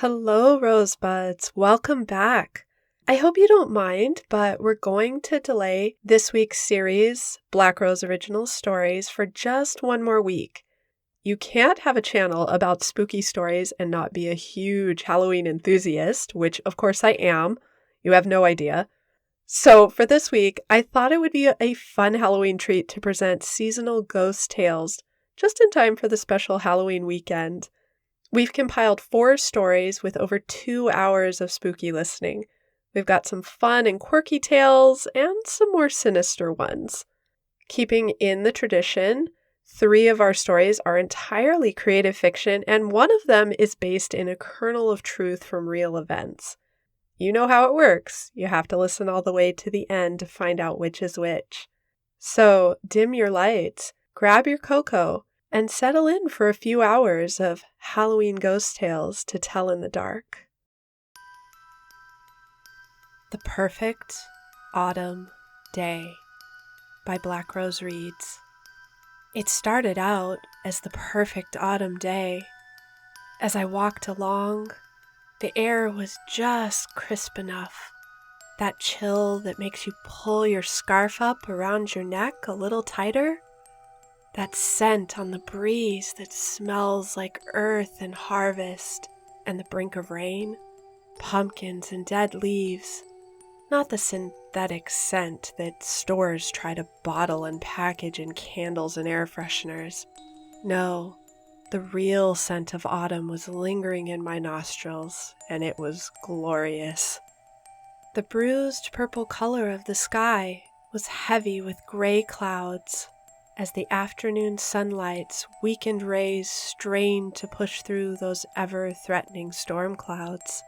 Hello, Rosebuds. Welcome back. I hope you don't mind, but we're going to delay this week's series, Black Rose Original Stories, for just one more week. You can't have a channel about spooky stories and not be a huge Halloween enthusiast, which of course I am. You have no idea. So for this week, I thought it would be a fun Halloween treat to present seasonal ghost tales just in time for the special Halloween weekend. We've compiled 4 stories with over 2 hours of spooky listening. We've got some fun and quirky tales and some more sinister ones. Keeping in the tradition, 3 of our stories are entirely creative fiction, and one of them is based in a kernel of truth from real events. You know how it works. You have to listen all the way to the end to find out which is which. So dim your lights, grab your cocoa, and settle in for a few hours of Halloween ghost tales to tell in the dark. The Perfect Autumn Day by Black Rose Reads. It started out as the perfect autumn day. As I walked along, the air was just crisp enough. That chill that makes you pull your scarf up around your neck a little tighter. That scent on the breeze that smells like earth and harvest and the brink of rain, pumpkins and dead leaves. Not the synthetic scent that stores try to bottle and package in candles and air fresheners. No, the real scent of autumn was lingering in my nostrils, and it was glorious. The bruised purple color of the sky was heavy with gray clouds, as the afternoon sunlight's weakened rays strained to push through those ever-threatening storm clouds.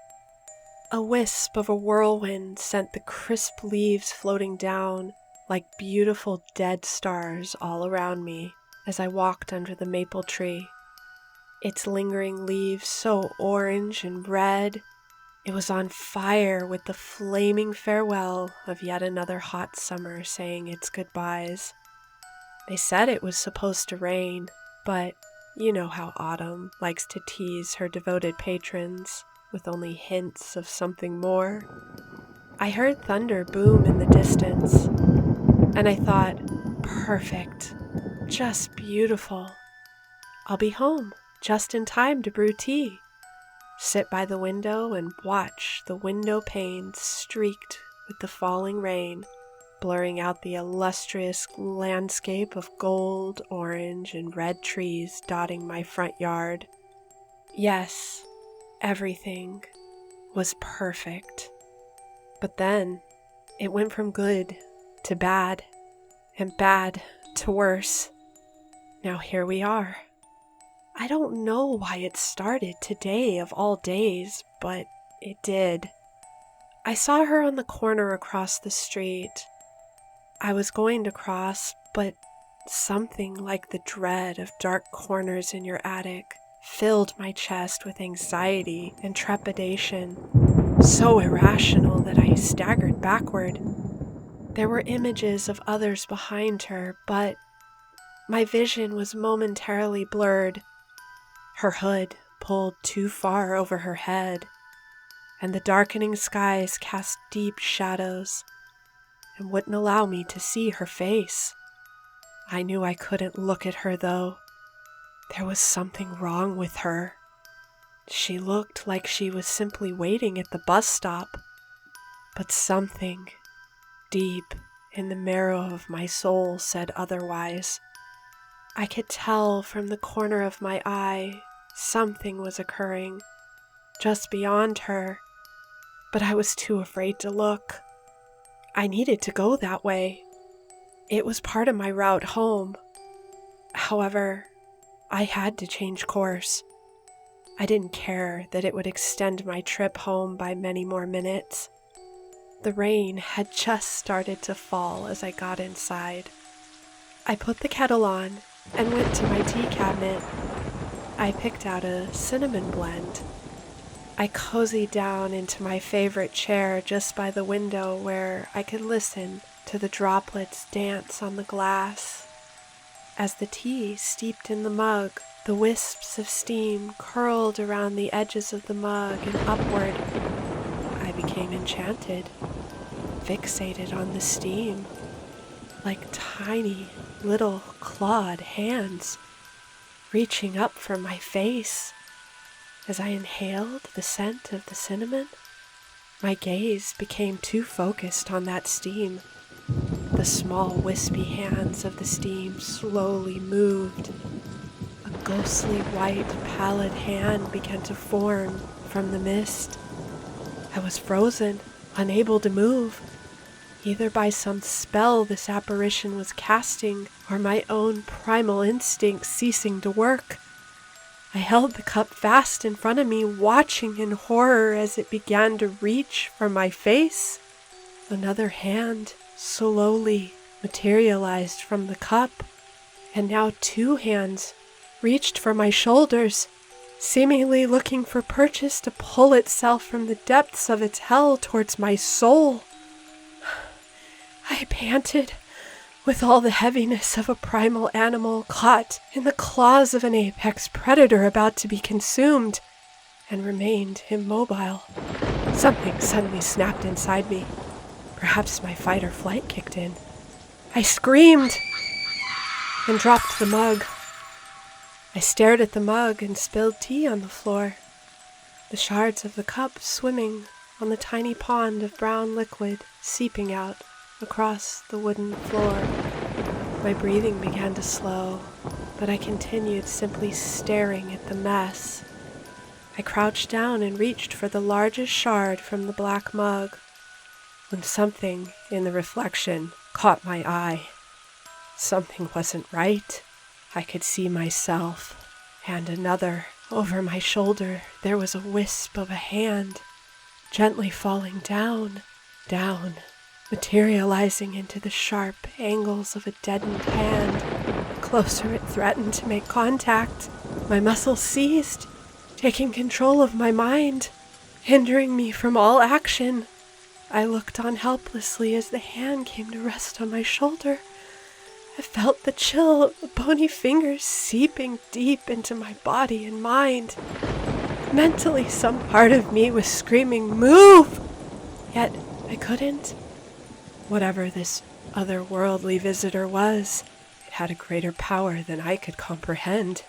A wisp of a whirlwind sent the crisp leaves floating down like beautiful dead stars all around me as I walked under the maple tree. Its lingering leaves so orange and red, it was on fire with the flaming farewell of yet another hot summer saying its goodbyes. They said it was supposed to rain, but you know how autumn likes to tease her devoted patrons with only hints of something more. I heard thunder boom in the distance, and I thought, perfect, just beautiful. I'll be home just in time to brew tea, sit by the window and watch the window panes streaked with the falling rain, blurring out the illustrious landscape of gold, orange, and red trees dotting my front yard. Yes, everything was perfect. But then it went from good to bad, and bad to worse. Now here we are. I don't know why it started today of all days, but it did. I saw her on the corner across the street. I was going to cross, but something like the dread of dark corners in your attic filled my chest with anxiety and trepidation, so irrational that I staggered backward. There were images of others behind her, but my vision was momentarily blurred. Her hood pulled too far over her head, and the darkening skies cast deep shadows and wouldn't allow me to see her face. I knew I couldn't look at her, though. There was something wrong with her. She looked like she was simply waiting at the bus stop, but something deep in the marrow of my soul said otherwise. I could tell from the corner of my eye something was occurring just beyond her, but I was too afraid to look. I needed to go that way. It was part of my route home. However, I had to change course. I didn't care that it would extend my trip home by many more minutes. The rain had just started to fall as I got inside. I put the kettle on and went to my tea cabinet. I picked out a cinnamon blend. I cozied down into my favorite chair just by the window where I could listen to the droplets dance on the glass. as the tea steeped in the mug. The wisps of steam curled around the edges of the mug and upward. I became enchanted, fixated on the steam, like tiny little clawed hands reaching up from my face. As I inhaled the scent of the cinnamon, my gaze became too focused on that steam. The small wispy hands of the steam slowly moved. A ghostly white pallid hand began to form from the mist. I was frozen, unable to move, either by some spell this apparition was casting or my own primal instinct ceasing to work. I held the cup fast in front of me, watching in horror as it began to reach for my face. Another hand slowly materialized from the cup, and now 2 hands reached for my shoulders, seemingly looking for purchase to pull itself from the depths of its hell towards my soul. I panted with all the heaviness of a primal animal caught in the claws of an apex predator about to be consumed, and remained immobile. Something suddenly snapped inside me. Perhaps my fight or flight kicked in. I screamed and dropped the mug. I stared at the mug and spilled tea on the floor, the shards of the cup swimming on the tiny pond of brown liquid seeping out across the wooden floor. My breathing began to slow, but I continued simply staring at the mess. I crouched down and reached for the largest shard from the black mug, when something in the reflection caught my eye. Something wasn't right. I could see myself, and another. Over my shoulder there was a wisp of a hand, gently falling down, materializing into the sharp angles of a deadened hand. The closer it threatened to make contact, my muscles seized, taking control of my mind, hindering me from all action. I looked on helplessly as the hand came to rest on my shoulder. I felt the chill of the bony fingers seeping deep into my body and mind. Mentally, some part of me was screaming, "Move!" Yet I couldn't. Whatever this otherworldly visitor was, it had a greater power than I could comprehend.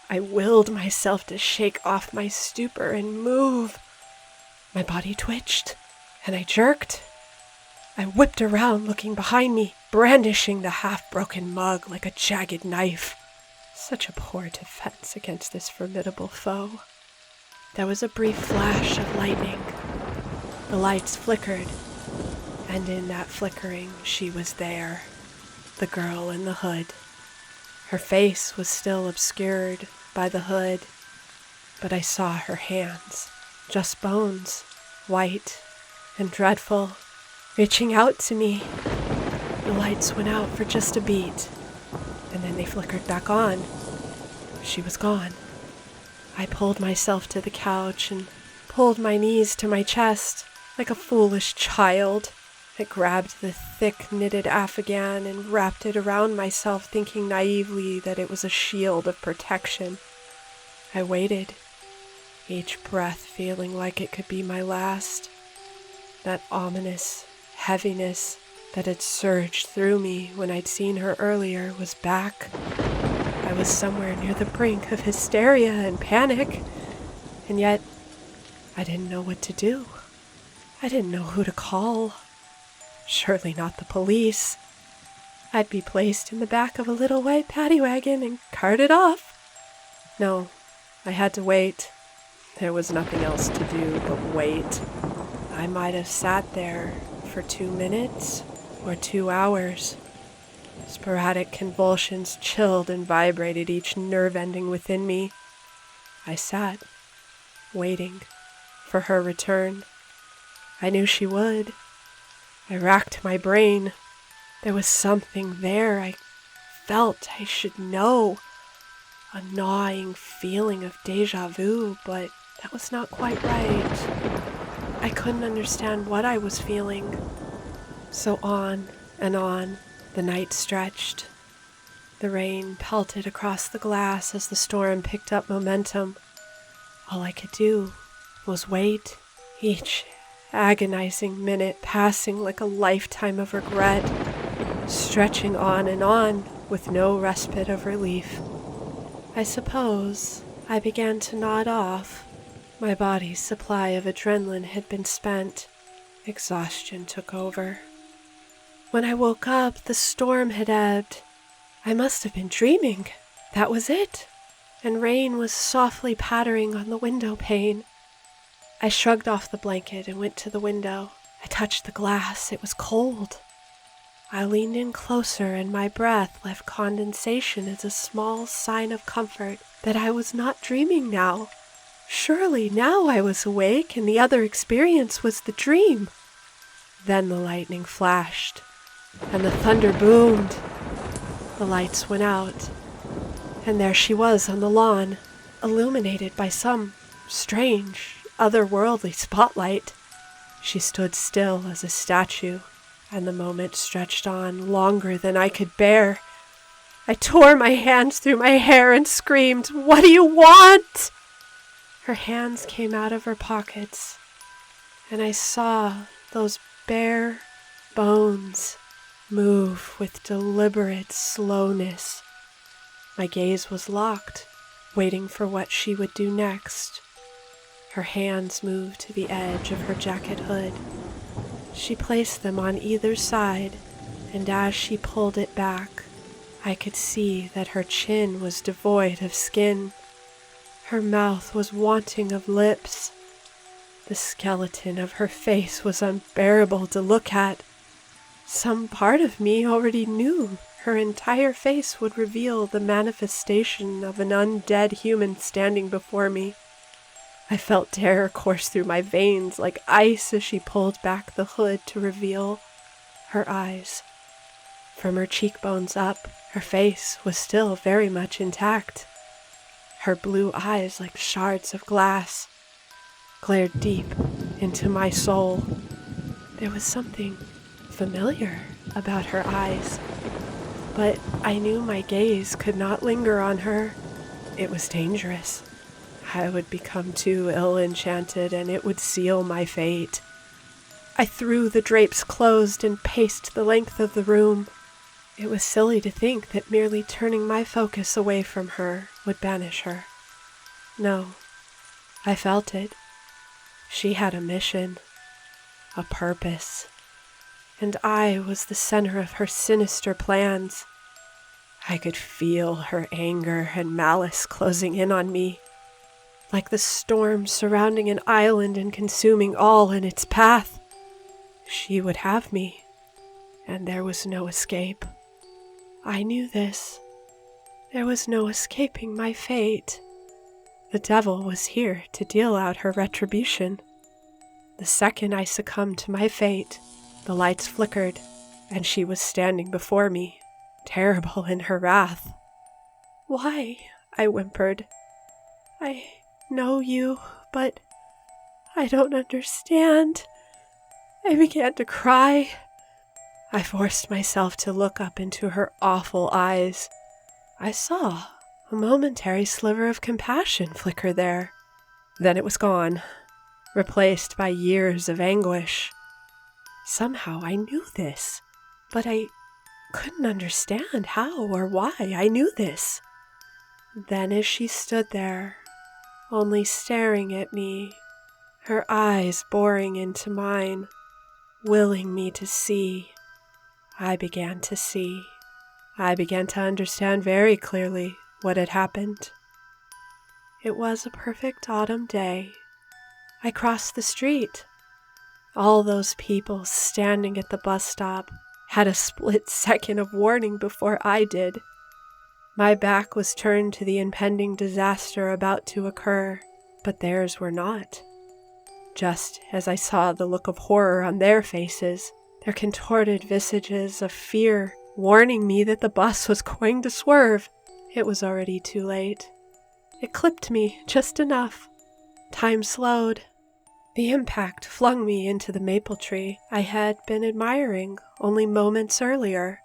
I willed myself to shake off my stupor and move. My body twitched, and I jerked. I whipped around, looking behind me, brandishing the half-broken mug like a jagged knife. Such a poor defense against this formidable foe. There was a brief flash of lightning. The lights flickered, and in that flickering she was there, the girl in the hood. Her face was still obscured by the hood, but I saw her hands, just bones, white and dreadful, reaching out to me. The lights went out for just a beat, and then they flickered back on. She was gone. I pulled myself to the couch and pulled my knees to my chest like a foolish child. I grabbed the thick knitted afghan and wrapped it around myself, thinking naively that it was a shield of protection. I waited, each breath feeling like it could be my last. That ominous heaviness that had surged through me when I'd seen her earlier was back. I was somewhere near the brink of hysteria and panic, and yet I didn't know what to do. I didn't know who to call. Surely not the police. I'd be placed in the back of a little white paddy wagon and carted off. No, I had to wait. There was nothing else to do but wait. I might have sat there for 2 minutes or 2 hours. Sporadic convulsions chilled and vibrated each nerve ending within me. I sat, waiting for her return. I knew she would. I racked my brain. There was something there I felt I should know. A gnawing feeling of déjà vu, but that was not quite right. I couldn't understand what I was feeling. So on and on the night stretched. The rain pelted across the glass as the storm picked up momentum. All I could do was wait, each agonizing minute passing like a lifetime of regret, stretching on with no respite of relief. I suppose I began to nod off. My body's supply of adrenaline had been spent. Exhaustion took over. When I woke up, the storm had ebbed. I must have been dreaming. That was it. And rain was softly pattering on the window pane. I shrugged off the blanket and went to the window. I touched the glass. It was cold. I leaned in closer, and my breath left condensation as a small sign of comfort that I was not dreaming now. Surely now I was awake, and the other experience was the dream. Then the lightning flashed, and the thunder boomed. The lights went out, and there she was on the lawn, illuminated by some strange, otherworldly spotlight. She stood still as a statue, and the moment stretched on longer than I could bear. I tore my hands through my hair and screamed, "What do you want?" Her hands came out of her pockets, and I saw those bare bones move with deliberate slowness. My gaze was locked, waiting for what she would do next. Her hands moved to the edge of her jacket hood. She placed them on either side, and as she pulled it back, I could see that her chin was devoid of skin. Her mouth was wanting of lips. The skeleton of her face was unbearable to look at. Some part of me already knew her entire face would reveal the manifestation of an undead human standing before me. I felt terror course through my veins like ice as she pulled back the hood to reveal her eyes. From her cheekbones up, her face was still very much intact. Her blue eyes, like shards of glass, glared deep into my soul. There was something familiar about her eyes, but I knew my gaze could not linger on her. It was dangerous. I would become too ill-enchanted, and it would seal my fate. I threw the drapes closed and paced the length of the room. It was silly to think that merely turning my focus away from her would banish her. No, I felt it. She had a mission, a purpose, and I was the center of her sinister plans. I could feel her anger and malice closing in on me, like the storm surrounding an island and consuming all in its path. She would have me, and there was no escape. I knew this. There was no escaping my fate. The devil was here to deal out her retribution. The second I succumbed to my fate, the lights flickered, and she was standing before me, terrible in her wrath. "Why?" I whimpered. "I know you, but I don't understand." I began to cry. I forced myself to look up into her awful eyes. I saw a momentary sliver of compassion flicker there. Then it was gone, replaced by years of anguish. Somehow I knew this, but I couldn't understand how or why I knew this. Then as she stood there, only staring at me, her eyes boring into mine, willing me to see, I began to see. I began to understand very clearly what had happened. It was a perfect autumn day. I crossed the street. All those people standing at the bus stop had a split second of warning before I did. My back was turned to the impending disaster about to occur, but theirs were not. Just as I saw the look of horror on their faces, their contorted visages of fear warning me that the bus was going to swerve, it was already too late. It clipped me just enough. Time slowed. The impact flung me into the maple tree I had been admiring only moments earlier.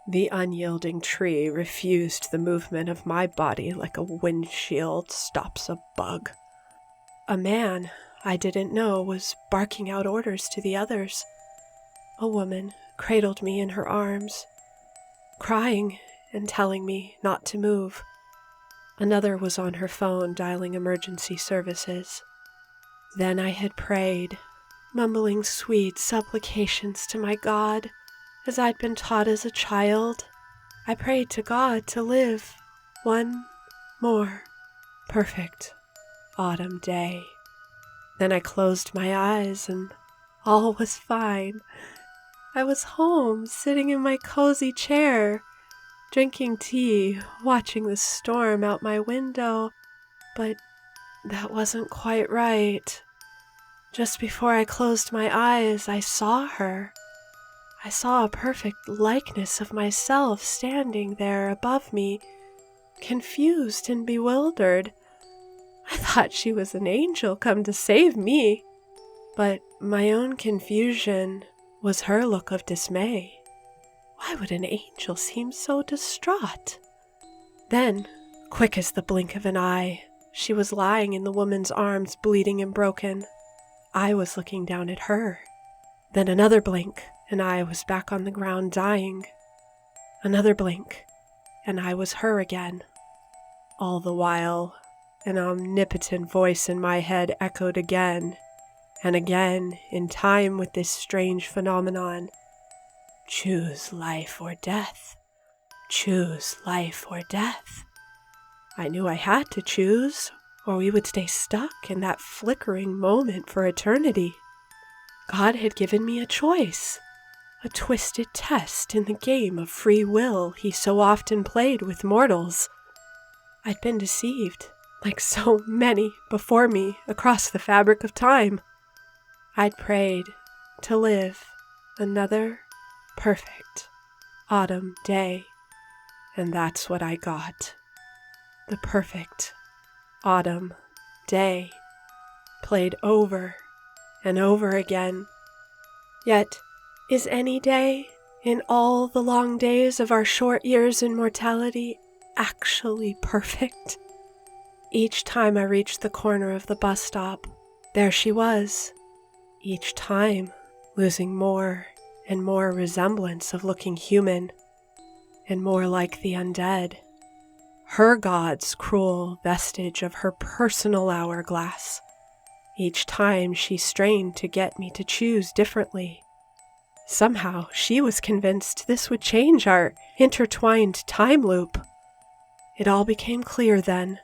The unyielding tree refused the movement of my body like a windshield stops a bug. A man I didn't know was barking out orders to the others. A woman cradled me in her arms, crying and telling me not to move. Another was on her phone dialing emergency services. Then I had prayed, mumbling sweet supplications to my God, as I'd been taught as a child. I prayed to God to live one more perfect autumn day. Then I closed my eyes and all was fine. I was home, sitting in my cozy chair, drinking tea, watching the storm out my window, but that wasn't quite right. Just before I closed my eyes, I saw her. I saw a perfect likeness of myself standing there above me, confused and bewildered. I thought she was an angel come to save me, but my own confusion was her look of dismay. Why would an angel seem so distraught? Then, quick as the blink of an eye, she was lying in the woman's arms, bleeding and broken. I was looking down at her. Then another blink, and I was back on the ground dying. Another blink, and I was her again. All the while, an omnipotent voice in my head echoed again and again in time with this strange phenomenon. Choose life or death. Choose life or death. I knew I had to choose, or we would stay stuck in that flickering moment for eternity. God had given me a choice, a twisted test in the game of free will he so often played with mortals. I'd been deceived, like so many before me across the fabric of time. I'd prayed to live another perfect autumn day, and that's what I got. The perfect autumn day, played over and over again. Yet, is any day in all the long days of our short years in mortality actually perfect? Each time I reached the corner of the bus stop, there she was, each time losing more and more resemblance of looking human, and more like the undead. Her god's cruel vestige of her personal hourglass. Each time she strained to get me to choose differently. Somehow she was convinced this would change our intertwined time loop. It all became clear then.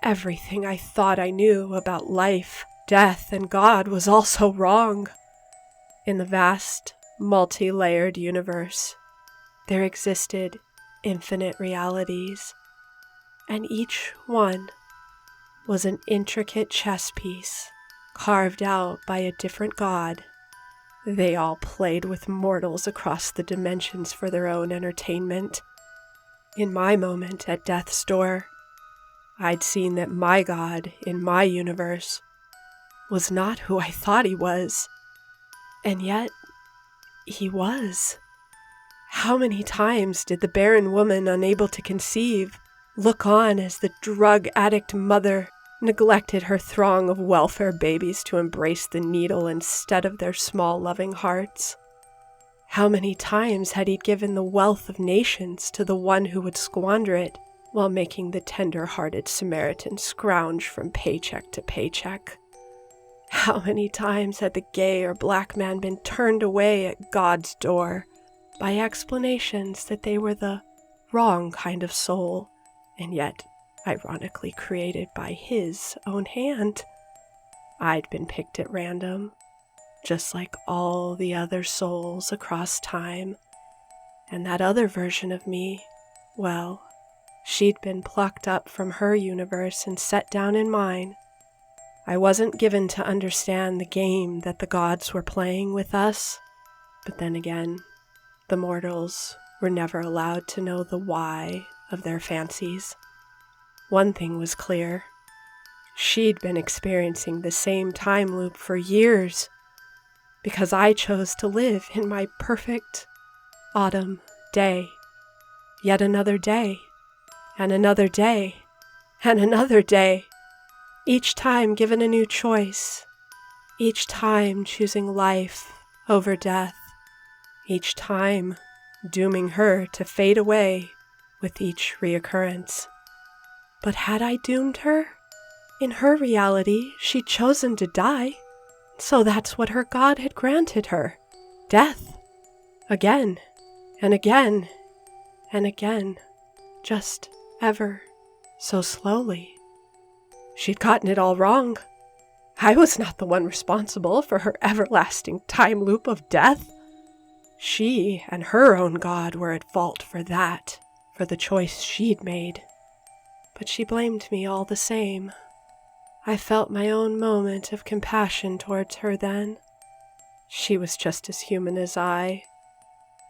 Everything I thought I knew about life, death, and God was also wrong. In the vast, multi-layered universe, there existed infinite realities, and each one was an intricate chess piece carved out by a different god. They all played with mortals across the dimensions for their own entertainment. In my moment at death's door, I'd seen that my god in my universe was not who I thought he was, and yet he was. How many times did the barren woman unable to conceive look on as the drug addict mother neglected her throng of welfare babies to embrace the needle instead of their small loving hearts? How many times had he given the wealth of nations to the one who would squander it while making the tender-hearted Samaritan scrounge from paycheck to paycheck? How many times had the gay or black man been turned away at God's door by explanations that they were the wrong kind of soul, and yet ironically created by his own hand? I'd been picked at random, just like all the other souls across time, and that other version of me, well, she'd been plucked up from her universe and set down in mine. I wasn't given to understand the game that the gods were playing with us, but then again, the mortals were never allowed to know the why of their fancies. One thing was clear. She'd been experiencing the same time loop for years, because I chose to live in my perfect autumn day. Yet another day, and another day, and another day, each time given a new choice, each time choosing life over death, each time dooming her to fade away with each reoccurrence. But had I doomed her? In her reality, she'd chosen to die, so that's what her God had granted her. Death. Again, and again, and again, just ever so slowly. She'd gotten it all wrong. I was not the one responsible for her everlasting time loop of death. She and her own God were at fault for that, for the choice she'd made. But she blamed me all the same. I felt my own moment of compassion towards her then. She was just as human as I,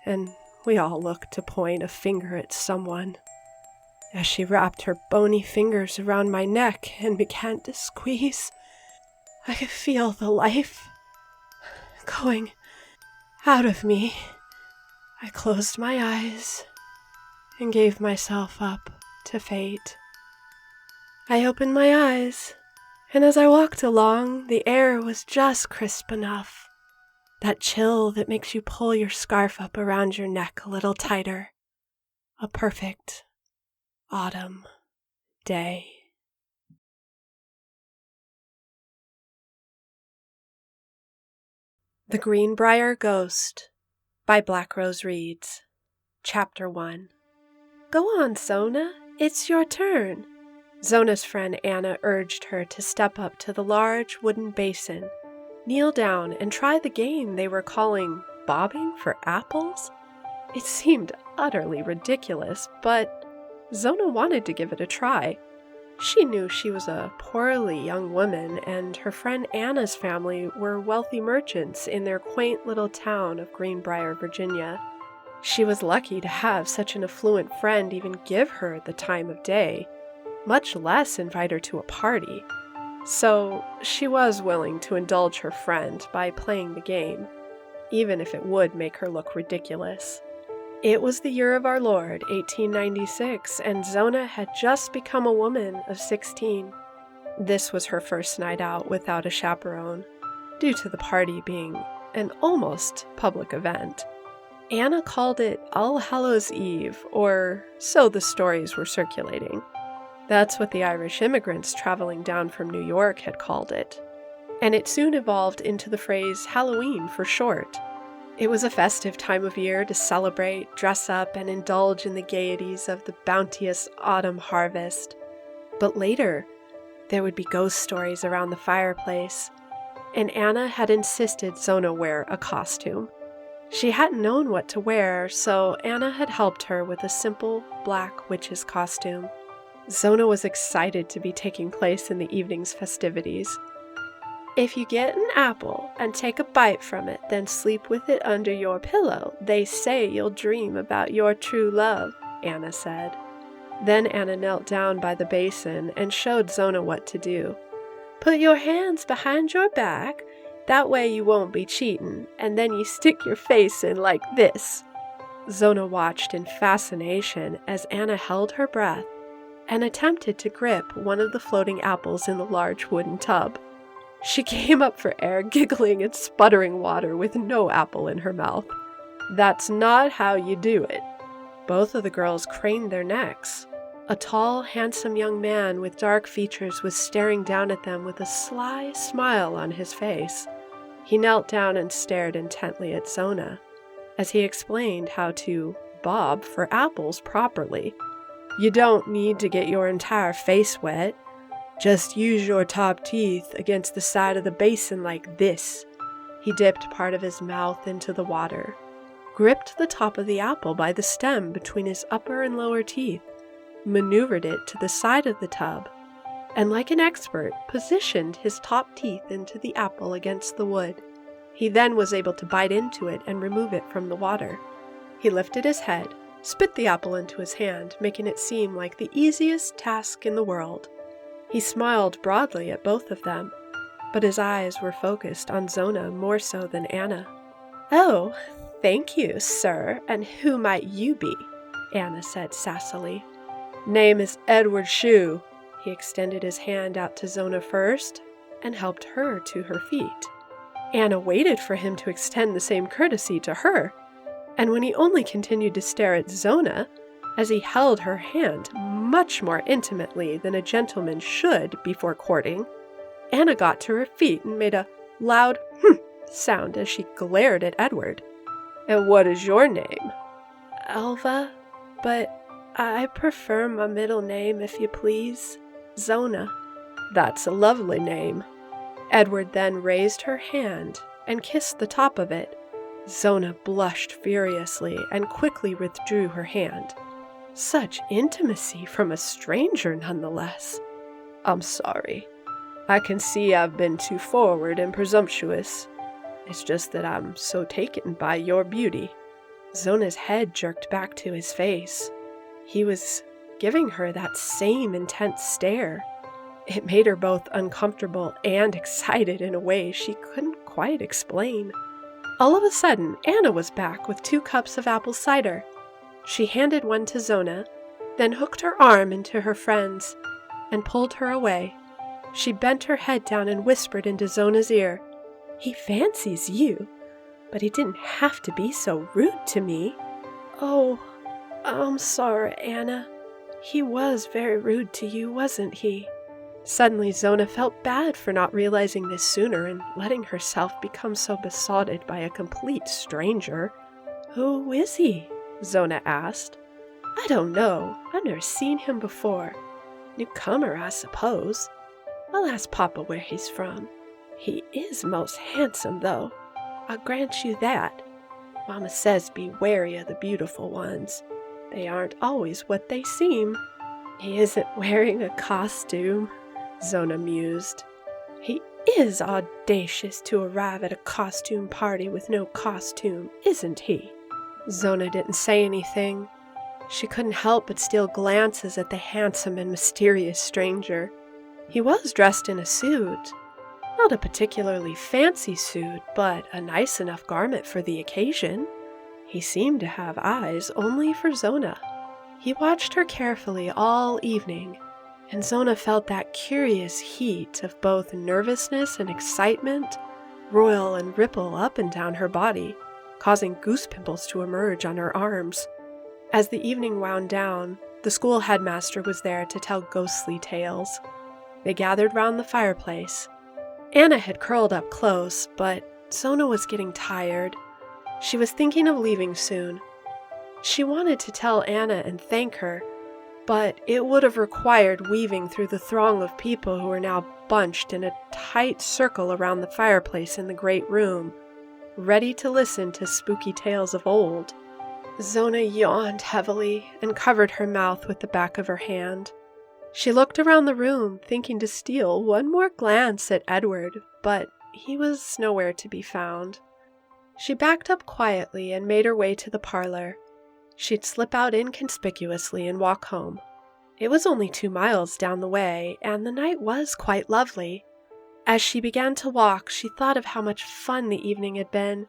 and we all looked to point a finger at someone. As she wrapped her bony fingers around my neck and began to squeeze, I could feel the life going out of me. I closed my eyes and gave myself up to fate. I opened my eyes, and as I walked along, the air was just crisp enough. That chill that makes you pull your scarf up around your neck a little tighter. A perfect autumn day. The Greenbrier Ghost by Black Rose Reads. Chapter 1. Go on, Zona. It's your turn. Zona's friend Anna urged her to step up to the large wooden basin, kneel down, and try the game they were calling bobbing for apples. It seemed utterly ridiculous, but Zona wanted to give it a try. She knew she was a poorly young woman, and her friend Anna's family were wealthy merchants in their quaint little town of Greenbrier, Virginia. She was lucky to have such an affluent friend even give her the time of day, much less invite her to a party. So she was willing to indulge her friend by playing the game, even if it would make her look ridiculous. It was the year of our Lord, 1896, and Zona had just become a woman of 16. This was her first night out without a chaperone, due to the party being an almost public event. Anna called it All Hallows Eve, or so the stories were circulating. That's what the Irish immigrants traveling down from New York had called it. And it soon evolved into the phrase Halloween for short. It was a festive time of year to celebrate, dress up, and indulge in the gaieties of the bounteous autumn harvest. But later, there would be ghost stories around the fireplace, and Anna had insisted Zona wear a costume. She hadn't known what to wear, so Anna had helped her with a simple black witch's costume. Zona was excited to be taking place in the evening's festivities. If you get an apple and take a bite from it, then sleep with it under your pillow, they say you'll dream about your true love, Anna said. Then Anna knelt down by the basin and showed Zona what to do. Put your hands behind your back, that way you won't be cheating, and then you stick your face in like this. Zona watched in fascination as Anna held her breath and attempted to grip one of the floating apples in the large wooden tub. She came up for air, giggling and sputtering water with no apple in her mouth. That's not how you do it. Both of the girls craned their necks. A tall, handsome young man with dark features was staring down at them with a sly smile on his face. He knelt down and stared intently at Zona, as he explained how to bob for apples properly. You don't need to get your entire face wet. Just use your top teeth against the side of the basin like this. He dipped part of his mouth into the water, gripped the top of the apple by the stem between his upper and lower teeth, maneuvered it to the side of the tub, and like an expert, positioned his top teeth into the apple against the wood. He then was able to bite into it and remove it from the water. He lifted his head, spit the apple into his hand, making it seem like the easiest task in the world. He smiled broadly at both of them, but his eyes were focused on Zona more so than Anna. Oh, thank you, sir, and who might you be? Anna said sassily. Name is Edward Shue. He extended his hand out to Zona first and helped her to her feet. Anna waited for him to extend the same courtesy to her, and when he only continued to stare at Zona, as he held her hand much more intimately than a gentleman should before courting, Anna got to her feet and made a loud sound as she glared at Edward. And what is your name? Elva, but I prefer my middle name, if you please. Zona. That's a lovely name. Edward then raised her hand and kissed the top of it. Zona blushed furiously and quickly withdrew her hand. Such intimacy from a stranger, nonetheless. I'm sorry. I can see I've been too forward and presumptuous. It's just that I'm so taken by your beauty. Zona's head jerked back to his face. He was giving her that same intense stare. It made her both uncomfortable and excited in a way she couldn't quite explain. All of a sudden, Anna was back with 2 cups of apple cider. She handed one to Zona, then hooked her arm into her friend's and pulled her away. She bent her head down and whispered into Zona's ear, He fancies you, but he didn't have to be so rude to me. Oh, I'm sorry, Anna. He was very rude to you, wasn't he? Suddenly, Zona felt bad for not realizing this sooner and letting herself become so besotted by a complete stranger. Who is he? Zona asked. I don't know. I've never seen him before. Newcomer, I suppose. I'll ask Papa where he's from. He is most handsome, though. I'll grant you that. Mama says be wary of the beautiful ones. They aren't always what they seem. He isn't wearing a costume, Zona mused. He is audacious to arrive at a costume party with no costume, isn't he? Zona didn't say anything. She couldn't help but steal glances at the handsome and mysterious stranger. He was dressed in a suit. Not a particularly fancy suit, but a nice enough garment for the occasion. He seemed to have eyes only for Zona. He watched her carefully all evening, and Zona felt that curious heat of both nervousness and excitement roil and ripple up and down her body, causing goose pimples to emerge on her arms. As the evening wound down, the school headmaster was there to tell ghostly tales. They gathered round the fireplace. Anna had curled up close, but Zona was getting tired. She was thinking of leaving soon. She wanted to tell Anna and thank her, but it would have required weaving through the throng of people who were now bunched in a tight circle around the fireplace in the great room, ready to listen to spooky tales of old. Zona yawned heavily and covered her mouth with the back of her hand. She looked around the room, thinking to steal one more glance at Edward, but he was nowhere to be found. She backed up quietly and made her way to the parlor. She'd slip out inconspicuously and walk home. It was only 2 miles down the way, and the night was quite lovely. As she began to walk, she thought of how much fun the evening had been.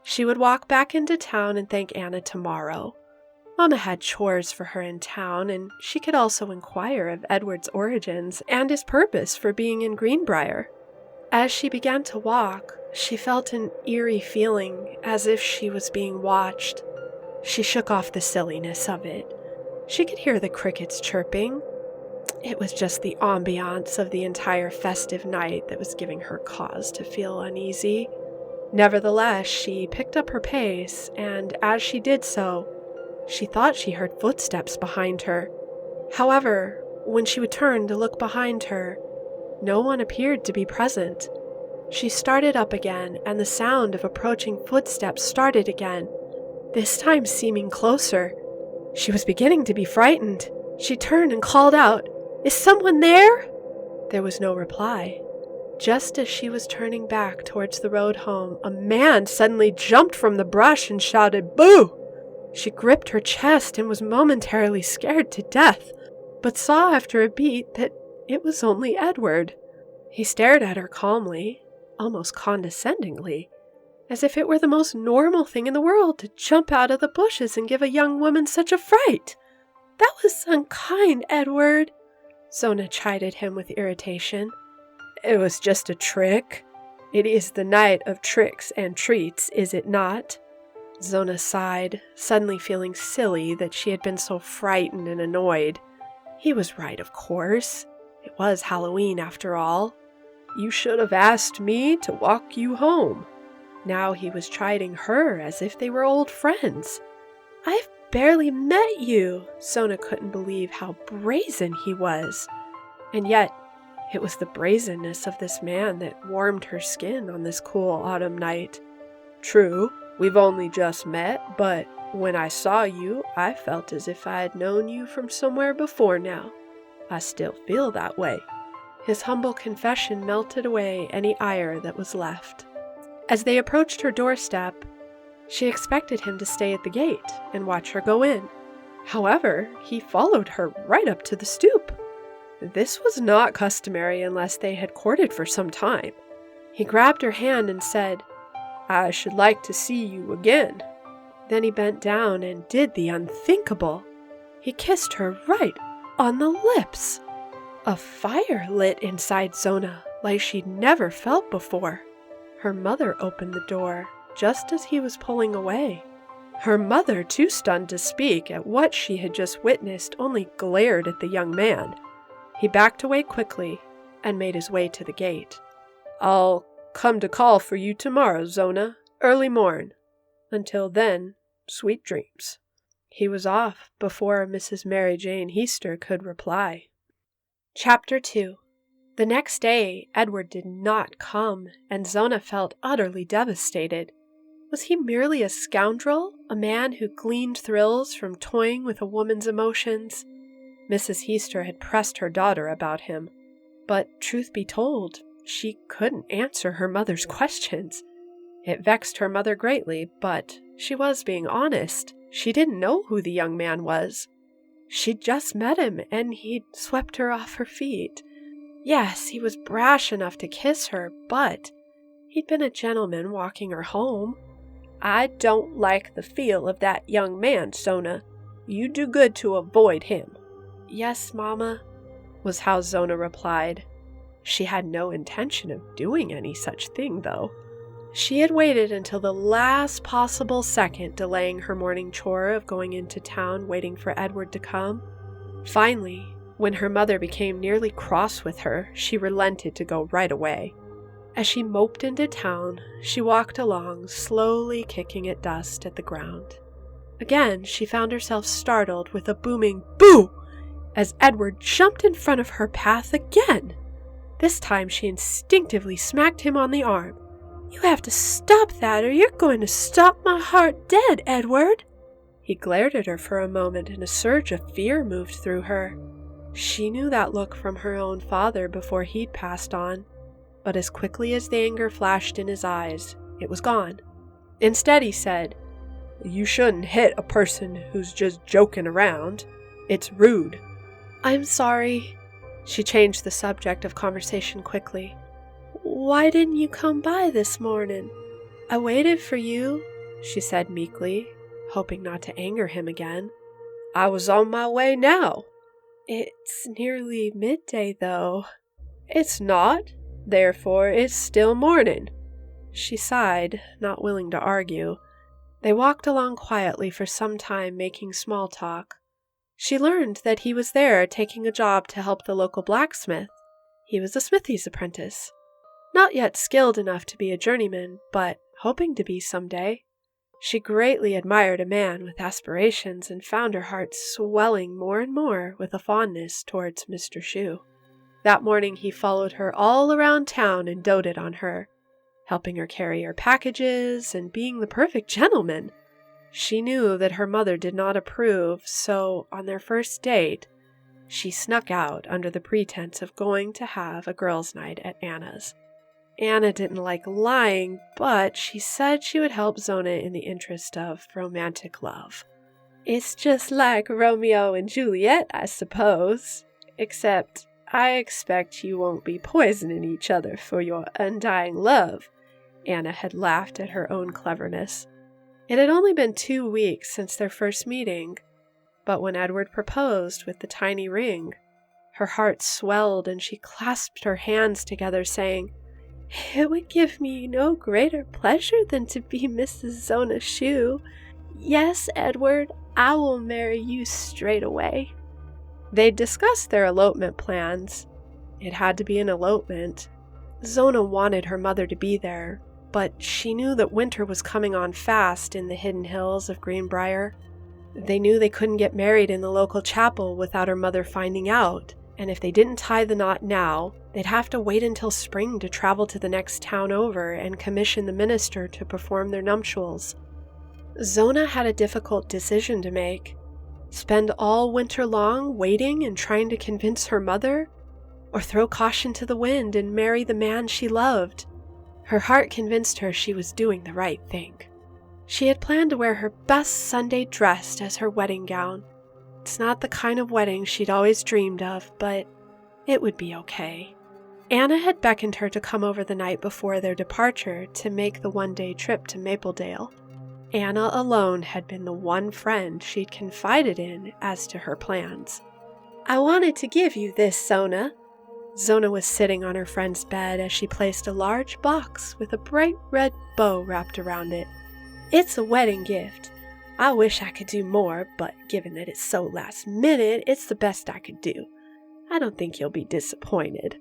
She would walk back into town and thank Anna tomorrow. Mama had chores for her in town, and she could also inquire of Edward's origins and his purpose for being in Greenbrier. As she began to walk, she felt an eerie feeling, as if she was being watched. She shook off the silliness of it. She could hear the crickets chirping. It was just the ambiance of the entire festive night that was giving her cause to feel uneasy. Nevertheless, she picked up her pace, and as she did so, she thought she heard footsteps behind her. However, when she would turn to look behind her, no one appeared to be present. She started up again, and the sound of approaching footsteps started again, this time seeming closer. She was beginning to be frightened. She turned and called out, "Is someone there?" There was no reply. Just as she was turning back towards the road home, a man suddenly jumped from the brush and shouted, "Boo!" She gripped her chest and was momentarily scared to death, but saw after a beat that it was only Edward. He stared at her calmly, almost condescendingly. as if it were the most normal thing in the world to jump out of the bushes and give a young woman such a fright. That was unkind, Edward, Zona chided him with irritation. It was just a trick. It is the night of tricks and treats, is it not? Zona sighed, suddenly feeling silly that she had been so frightened and annoyed. He was right, of course. It was Halloween, after all. You should have asked me to walk you home. Now he was chiding her as if they were old friends. I've barely met you. Zona couldn't believe how brazen he was. And yet, it was the brazenness of this man that warmed her skin on this cool autumn night. True, we've only just met, but when I saw you, I felt as if I had known you from somewhere before now. I still feel that way. His humble confession melted away any ire that was left. As they approached her doorstep, she expected him to stay at the gate and watch her go in. However, he followed her right up to the stoop. This was not customary unless they had courted for some time. He grabbed her hand and said, I should like to see you again. Then he bent down and did the unthinkable. He kissed her right on the lips. A fire lit inside Zona like she'd never felt before. Her mother opened the door just as he was pulling away. Her mother, too stunned to speak at what she had just witnessed, only glared at the young man. He backed away quickly and made his way to the gate. I'll come to call for you tomorrow, Zona, early morn. Until then, sweet dreams. He was off before Mrs. Mary Jane Heaster could reply. Chapter 2. The next day, Edward did not come, and Zona felt utterly devastated. Was he merely a scoundrel, a man who gleaned thrills from toying with a woman's emotions? Mrs. Heaster had pressed her daughter about him, but truth be told, she couldn't answer her mother's questions. It vexed her mother greatly, but she was being honest. She didn't know who the young man was. She'd just met him, and he'd swept her off her feet. Yes, he was brash enough to kiss her, but he'd been a gentleman walking her home. I don't like the feel of that young man, Zona. You do good to avoid him. Yes, Mama, was how Zona replied. She had no intention of doing any such thing, though. She had waited until the last possible second, delaying her morning chore of going into town waiting for Edward to come. Finally, when her mother became nearly cross with her, she relented to go right away. As she moped into town, she walked along, slowly kicking at dust at the ground. Again, she found herself startled with a booming boo as Edward jumped in front of her path again. This time she instinctively smacked him on the arm. You have to stop that, or you're going to stop my heart dead, Edward. He glared at her for a moment, and a surge of fear moved through her. She knew that look from her own father before he'd passed on, but as quickly as the anger flashed in his eyes, it was gone. Instead, he said, You shouldn't hit a person who's just joking around. It's rude. I'm sorry. She changed the subject of conversation quickly. Why didn't you come by this morning? I waited for you, she said meekly, hoping not to anger him again. I was on my way now. It's nearly midday, though. It's not. Therefore, it's still morning. She sighed, not willing to argue. They walked along quietly for some time, making small talk. She learned that he was there taking a job to help the local blacksmith. He was a smithy's apprentice. Not yet skilled enough to be a journeyman, but hoping to be someday. She greatly admired a man with aspirations and found her heart swelling more and more with a fondness towards Mr. Shue. That morning he followed her all around town and doted on her, helping her carry her packages and being the perfect gentleman. She knew that her mother did not approve, so on their first date, she snuck out under the pretense of going to have a girls' night at Anna's. Anna didn't like lying, but she said she would help Zona in the interest of romantic love. It's just like Romeo and Juliet, I suppose, except I expect you won't be poisoning each other for your undying love. Anna had laughed at her own cleverness. It had only been 2 weeks since their first meeting, but when Edward proposed with the tiny ring, her heart swelled and she clasped her hands together, saying, "It would give me no greater pleasure than to be Mrs. Zona Shue. Yes, Edward, I will marry you straight away." They discussed their elopement plans. It had to be an elopement. Zona wanted her mother to be there, but she knew that winter was coming on fast in the hidden hills of Greenbrier. They knew they couldn't get married in the local chapel without her mother finding out, and if they didn't tie the knot now, they'd have to wait until spring to travel to the next town over and commission the minister to perform their nuptials. Zona had a difficult decision to make. Spend all winter long waiting and trying to convince her mother, or throw caution to the wind and marry the man she loved. Her heart convinced her she was doing the right thing. She had planned to wear her best Sunday dress as her wedding gown. It's not the kind of wedding she'd always dreamed of, but it would be okay. Anna had beckoned her to come over the night before their departure to make the one-day trip to Mapledale. Anna alone had been the one friend she'd confided in as to her plans. "I wanted to give you this, Zona." Zona was sitting on her friend's bed as she placed a large box with a bright red bow wrapped around it. "It's a wedding gift. I wish I could do more, but given that it's so last minute, it's the best I could do. I don't think you'll be disappointed.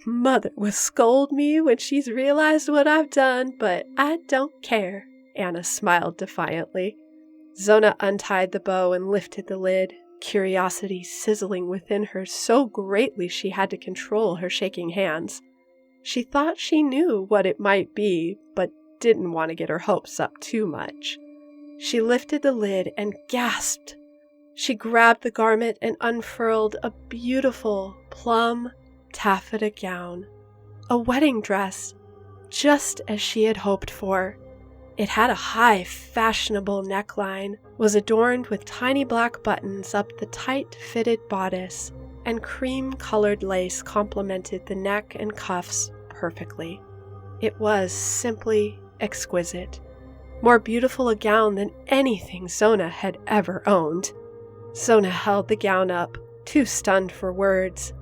Mother will scold me when she's realized what I've done, but I don't care." Anna smiled defiantly. Zona untied the bow and lifted the lid, curiosity sizzling within her so greatly she had to control her shaking hands. She thought she knew what it might be, but didn't want to get her hopes up too much. She lifted the lid and gasped. She grabbed the garment and unfurled a beautiful plum taffeta gown. A wedding dress, just as she had hoped for. It had a high, fashionable neckline, was adorned with tiny black buttons up the tight-fitted bodice, and cream-colored lace complemented the neck and cuffs perfectly. It was simply exquisite. More beautiful a gown than anything Zona had ever owned. Zona held the gown up, too stunned for words.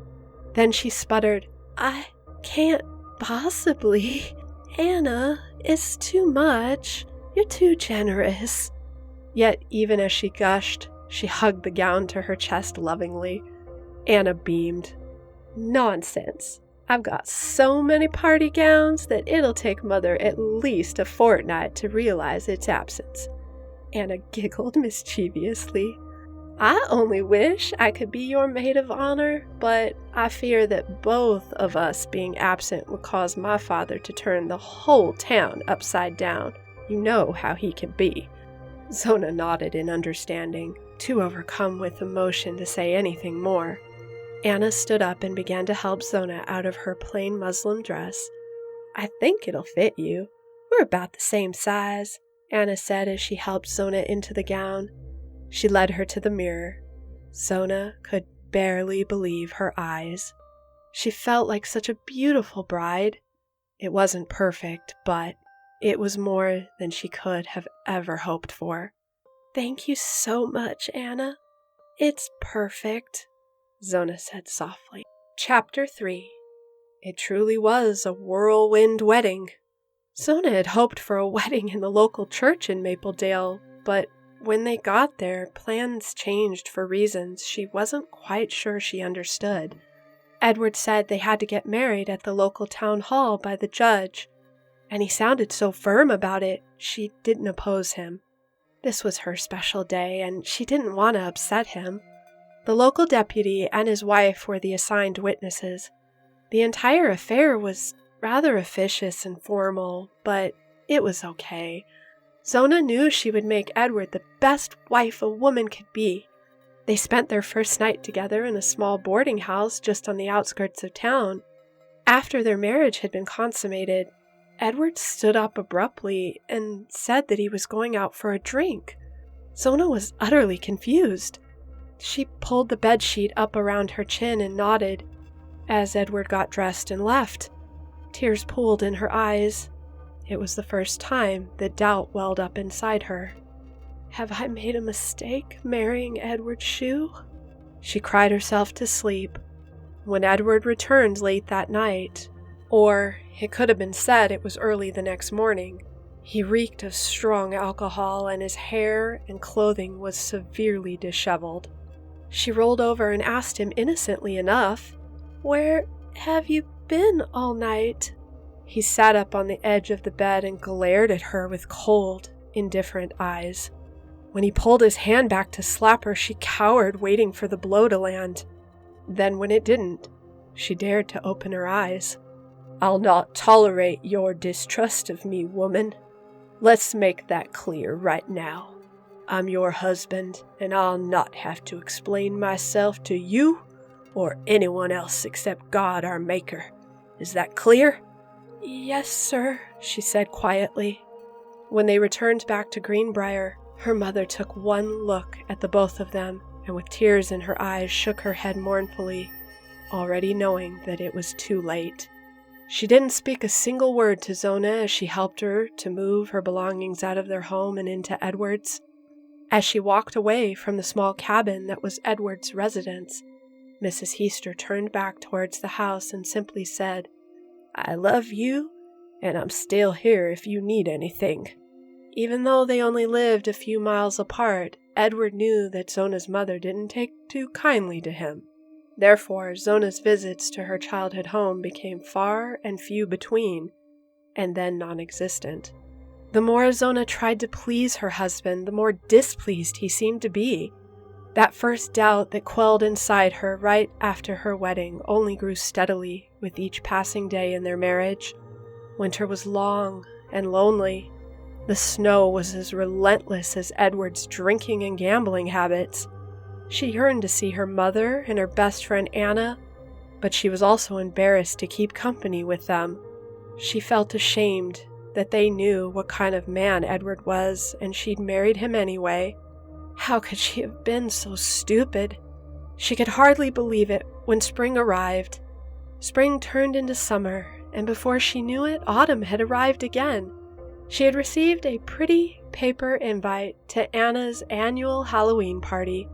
Then she sputtered, "I can't possibly. Anna, it's too much. You're too generous." Yet even as she gushed, she hugged the gown to her chest lovingly. Anna beamed. "Nonsense. I've got so many party gowns that it'll take Mother at least a fortnight to realize its absence." Anna giggled mischievously. "I only wish I could be your maid of honor, but I fear that both of us being absent would cause my father to turn the whole town upside down. You know how he can be." Zona nodded in understanding, too overcome with emotion to say anything more. Anna stood up and began to help Zona out of her plain muslin dress. "I think it'll fit you. We're about the same size," Anna said as she helped Zona into the gown. She led her to the mirror. Zona could barely believe her eyes. She felt like such a beautiful bride. It wasn't perfect, but it was more than she could have ever hoped for. "Thank you so much, Anna. It's perfect," Zona said softly. Chapter 3. It truly was a whirlwind wedding. Zona had hoped for a wedding in the local church in Mapledale, but when they got there, plans changed for reasons she wasn't quite sure she understood. Edward said they had to get married at the local town hall by the judge, and he sounded so firm about it, she didn't oppose him. This was her special day, and she didn't want to upset him. The local deputy and his wife were the assigned witnesses. The entire affair was rather officious and formal, but it was okay. Zona knew she would make Edward the best wife a woman could be. They spent their first night together in a small boarding house just on the outskirts of town. After their marriage had been consummated, Edward stood up abruptly and said that he was going out for a drink. Zona was utterly confused. She pulled the bedsheet up around her chin and nodded as Edward got dressed and left. Tears pooled in her eyes. It was the first time that doubt welled up inside her. "Have I made a mistake marrying Edward Shue?" She cried herself to sleep. When Edward returned late that night, or it could have been said it was early the next morning, he reeked of strong alcohol and his hair and clothing was severely disheveled. She rolled over and asked him innocently enough, "Where have you been all night?" He sat up on the edge of the bed and glared at her with cold, indifferent eyes. When he pulled his hand back to slap her, she cowered, waiting for the blow to land. Then when it didn't, she dared to open her eyes. "I'll not tolerate your distrust of me, woman. Let's make that clear right now. I'm your husband, and I'll not have to explain myself to you or anyone else except God, our Maker. Is that clear?" "Yes, sir," she said quietly. When they returned back to Greenbrier, her mother took one look at the both of them, and with tears in her eyes shook her head mournfully, already knowing that it was too late. She didn't speak a single word to Zona as she helped her to move her belongings out of their home and into Edward's. As she walked away from the small cabin that was Edward's residence, Mrs. Heaster turned back towards the house and simply said, "I love you, and I'm still here if you need anything." Even though they only lived a few miles apart, Edward knew that Zona's mother didn't take too kindly to him. Therefore, Zona's visits to her childhood home became far and few between, and then non-existent. The more Zona tried to please her husband, the more displeased he seemed to be. That first doubt that quelled inside her right after her wedding only grew steadily with each passing day in their marriage. Winter was long and lonely. The snow was as relentless as Edward's drinking and gambling habits. She yearned to see her mother and her best friend Anna, but she was also embarrassed to keep company with them. She felt ashamed that they knew what kind of man Edward was, and she'd married him anyway. How could she have been so stupid? She could hardly believe it when spring arrived. Spring turned into summer, and before she knew it, autumn had arrived again. She had received a pretty paper invite to Anna's annual Halloween party,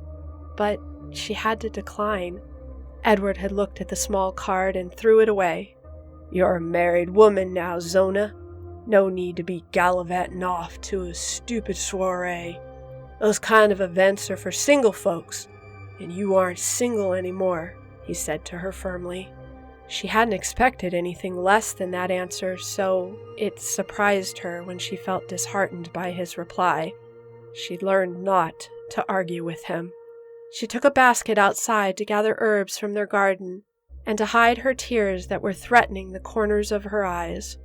but she had to decline. Edward had looked at the small card and threw it away. "You're a married woman now, Zona. No need to be gallivanting off to a stupid soiree. Those kind of events are for single folks, and you aren't single anymore," he said to her firmly. She hadn't expected anything less than that answer, so it surprised her when she felt disheartened by his reply. She'd learned not to argue with him. She took a basket outside to gather herbs from their garden and to hide her tears that were threatening the corners of her eyes.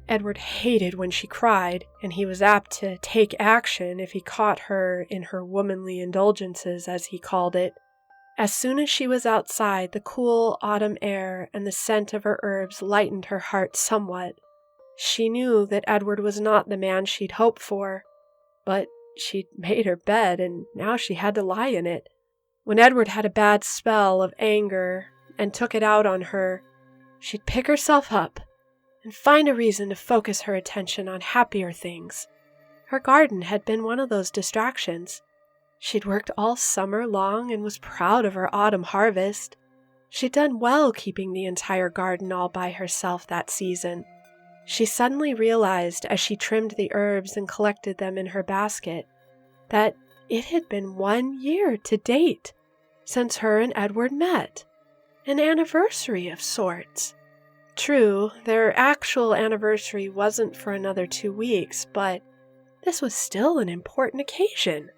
Edward hated when she cried, and he was apt to take action if he caught her in her womanly indulgences, as he called it. As soon as she was outside, the cool autumn air and the scent of her herbs lightened her heart somewhat. She knew that Edward was not the man she'd hoped for, but she'd made her bed, and now she had to lie in it. When Edward had a bad spell of anger and took it out on her, she'd pick herself up and find a reason to focus her attention on happier things. Her garden had been one of those distractions. She'd worked all summer long and was proud of her autumn harvest. She'd done well keeping the entire garden all by herself that season. She suddenly realized as she trimmed the herbs and collected them in her basket that it had been 1 year to date since her and Edward met. An anniversary of sorts. True, their actual anniversary wasn't for another 2 weeks, but this was still an important occasion.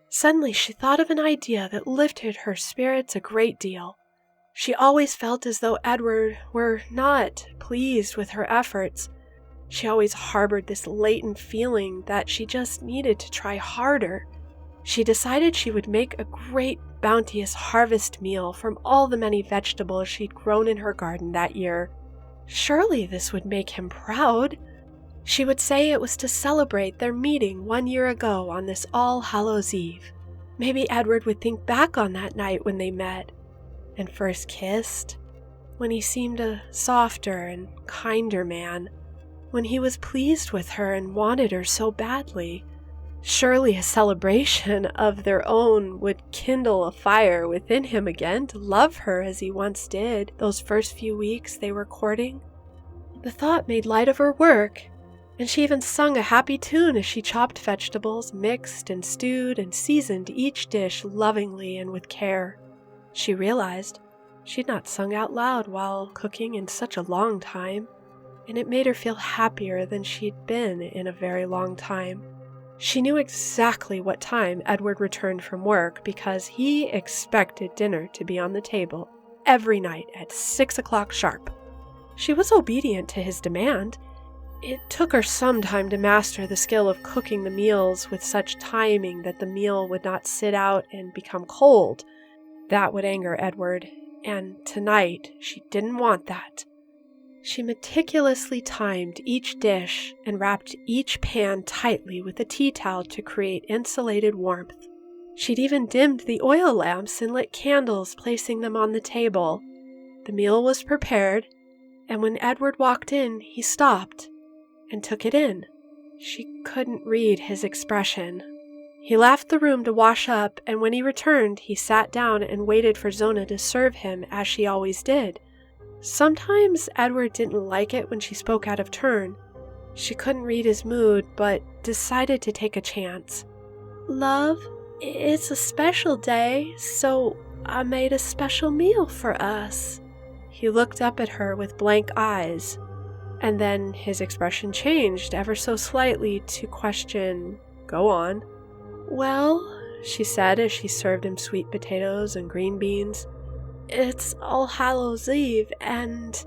Suddenly she thought of an idea that lifted her spirits a great deal. She always felt as though Edward were not pleased with her efforts. She always harbored this latent feeling that she just needed to try harder. She decided she would make a great, bounteous harvest meal from all the many vegetables she'd grown in her garden that year. Surely this would make him proud. She would say it was to celebrate their meeting 1 year ago on this All Hallows Eve. Maybe Edward would think back on that night when they met and first kissed, when he seemed a softer and kinder man. when he was pleased with her and wanted her so badly? Surely a celebration of their own would kindle a fire within him again to love her as he once did those first few weeks they were courting. The thought made light of her work, and she even sung a happy tune as she chopped vegetables, mixed and stewed and seasoned each dish lovingly and with care. She realized she'd not sung out loud while cooking in such a long time, and it made her feel happier than she'd been in a very long time. She knew exactly what time Edward returned from work because he expected dinner to be on the table every night at 6 o'clock sharp. She was obedient to his demand. It took her some time to master the skill of cooking the meals with such timing that the meal would not sit out and become cold. That would anger Edward, and tonight she didn't want that. She meticulously timed each dish and wrapped each pan tightly with a tea towel to create insulated warmth. She'd even dimmed the oil lamps and lit candles, placing them on the table. The meal was prepared, and when Edward walked in, he stopped and took it in. She couldn't read his expression. He left the room to wash up, and when he returned, he sat down and waited for Zona to serve him as she always did. Sometimes Edward didn't like it when she spoke out of turn. She couldn't read his mood, but decided to take a chance. "Love, it's a special day, so I made a special meal for us." He looked up at her with blank eyes, and then his expression changed ever so slightly to question, "Go on." "Well," she said as she served him sweet potatoes and green beans, "it's All Hallows Eve, and—"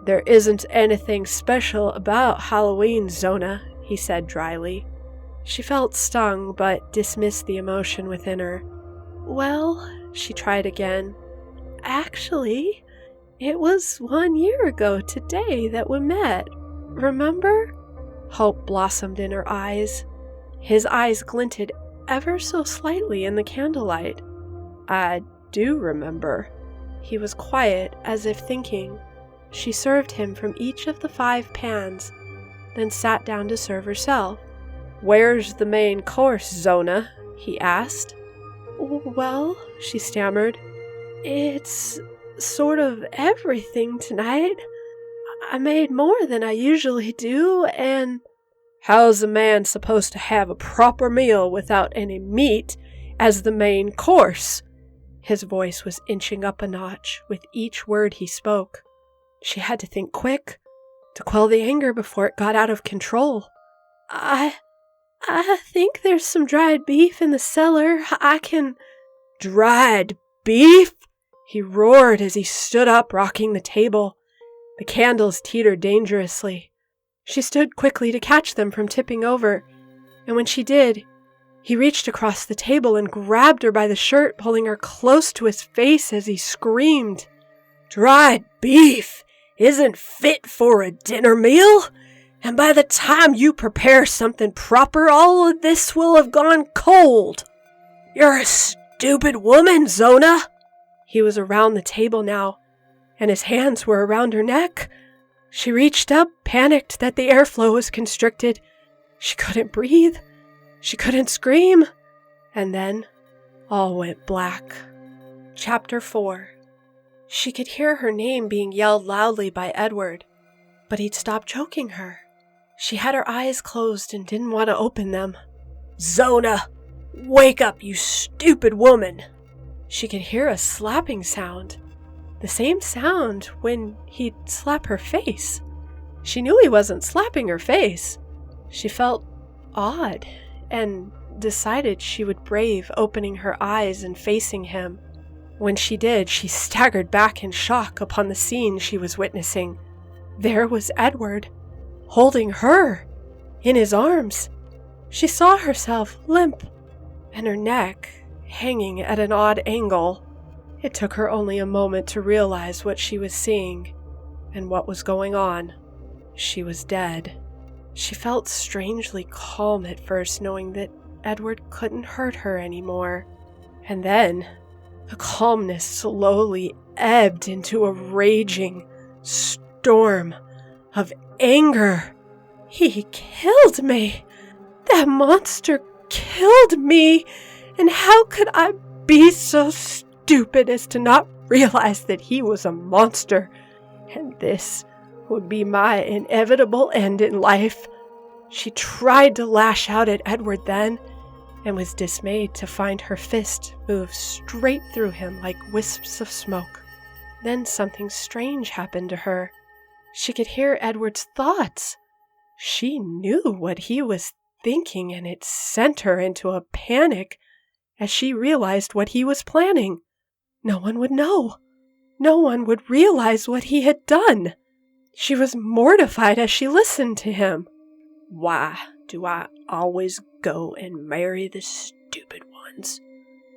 "There isn't anything special about Halloween, Zona," he said dryly. She felt stung, but dismissed the emotion within her. "Well," she tried again, "actually, it was 1 year ago today that we met. Remember?" Hope blossomed in her eyes. His eyes glinted ever so slightly in the candlelight. "I do remember." He was quiet, as if thinking. She served him from each of the 5 pans, then sat down to serve herself. "Where's the main course, Zona?" he asked. "Well," she stammered, "it's sort of everything tonight. I made more than I usually do, and—" "How's a man supposed to have a proper meal without any meat as the main course?" His voice was inching up a notch with each word he spoke. She had to think quick, to quell the anger before it got out of control. I think there's some dried beef in the cellar. I can—" "Dried beef?" he roared as he stood up, rocking the table. The candles teetered dangerously. She stood quickly to catch them from tipping over, and when she did, he reached across the table and grabbed her by the shirt, pulling her close to his face as he screamed, "Dried beef isn't fit for a dinner meal, and by the time you prepare something proper, all of this will have gone cold. You're a stupid woman, Zona." He was around the table now, and his hands were around her neck. She reached up, panicked that the airflow was constricted. She couldn't breathe. She couldn't scream. And then all went black. Chapter 4. She could hear her name being yelled loudly by Edward, but he'd stopped choking her. She had her eyes closed and didn't want to open them. "Zona, wake up, you stupid woman!" She could hear a slapping sound. The same sound when he'd slap her face. She knew he wasn't slapping her face. She felt odd and decided she would brave opening her eyes and facing him. When she did, she staggered back in shock upon the scene she was witnessing. There was Edward, holding her in his arms. She saw herself limp, and her neck hanging at an odd angle. It took her only a moment to realize what she was seeing and what was going on. She was dead. She felt strangely calm at first, knowing that Edward couldn't hurt her anymore. And then the calmness slowly ebbed into a raging storm of anger. He killed me. That monster killed me. And how could I be so stupid as to not realize that he was a monster? And this would be my inevitable end in life. She tried to lash out at Edward then, and was dismayed to find her fist move straight through him like wisps of smoke. Then something strange happened to her. She could hear Edward's thoughts. She knew what he was thinking, and it sent her into a panic as she realized what he was planning. No one would know. No one would realize what he had done. She was mortified as she listened to him. Why do I always go and marry the stupid ones?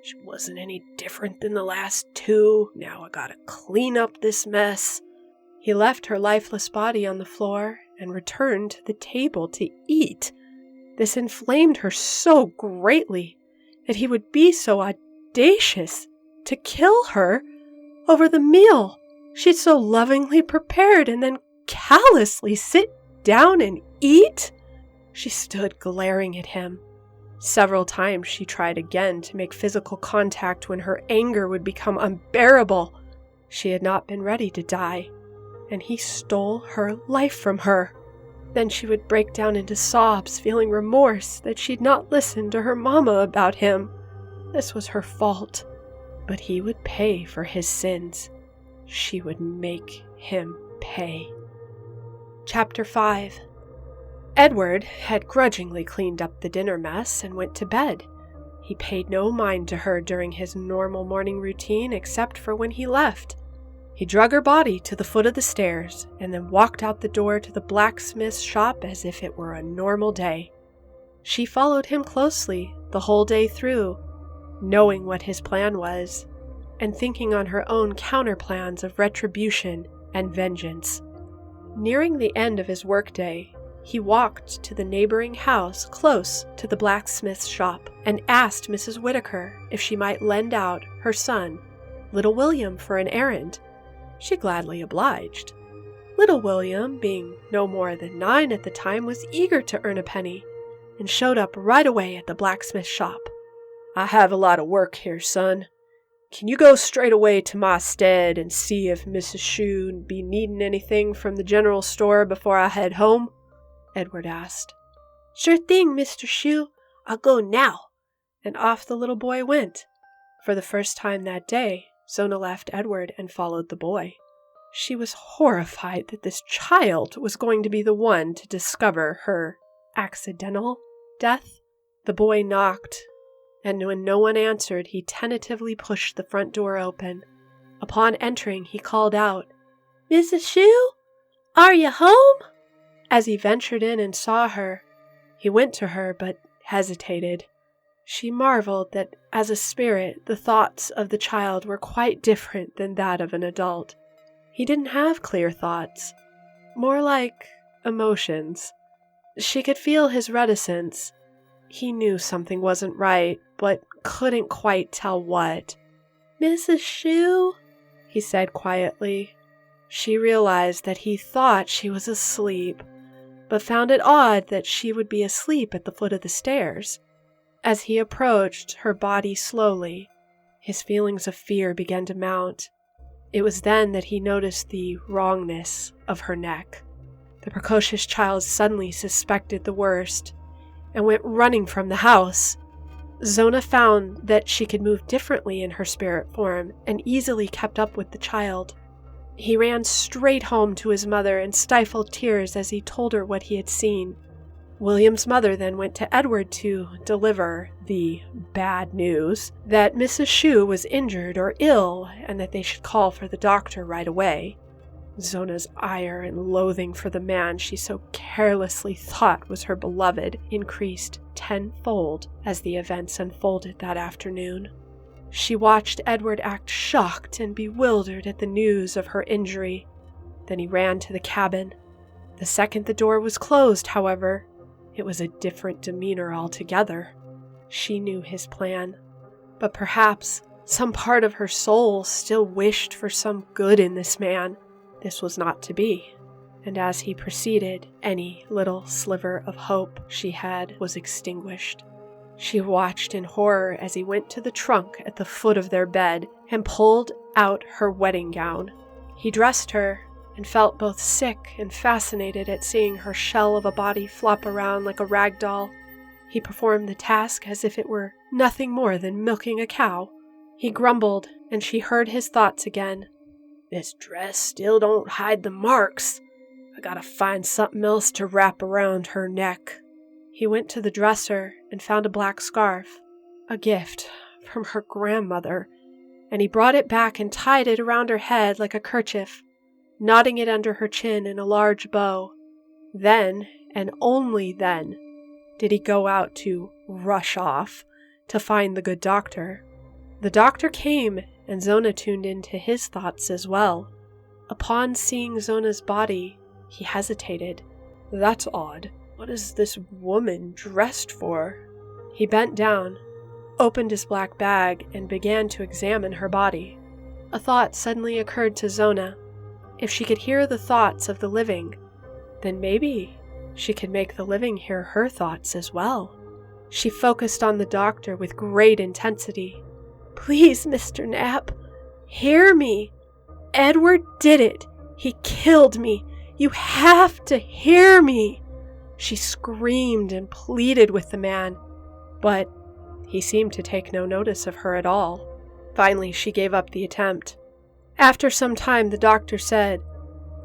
She wasn't any different than the last two. Now I gotta clean up this mess. He left her lifeless body on the floor and returned to the table to eat. This inflamed her so greatly that he would be so audacious to kill her over the meal she'd so lovingly prepared and then callously sit down and eat. She stood glaring at him. Several times she tried again to make physical contact when her anger would become unbearable. She had not been ready to die, and he stole her life from her. Then she would break down into sobs, feeling remorse that she'd not listened to her mama about him. This was her fault, but he would pay for his sins. She would make him pay. Chapter 5. Edward had grudgingly cleaned up the dinner mess and went to bed. He paid no mind to her during his normal morning routine except for when he left. He drug her body to the foot of the stairs and then walked out the door to the blacksmith's shop as if it were a normal day. She followed him closely the whole day through, knowing what his plan was, and thinking on her own counterplans of retribution and vengeance. Nearing the end of his workday, he walked to the neighboring house close to the blacksmith's shop and asked Mrs. Whitaker if she might lend out her son, little William, for an errand. She gladly obliged. Little William, being no more than 9 at the time, was eager to earn a penny and showed up right away at the blacksmith's shop. I have a lot of work here, son. Can you go straight away to my stead and see if Mrs. Shue be needing anything from the general store before I head home? Edward asked. Sure thing, Mr. Shue. I'll go now. And off the little boy went. For the first time that day, Zona left Edward and followed the boy. She was horrified that this child was going to be the one to discover her accidental death. The boy knocked, and when no one answered, he tentatively pushed the front door open. Upon entering, he called out, Mrs. Shue, are you home? As he ventured in and saw her, he went to her but hesitated. She marveled that as a spirit, the thoughts of the child were quite different than that of an adult. He didn't have clear thoughts, more like emotions. She could feel his reticence. He knew something wasn't right, but couldn't quite tell what. Mrs. Shue, he said quietly. She realized that he thought she was asleep, but found it odd that she would be asleep at the foot of the stairs. As he approached her body slowly, his feelings of fear began to mount. It was then that he noticed the wrongness of her neck. The precocious child suddenly suspected the worst and went running from the house. Zona found that she could move differently in her spirit form and easily kept up with the child. He ran straight home to his mother and stifled tears as he told her what he had seen. William's mother then went to Edward to deliver the bad news that Mrs. Shue was injured or ill and that they should call for the doctor right away. Zona's ire and loathing for the man she so carelessly thought was her beloved increased tenfold as the events unfolded that afternoon. She watched Edward act shocked and bewildered at the news of her injury. Then he ran to the cabin. The second the door was closed, however, it was a different demeanor altogether. She knew his plan, but perhaps some part of her soul still wished for some good in this man. This was not to be. and as he proceeded, any little sliver of hope she had was extinguished. She watched in horror as he went to the trunk at the foot of their bed and pulled out her wedding gown. He dressed her and felt both sick and fascinated at seeing her shell of a body flop around like a rag doll. He performed the task as if it were nothing more than milking a cow. He grumbled, and she heard his thoughts again. "This dress still don't hide the marks. I gotta find something else to wrap around her neck." He went to the dresser and found a black scarf, a gift from her grandmother, and he brought it back and tied it around her head like a kerchief, knotting it under her chin in a large bow. Then, and only then, did he go out to rush off to find the good doctor. The doctor came, and Zona tuned into his thoughts as well. Upon seeing Zona's body, he hesitated. "That's odd. What is this woman dressed for?" He bent down, opened his black bag, and began to examine her body. A thought suddenly occurred to Zona. If she could hear the thoughts of the living, then maybe she could make the living hear her thoughts as well. She focused on the doctor with great intensity. "Please, Mr. Knapp, hear me. Edward did it. He killed me. You have to hear me." She screamed and pleaded with the man, but he seemed to take no notice of her at all. Finally, she gave up the attempt. After some time, the doctor said,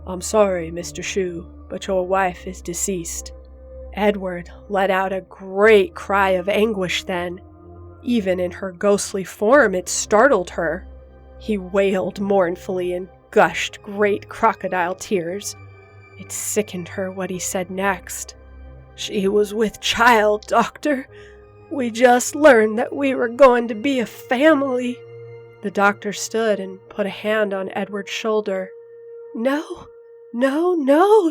"I'm sorry, Mr. Shue, but your wife is deceased." Edward let out a great cry of anguish then. Even in her ghostly form, it startled her. He wailed mournfully and gushed great crocodile tears. It sickened her what he said next. "She was with child, doctor. We just learned that we were going to be a family." The doctor stood and put a hand on Edward's shoulder. No,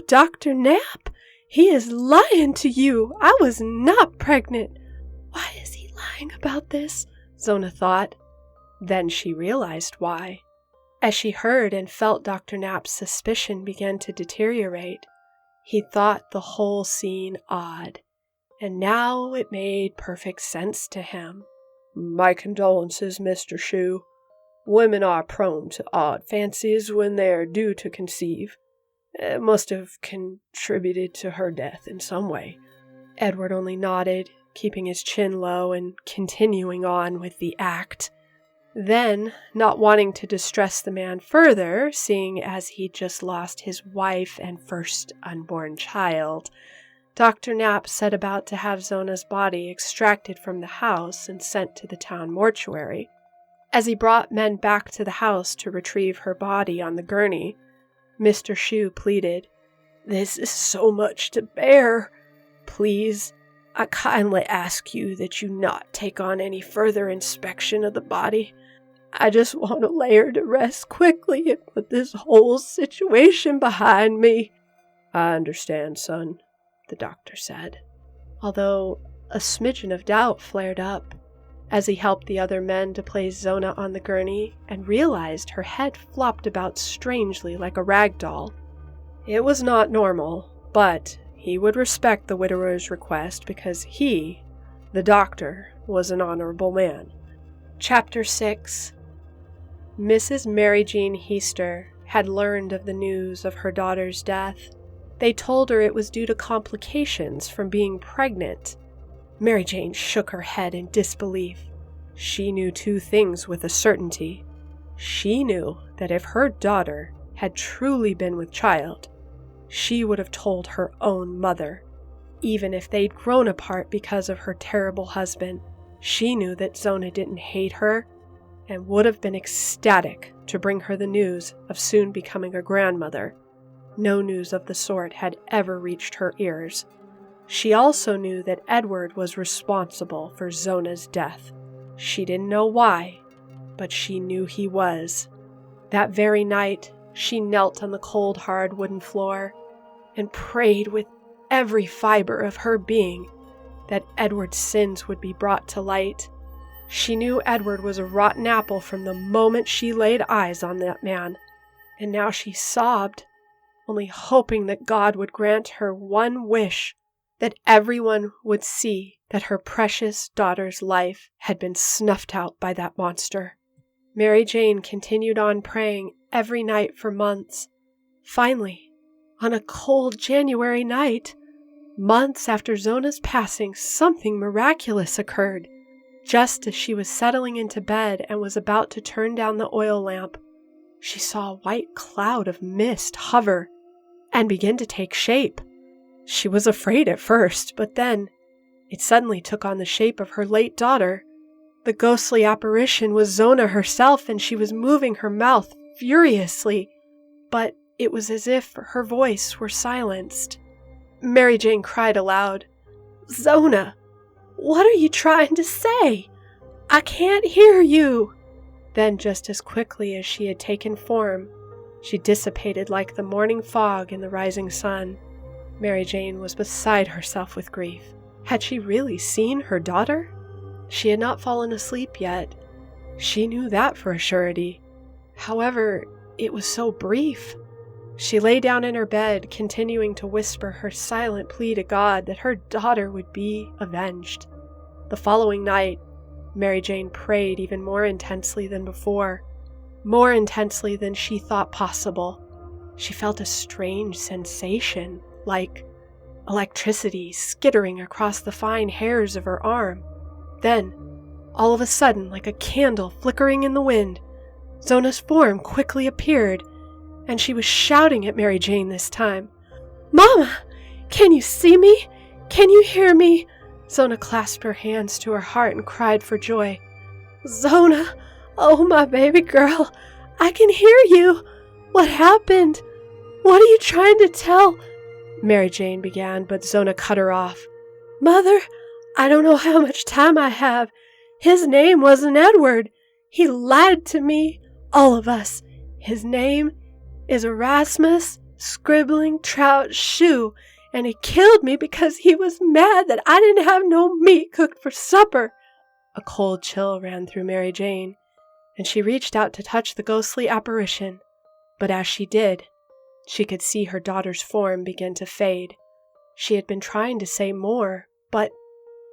Dr. Knapp. He is lying to you. I was not pregnant. Why is he lying about this? Zona thought. Then she realized why. As she heard and felt Dr. Knapp's suspicion begin to deteriorate, he thought the whole scene odd, and now it made perfect sense to him. "My condolences, Mr. Shue. Women are prone to odd fancies when they are due to conceive. It must have contributed to her death in some way." Edward only nodded, keeping his chin low and continuing on with the act. Then, not wanting to distress the man further, seeing as he'd just lost his wife and first unborn child, Dr. Knapp set about to have Zona's body extracted from the house and sent to the town mortuary. As he brought men back to the house to retrieve her body on the gurney, Mr. Shue pleaded, "This is so much to bear. Please, I kindly ask you that you not take on any further inspection of the body. I just want to lay her to rest quickly and put this whole situation behind me." "I understand, son," the doctor said, although a smidgen of doubt flared up as he helped the other men to place Zona on the gurney and realized her head flopped about strangely like a rag doll. It was not normal, but he would respect the widower's request because he, the doctor, was an honorable man. Chapter 6. Mrs. Mary Jean Heaster had learned of the news of her daughter's death. They told her it was due to complications from being pregnant. Mary Jane shook her head in disbelief. She knew two things with a certainty. She knew that if her daughter had truly been with child, she would have told her own mother. Even if they'd grown apart because of her terrible husband, she knew that Zona didn't hate her and would have been ecstatic to bring her the news of soon becoming a grandmother. No news of the sort had ever reached her ears. She also knew that Edward was responsible for Zona's death. She didn't know why, but she knew he was. That very night, she knelt on the cold, hard wooden floor and prayed with every fiber of her being that Edward's sins would be brought to light. She knew Edward was a rotten apple from the moment she laid eyes on that man, and now she sobbed. only hoping that God would grant her one wish, that everyone would see that her precious daughter's life had been snuffed out by that monster. Mary Jane continued on praying every night for months. Finally, on a cold January night, months after Zona's passing, something miraculous occurred. Just as she was settling into bed and was about to turn down the oil lamp, she saw a white cloud of mist hover and begin to take shape. She was afraid at first, but then it suddenly took on the shape of her late daughter. The ghostly apparition was Zona herself, and she was moving her mouth furiously, but it was as if her voice were silenced. Mary Jane cried aloud, "Zona, what are you trying to say? I can't hear you." Then, just as quickly as she had taken form, she dissipated like the morning fog in the rising sun. Mary Jane was beside herself with grief. Had she really seen her daughter? She had not fallen asleep yet. She knew that for a surety. However, it was so brief. She lay down in her bed, continuing to whisper her silent plea to God that her daughter would be avenged. The following night, Mary Jane prayed even more intensely than before, more intensely than she thought possible. She felt a strange sensation, like electricity skittering across the fine hairs of her arm. Then, all of a sudden, like a candle flickering in the wind, Zona's form quickly appeared, and she was shouting at Mary Jane this time. "Mama, can you see me? Can you hear me?" Zona clasped her hands to her heart and cried for joy. "Zona, oh my baby girl, I can hear you. What happened? What are you trying to tell?" Mary Jane began, but Zona cut her off. "Mother, I don't know how much time I have. His name wasn't Edward. He lied to me, all of us. His name is Erasmus Scribbling Trout Shoe, and he killed me because he was mad that I didn't have no meat cooked for supper." A cold chill ran through Mary Jane, and she reached out to touch the ghostly apparition. But as she did, she could see her daughter's form begin to fade. She had been trying to say more, but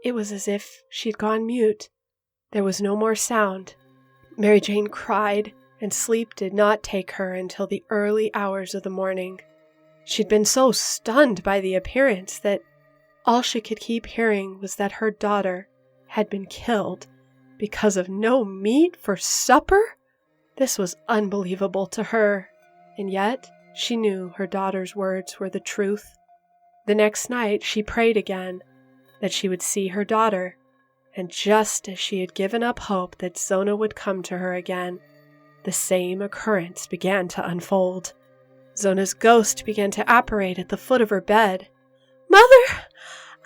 it was as if she'd gone mute. There was no more sound. Mary Jane cried, and sleep did not take her until the early hours of the morning. She'd been so stunned by the appearance that all she could keep hearing was that her daughter had been killed because of no meat for supper. This was unbelievable to her, and yet she knew her daughter's words were the truth. The next night she prayed again that she would see her daughter, and just as she had given up hope that Zona would come to her again, the same occurrence began to unfold. Zona's ghost began to apparate at the foot of her bed. "Mother,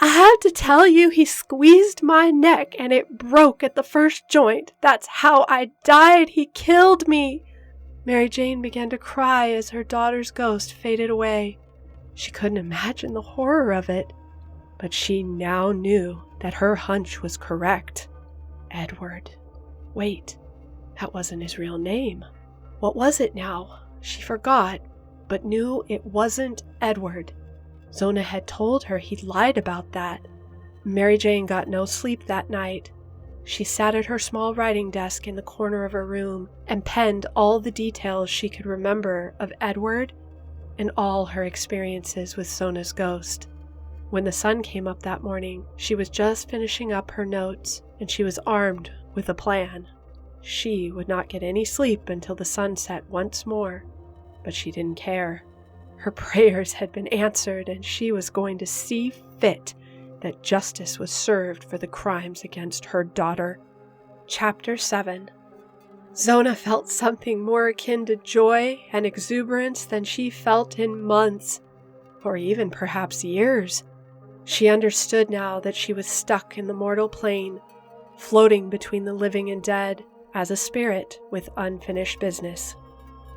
I have to tell you, he squeezed my neck and it broke at the first joint. That's how I died. He killed me." Mary Jane began to cry as her daughter's ghost faded away. She couldn't imagine the horror of it, but she now knew that her hunch was correct. Edward. Wait, that wasn't his real name. What was it now? She forgot, but knew it wasn't Edward. Zona had told her he'd lied about that. Mary Jane got no sleep that night. She sat at her small writing desk in the corner of her room and penned all the details she could remember of Edward and all her experiences with Zona's ghost. When the sun came up that morning, she was just finishing up her notes, and she was armed with a plan. She would not get any sleep until the sun set once more, but she didn't care. Her prayers had been answered, and she was going to see fit that justice was served for the crimes against her daughter. Chapter 7. Zona felt something more akin to joy and exuberance than she felt in months, or even perhaps years. She understood now that she was stuck in the mortal plane, floating between the living and dead, as a spirit with unfinished business.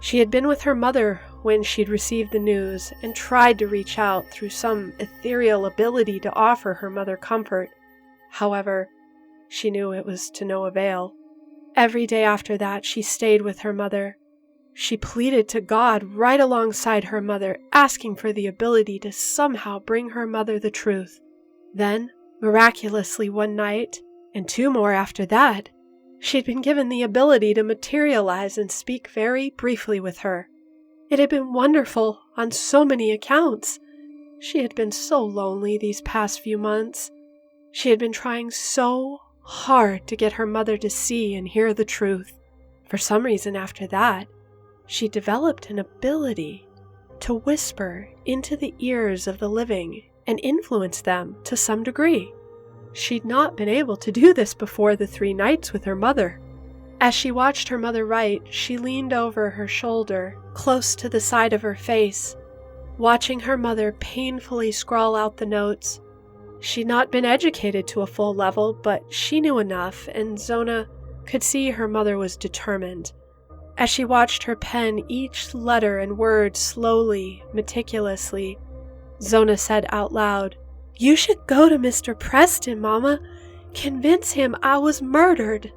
She had been with her mother when she'd received the news and tried to reach out through some ethereal ability to offer her mother comfort. However, she knew it was to no avail. Every day after that, she stayed with her mother. She pleaded to God right alongside her mother, asking for the ability to somehow bring her mother the truth. Then, miraculously one night, and 2 more after that, she'd been given the ability to materialize and speak very briefly with her. It had been wonderful on so many accounts. She had been so lonely these past few months. She had been trying so hard to get her mother to see and hear the truth. For some reason after that, she developed an ability to whisper into the ears of the living and influence them to some degree. She'd not been able to do this before the 3 nights with her mother. As she watched her mother write, she leaned over her shoulder, close to the side of her face, watching her mother painfully scrawl out the notes. She'd not been educated to a full level, but she knew enough, and Zona could see her mother was determined. As she watched her pen each letter and word slowly, meticulously, Zona said out loud, "You should go to Mr. Preston, Mama. Convince him I was murdered."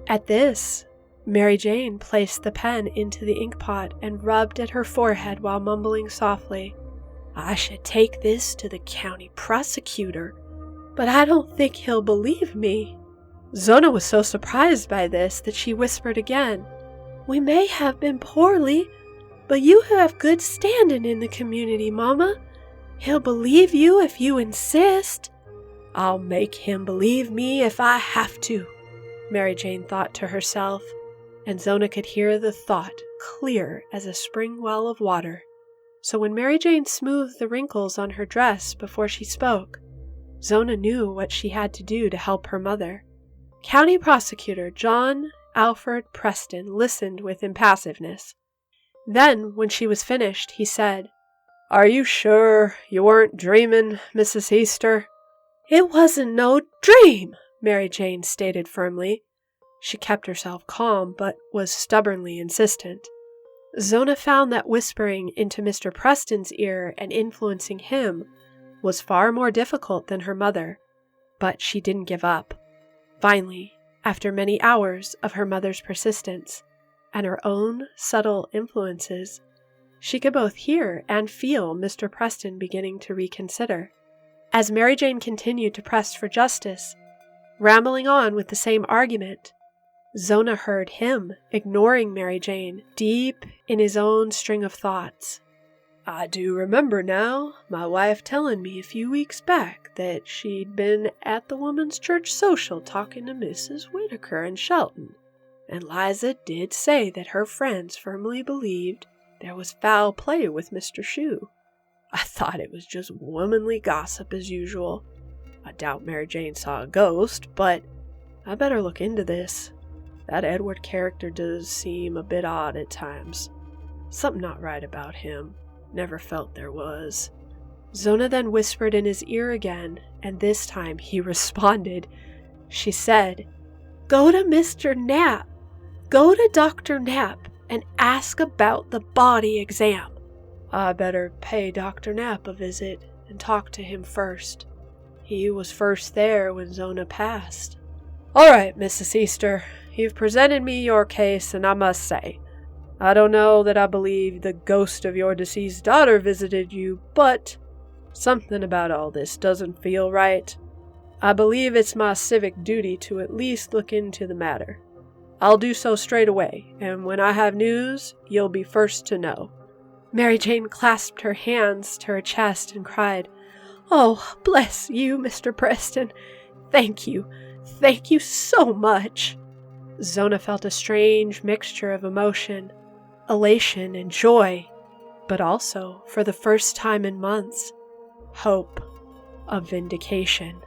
At this, Mary Jane placed the pen into the inkpot and rubbed at her forehead while mumbling softly, "I should take this to the county prosecutor, but I don't think he'll believe me." Zona was so surprised by this that she whispered again, "We may have been poorly, but you have good standing in the community, Mama. He'll believe you if you insist." "I'll make him believe me if I have to," Mary Jane thought to herself, and Zona could hear the thought clear as a spring well of water. So when Mary Jane smoothed the wrinkles on her dress before she spoke, Zona knew what she had to do to help her mother. County Prosecutor John Alfred Preston listened with impassiveness. Then, when she was finished, he said, "Are you sure you weren't dreaming, Mrs. Easter?" "It wasn't no dream," Mary Jane stated firmly. She kept herself calm, but was stubbornly insistent. Zona found that whispering into Mr. Preston's ear and influencing him was far more difficult than her mother, but she didn't give up. Finally, after many hours of her mother's persistence and her own subtle influences, she could both hear and feel Mr. Preston beginning to reconsider. As Mary Jane continued to press for justice, rambling on with the same argument, Zona heard him ignoring Mary Jane deep in his own string of thoughts. "I do remember now, my wife telling me a few weeks back that she'd been at the woman's church social talking to Mrs. Whitaker in Shelton, and Liza did say that her friends firmly believed there was foul play with Mr. Shue. I thought it was just womanly gossip as usual. I doubt Mary Jane saw a ghost, but I better look into this. That Edward character does seem a bit odd at times. Something not right about him. Never felt there was." Zona then whispered in his ear again, and this time he responded. She said, "Go to Mr. Knapp. Go to Dr. Knapp and ask about the body exam." I better pay Dr. Knapp a visit and talk to him first. He was first there when Zona passed. "All right, Mrs. Easter, you've presented me your case, and I must say, I don't know that I believe the ghost of your deceased daughter visited you, but something about all this doesn't feel right. I believe it's my civic duty to at least look into the matter. I'll do so straight away, and when I have news, you'll be first to know." Mary Jane clasped her hands to her chest and cried, "Oh, bless you, Mr. Preston. Thank you. Thank you so much." Zona felt a strange mixture of emotion, elation and joy, but also, for the first time in months, hope of vindication.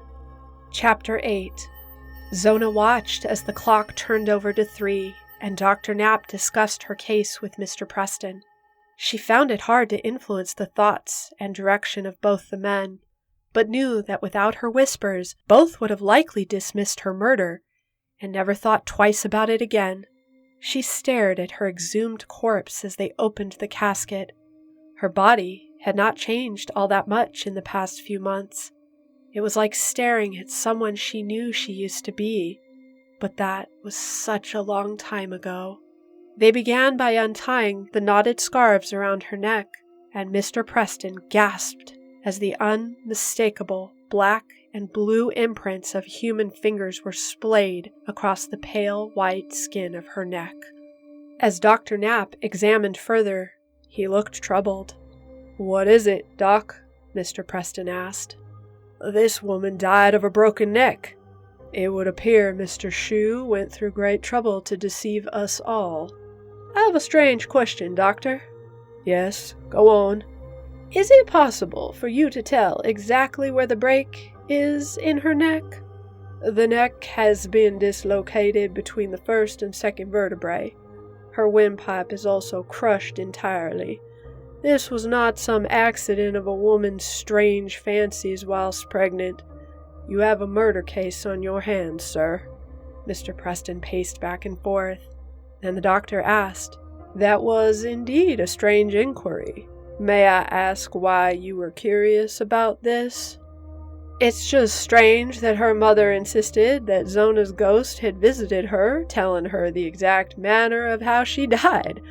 Chapter 8. Zona watched as the clock turned over to 3, and Dr. Knapp discussed her case with Mr. Preston. She found it hard to influence the thoughts and direction of both the men, but knew that without her whispers, both would have likely dismissed her murder and never thought twice about it again. She stared at her exhumed corpse as they opened the casket. Her body had not changed all that much in the past few months. It was like staring at someone she knew she used to be, but that was such a long time ago. They began by untying the knotted scarves around her neck, and Mr. Preston gasped as the unmistakable black and blue imprints of human fingers were splayed across the pale white skin of her neck. As Dr. Knapp examined further, he looked troubled. "What is it, Doc?" Mr. Preston asked. "This woman died of a broken neck. It would appear Mr. Shue went through great trouble to deceive us all." "I have a strange question, Doctor." "Yes, go on." "Is it possible for you to tell exactly where the break is in her neck?" "The neck has been dislocated between the first and second vertebrae. Her windpipe is also crushed entirely. This was not some accident of a woman's strange fancies whilst pregnant. You have a murder case on your hands, sir." Mr. Preston paced back and forth, and the doctor asked, "That was indeed a strange inquiry. May I ask why you were curious about this?" "It's just strange that her mother insisted that Zona's ghost had visited her, telling her the exact manner of how she died.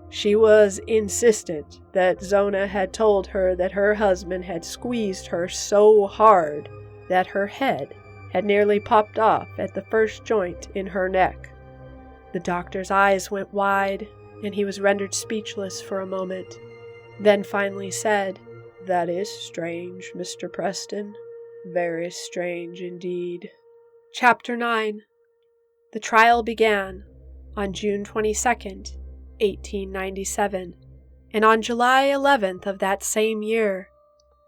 She was insistent that Zona had told her that her husband had squeezed her so hard that her head had nearly popped off at the first joint in her neck." The doctor's eyes went wide, and he was rendered speechless for a moment, then finally said, "That is strange, Mr. Preston. Very strange indeed." Chapter 9. The trial began on June 22nd, 1897, and on July 11th of that same year,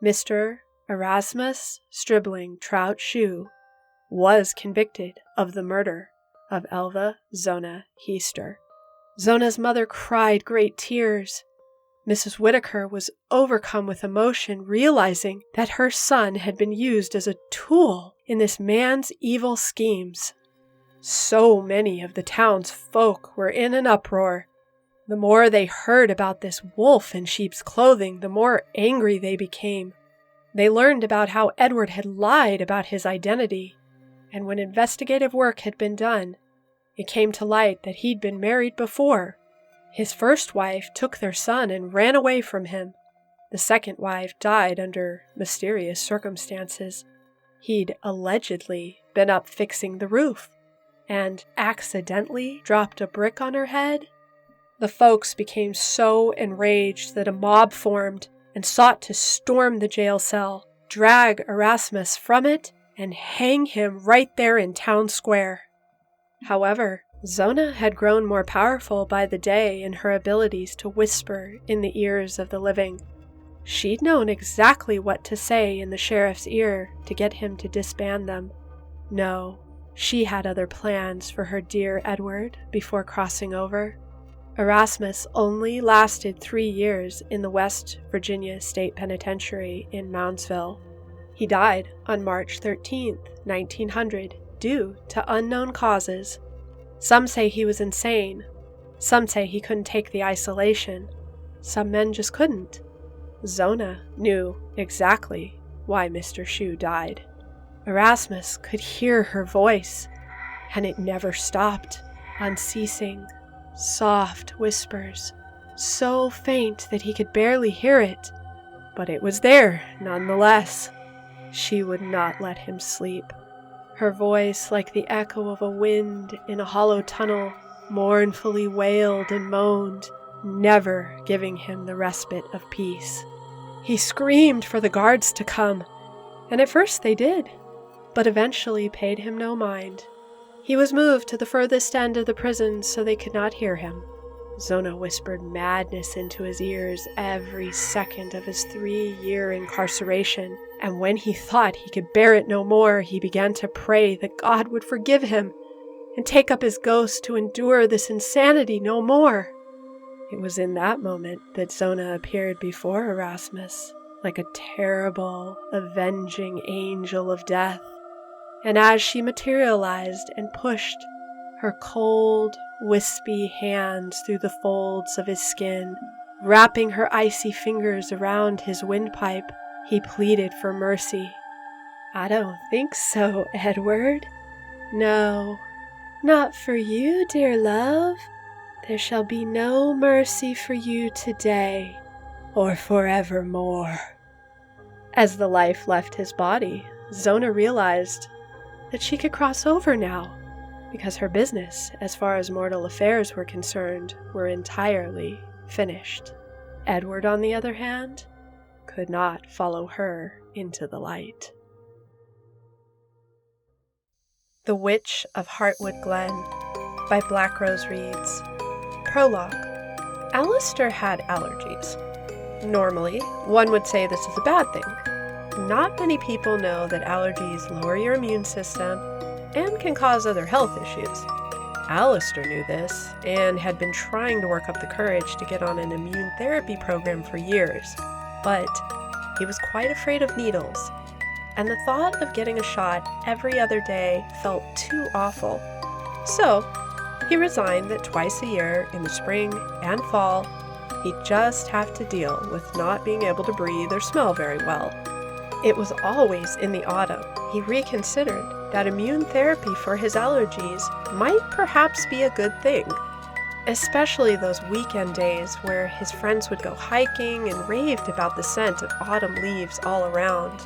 Mr. Erasmus Stribling Trout Shue was convicted of the murder of Elva Zona Heaster. Zona's mother cried great tears. Mrs. Whittaker was overcome with emotion, realizing that her son had been used as a tool in this man's evil schemes. So many of the town's folk were in an uproar. The more they heard about this wolf in sheep's clothing, the more angry they became. They learned about how Edward had lied about his identity, and when investigative work had been done, it came to light that he'd been married before. His first wife took their son and ran away from him. The second wife died under mysterious circumstances. He'd allegedly been up fixing the roof and accidentally dropped a brick on her head. The folks became so enraged that a mob formed and sought to storm the jail cell, drag Erasmus from it, and hang him right there in town square. However, Zona had grown more powerful by the day in her abilities to whisper in the ears of the living. She'd known exactly what to say in the sheriff's ear to get him to disband them. No, she had other plans for her dear Edward before crossing over. Erasmus only lasted 3 years in the West Virginia State Penitentiary in Moundsville. He died on March 13, 1900, due to unknown causes. Some say he was insane. Some say he couldn't take the isolation. Some men just couldn't. Zona knew exactly why Mr. Shue died. Erasmus could hear her voice, and it never stopped, unceasing, soft whispers, so faint that he could barely hear it, but it was there nonetheless. She would not let him sleep. Her voice, like the echo of a wind in a hollow tunnel, mournfully wailed and moaned, never giving him the respite of peace. He screamed for the guards to come, and at first they did, but eventually paid him no mind. He was moved to the furthest end of the prison so they could not hear him. Zona whispered madness into his ears every second of his 3-year incarceration, and when he thought he could bear it no more, he began to pray that God would forgive him and take up his ghost to endure this insanity no more. It was in that moment that Zona appeared before Erasmus, like a terrible, avenging angel of death, and as she materialized and pushed her cold, wispy hands through the folds of his skin, wrapping her icy fingers around his windpipe, he pleaded for mercy. "I don't think so, Edward. No, not for you, dear love. There shall be no mercy for you today or forevermore. As the life left his body, Zona realized that she could cross over now, because her business, as far as mortal affairs were concerned, were entirely finished. Edward, on the other hand, could not follow her into the light. The Witch of Hartwood Glen by Black Rose Reads. Prologue. Alistair had allergies. Normally, one would say this is a bad thing. Not many people know that allergies lower your immune system and can cause other health issues. Alistair knew this and had been trying to work up the courage to get on an immune therapy program for years, but he was quite afraid of needles, and the thought of getting a shot every other day felt too awful. So, he resigned that twice a year, in the spring and fall, he'd just have to deal with not being able to breathe or smell very well. It was always in the autumn he reconsidered that immune therapy for his allergies might perhaps be a good thing, especially those weekend days where his friends would go hiking and raved about the scent of autumn leaves all around.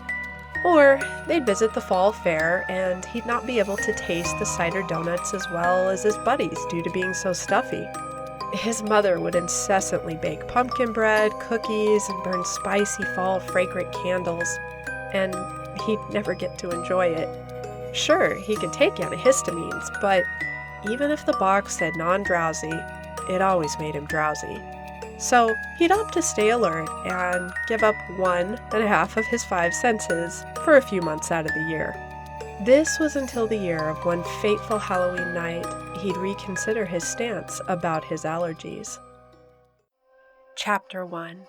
Or they'd visit the fall fair and he'd not be able to taste the cider donuts as well as his buddies due to being so stuffy. His mother would incessantly bake pumpkin bread, cookies, and burn spicy fall fragrant candles, and he'd never get to enjoy it. Sure, he could take antihistamines, but even if the box said non-drowsy, it always made him drowsy. So he'd opt to stay alert and give up 1.5 of his 5 senses for a few months out of the year. This was until the year of one fateful Halloween night he'd reconsider his stance about his allergies. Chapter 1.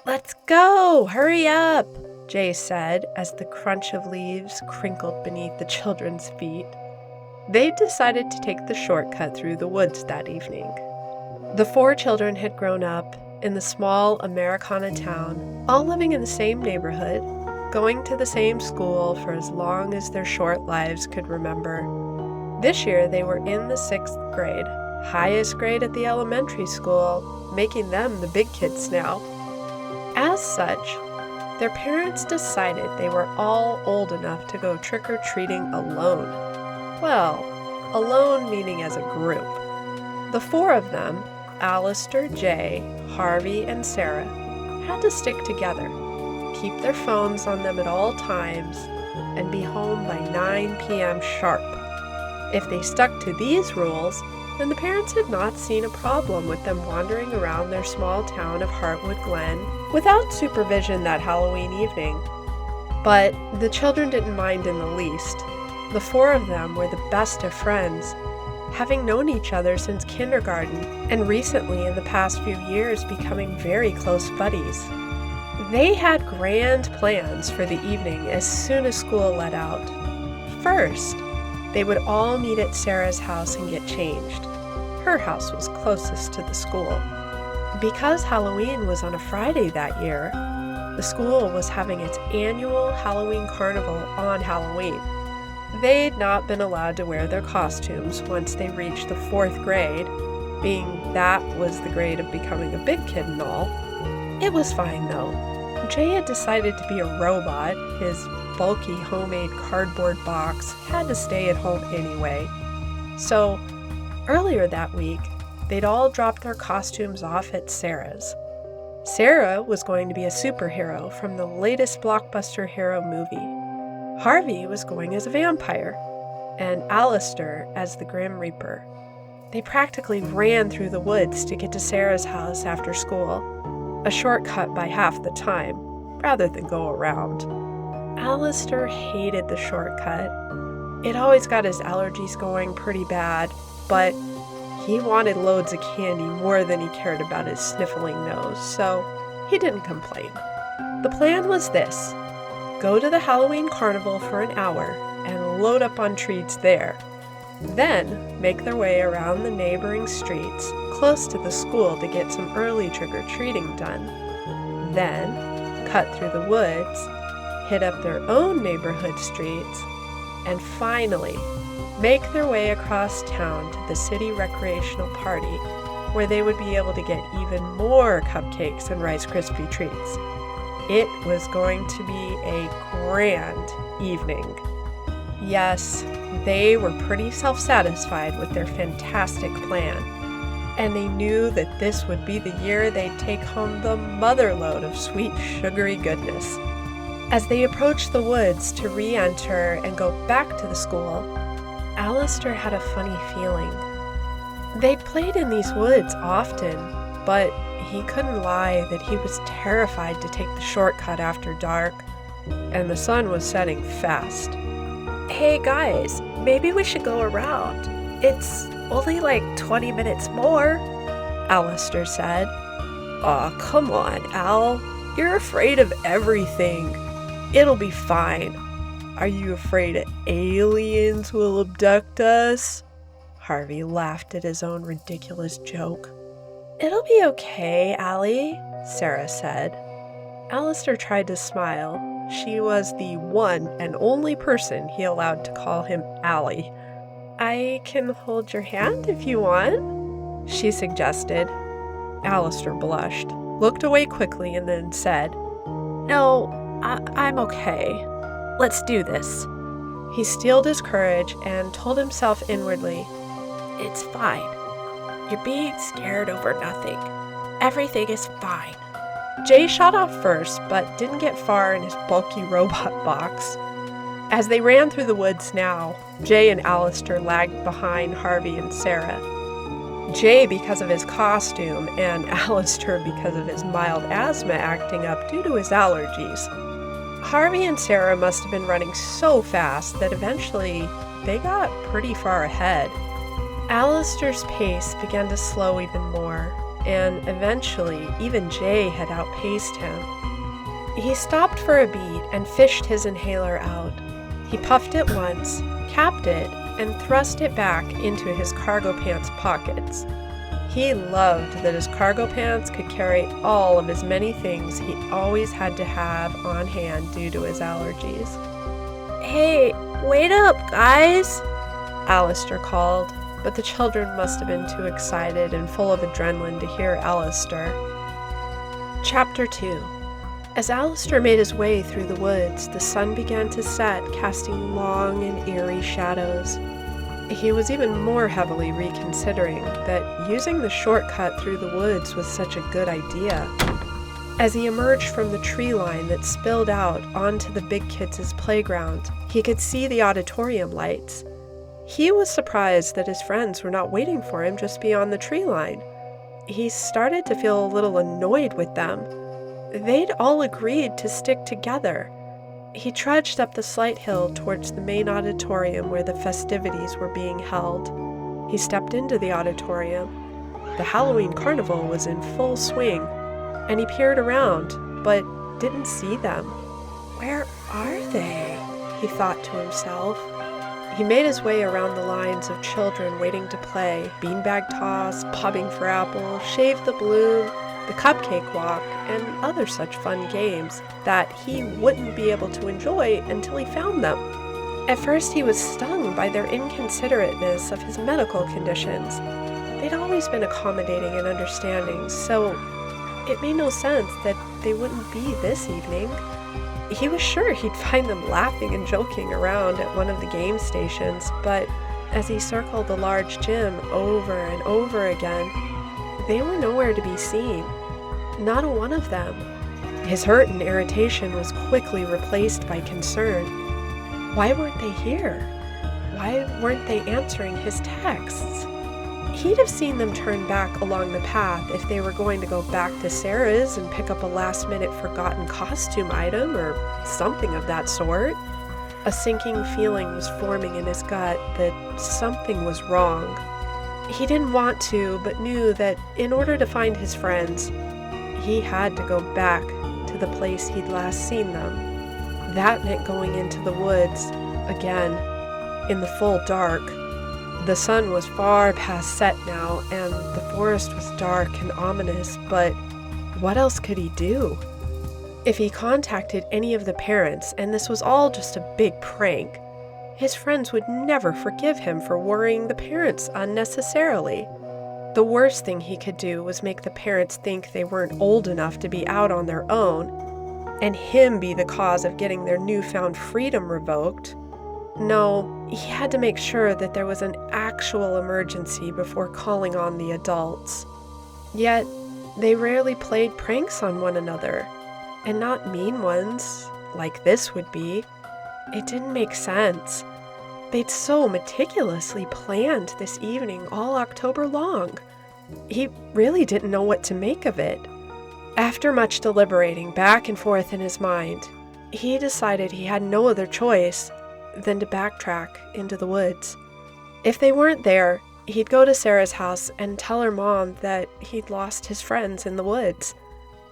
"Let's go! Hurry up!" Jay said as the crunch of leaves crinkled beneath the children's feet. They'd decided to take the shortcut through the woods that evening. The 4 children had grown up in the small Americana town, all living in the same neighborhood, going to the same school for as long as their short lives could remember. This year they were in the 6th grade, highest grade at the elementary school, making them the big kids now. As such, their parents decided they were all old enough to go trick-or-treating alone. Well, alone meaning as a group. The 4 of them, Alistair, Jay, Harvey, and Sarah, had to stick together, keep their phones on them at all times, and be home by 9 p.m. sharp. If they stuck to these rules, then the parents had not seen a problem with them wandering around their small town of Hartwood Glen without supervision that Halloween evening. But the children didn't mind in the least. The 4 of them were the best of friends, having known each other since kindergarten, and recently in the past few years becoming very close buddies. They had grand plans for the evening as soon as school let out. First, they would all meet at Sarah's house and get changed. Her house was closest to the school. Because Halloween was on a Friday that year, the school was having its annual Halloween carnival on Halloween. They'd not been allowed to wear their costumes once they reached the 4th grade, being that was the grade of becoming a big kid and all. It was fine though. Jay had decided to be a robot. His bulky homemade cardboard box had to stay at home anyway. So, earlier that week, they'd all dropped their costumes off at Sarah's. Sarah was going to be a superhero from the latest blockbuster hero movie. Harvey was going as a vampire, and Alistair as the Grim Reaper. They practically ran through the woods to get to Sarah's house after school, a shortcut by half the time, rather than go around. Alistair hated the shortcut. It always got his allergies going pretty bad, but he wanted loads of candy more than he cared about his sniffling nose, so he didn't complain. The plan was this: go to the Halloween carnival for an hour and load up on treats there. Then make their way around the neighboring streets close to the school to get some early trick-or-treating done. Then cut through the woods, hit up their own neighborhood streets, and finally make their way across town to the city recreational party where they would be able to get even more cupcakes and Rice Krispie treats. It was going to be a grand evening. Yes, they were pretty self-satisfied with their fantastic plan, and they knew that this would be the year they'd take home the motherlode of sweet, sugary goodness. As they approached the woods to re-enter and go back to the school, Alistair had a funny feeling. They'd played in these woods often, but he couldn't lie that he was terrified to take the shortcut after dark, and the sun was setting fast. Hey guys, maybe we should go around. It's only like 20 minutes more, Alistair said. Aw, come on, Al. You're afraid of everything. It'll be fine. Are you afraid aliens will abduct us? Harvey laughed at his own ridiculous joke. It'll be okay, Allie, Sarah said. Alistair tried to smile. She was the one and only person he allowed to call him Allie. I can hold your hand if you want, she suggested. Alistair blushed, looked away quickly, and then said, No, I'm okay. Let's do this. He steeled his courage and told himself inwardly, It's fine. You're being scared over nothing. Everything is fine. Jay shot off first, but didn't get far in his bulky robot box. As they ran through the woods now, Jay and Alistair lagged behind Harvey and Sarah. Jay because of his costume, and Alistair because of his mild asthma acting up due to his allergies. Harvey and Sarah must have been running so fast that eventually they got pretty far ahead. Alistair's pace began to slow even more, and eventually even Jay had outpaced him. He stopped for a beat and fished his inhaler out. He puffed it once, capped it, and thrust it back into his cargo pants pockets. He loved that his cargo pants could carry all of his many things he always had to have on hand due to his allergies. Hey, wait up, guys, Alistair called, but the children must have been too excited and full of adrenaline to hear Alistair. Chapter 2. As Alistair made his way through the woods, the sun began to set, casting long and eerie shadows. He was even more heavily reconsidering that using the shortcut through the woods was such a good idea. As he emerged from the tree line that spilled out onto the big kids' playground, he could see the auditorium lights. He was surprised that his friends were not waiting for him just beyond the tree line. He started to feel a little annoyed with them. They'd all agreed to stick together. He trudged up the slight hill towards the main auditorium where the festivities were being held. He stepped into the auditorium. The Halloween carnival was in full swing, and he peered around, but didn't see them. Where are they? He thought to himself. He made his way around the lines of children waiting to play, beanbag toss, popping for apples, shave the balloon, the cupcake walk, and other such fun games that he wouldn't be able to enjoy until he found them. At first he was stung by their inconsiderateness of his medical conditions. They'd always been accommodating and understanding, so it made no sense that they wouldn't be this evening. He was sure he'd find them laughing and joking around at one of the game stations, but as he circled the large gym over and over again, they were nowhere to be seen. Not a one of them. His hurt and irritation was quickly replaced by concern. Why weren't they here? Why weren't they answering his texts? He'd have seen them turn back along the path if they were going to go back to Sarah's and pick up a last-minute forgotten costume item or something of that sort. A sinking feeling was forming in his gut that something was wrong. He didn't want to, but knew that in order to find his friends, he had to go back to the place he'd last seen them. That meant going into the woods, again, in the full dark. The sun was far past set now, and the forest was dark and ominous, but what else could he do? If he contacted any of the parents, and this was all just a big prank, his friends would never forgive him for worrying the parents unnecessarily. The worst thing he could do was make the parents think they weren't old enough to be out on their own, and him be the cause of getting their newfound freedom revoked. No, he had to make sure that there was an actual emergency before calling on the adults. Yet, they rarely played pranks on one another, and not mean ones, like this would be. It didn't make sense. They'd so meticulously planned this evening all October long. He really didn't know what to make of it. After much deliberating back and forth in his mind, he decided he had no other choice than to backtrack into the woods. If they weren't there, he'd go to Sarah's house and tell her mom that he'd lost his friends in the woods.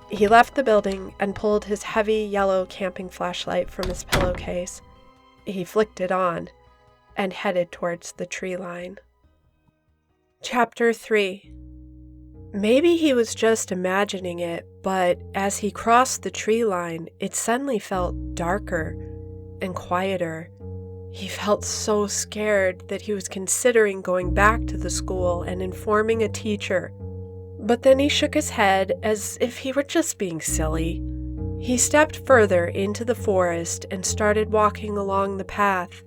He left the building and pulled his heavy yellow camping flashlight from his pillowcase. He flicked it on and headed towards the tree line. Chapter 3. Maybe he was just imagining it, but as he crossed the tree line, it suddenly felt darker and quieter. He felt so scared that he was considering going back to the school and informing a teacher. But then he shook his head as if he were just being silly. He stepped further into the forest and started walking along the path.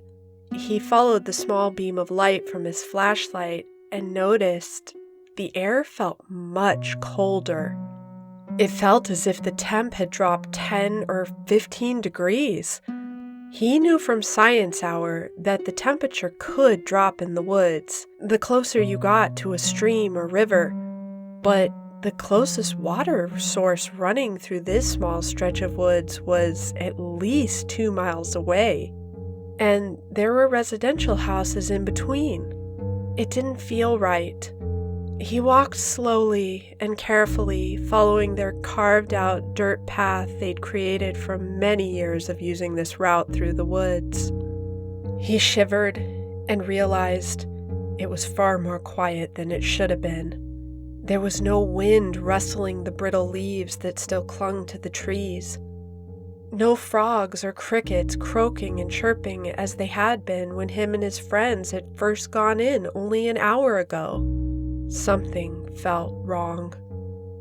He followed the small beam of light from his flashlight and noticed the air felt much colder. It felt as if the temp had dropped 10 or 15 degrees. He knew from Science Hour that the temperature could drop in the woods the closer you got to a stream or river, but the closest water source running through this small stretch of woods was at least 2 miles away, and there were residential houses in between. It didn't feel right. He walked slowly and carefully, following their carved-out dirt path they'd created from many years of using this route through the woods. He shivered and realized it was far more quiet than it should have been. There was no wind rustling the brittle leaves that still clung to the trees. No frogs or crickets croaking and chirping as they had been when him and his friends had first gone in only an hour ago. Something felt wrong,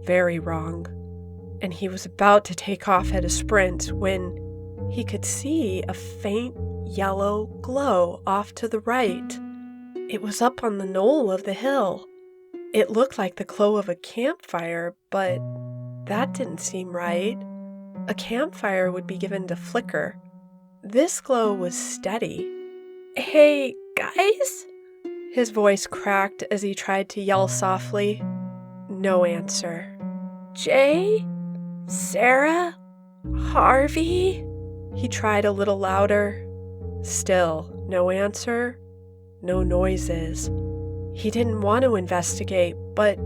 very wrong, and he was about to take off at a sprint when he could see a faint yellow glow off to the right. It was up on the knoll of the hill. It looked like the glow of a campfire, but that didn't seem right. A campfire would be given to flicker. This glow was steady. "Hey, guys?" His voice cracked as he tried to yell softly. No answer. "Jay? Sarah? Harvey?" He tried a little louder. Still no answer. No noises. He didn't want to investigate, but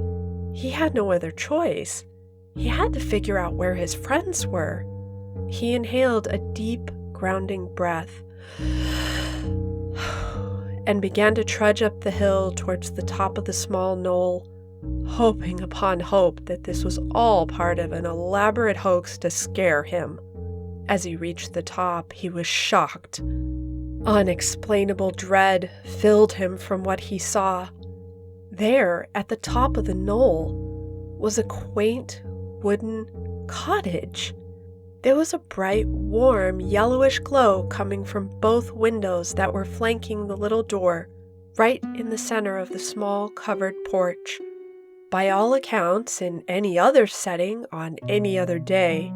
he had no other choice. He had to figure out where his friends were. He inhaled a deep, grounding breath and began to trudge up the hill towards the top of the small knoll, hoping upon hope that this was all part of an elaborate hoax to scare him. As he reached the top, he was shocked. Unexplainable dread filled him from what he saw. There, at the top of the knoll, was a quaint wooden cottage. There was a bright, warm, yellowish glow coming from both windows that were flanking the little door, right in the center of the small covered porch. By all accounts, in any other setting, on any other day,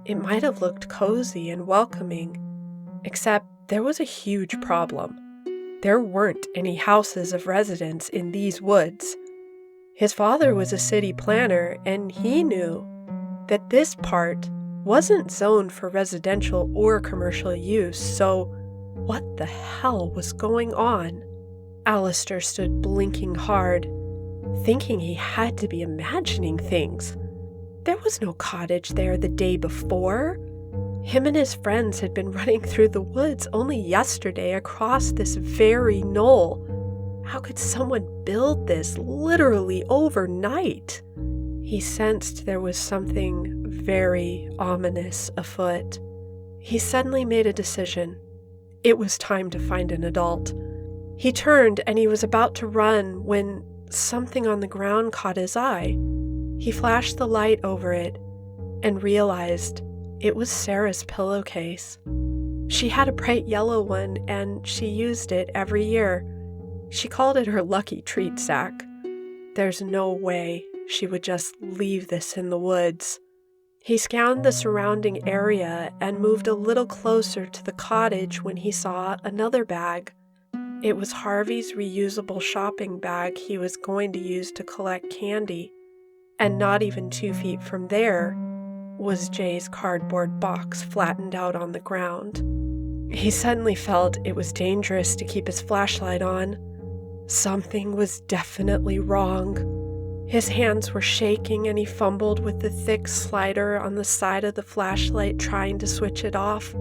it might have looked cozy and welcoming, except there was a huge problem. There weren't any houses of residence in these woods. His father was a city planner, and he knew that this part wasn't zoned for residential or commercial use, so what the hell was going on? Alistair stood blinking hard, thinking he had to be imagining things. There was no cottage there the day before. Him and his friends had been running through the woods only yesterday across this very knoll. How could someone build this literally overnight? He sensed there was something very ominous afoot. He suddenly made a decision. It was time to find an adult. He turned and he was about to run when something on the ground caught his eye. He flashed the light over it and realized it was Sarah's pillowcase. She had a bright yellow one, and she used it every year. She called it her lucky treat sack. There's no way she would just leave this in the woods. He scanned the surrounding area and moved a little closer to the cottage when he saw another bag. It was Harvey's reusable shopping bag he was going to use to collect candy, and not even 2 feet from there was Jay's cardboard box flattened out on the ground. He suddenly felt it was dangerous to keep his flashlight on. Something was definitely wrong. His hands were shaking and he fumbled with the thick slider on the side of the flashlight trying to switch it off.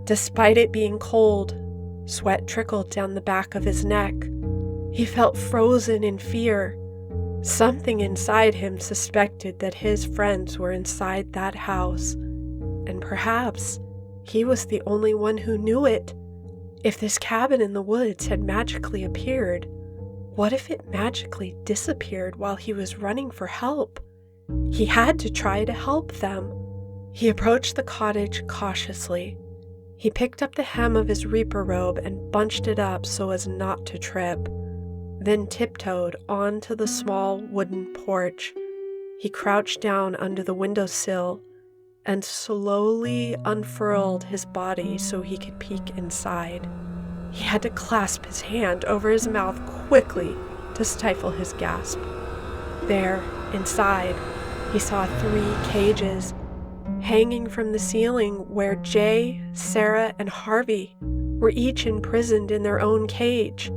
Despite it being cold, sweat trickled down the back of his neck. He felt frozen in fear. Something inside him suspected that his friends were inside that house, and perhaps he was the only one who knew it. If this cabin in the woods had magically appeared, what if it magically disappeared while he was running for help? He had to try to help them. He approached the cottage cautiously. He picked up the hem of his reaper robe and bunched it up so as not to trip, then tiptoed onto the small wooden porch. He crouched down under the windowsill and slowly unfurled his body so he could peek inside. He had to clasp his hand over his mouth quickly to stifle his gasp. There, inside, he saw 3 cages hanging from the ceiling where Jay, Sarah, and Harvey were each imprisoned in their own cage.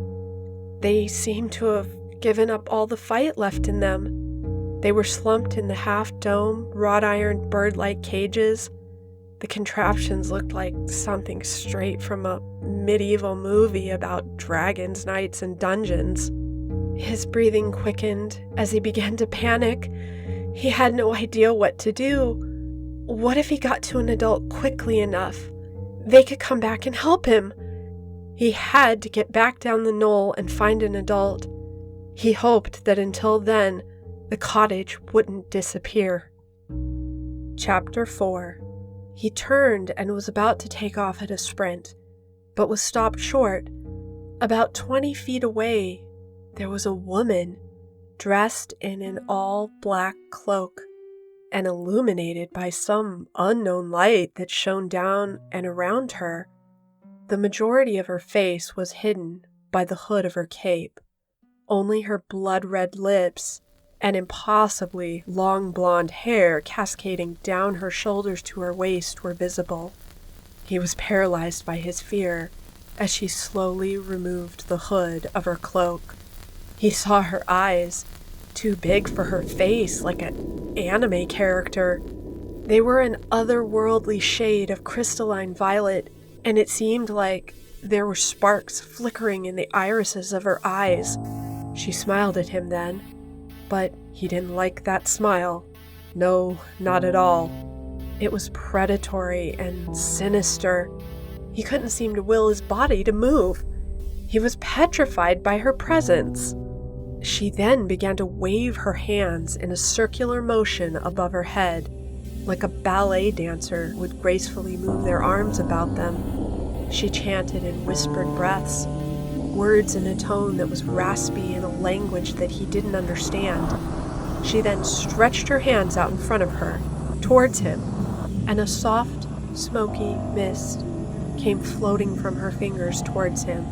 They seemed to have given up all the fight left in them. They were slumped in the half-dome, wrought-iron bird-like cages. The contraptions looked like something straight from a medieval movie about dragons, knights, and dungeons. His breathing quickened as he began to panic. He had no idea what to do. What if he got to an adult quickly enough? They could come back and help him. He had to get back down the knoll and find an adult. He hoped that until then, the cottage wouldn't disappear. Chapter 4. He turned and was about to take off at a sprint, but was stopped short. About 20 feet away, there was a woman, dressed in an all-black cloak, and illuminated by some unknown light that shone down and around her. The majority of her face was hidden by the hood of her cape. Only her blood-red lips and impossibly long blonde hair cascading down her shoulders to her waist were visible. He was paralyzed by his fear as she slowly removed the hood of her cloak. He saw her eyes, too big for her face, like an anime character. They were an otherworldly shade of crystalline violet, and it seemed like there were sparks flickering in the irises of her eyes. She smiled at him then, but he didn't like that smile. No, not at all. It was predatory and sinister. He couldn't seem to will his body to move. He was petrified by her presence. She then began to wave her hands in a circular motion above her head, like a ballet dancer would gracefully move their arms about them. She chanted in whispered breaths, words in a tone that was raspy in a language that he didn't understand. She then stretched her hands out in front of her, towards him, and a soft, smoky mist came floating from her fingers towards him.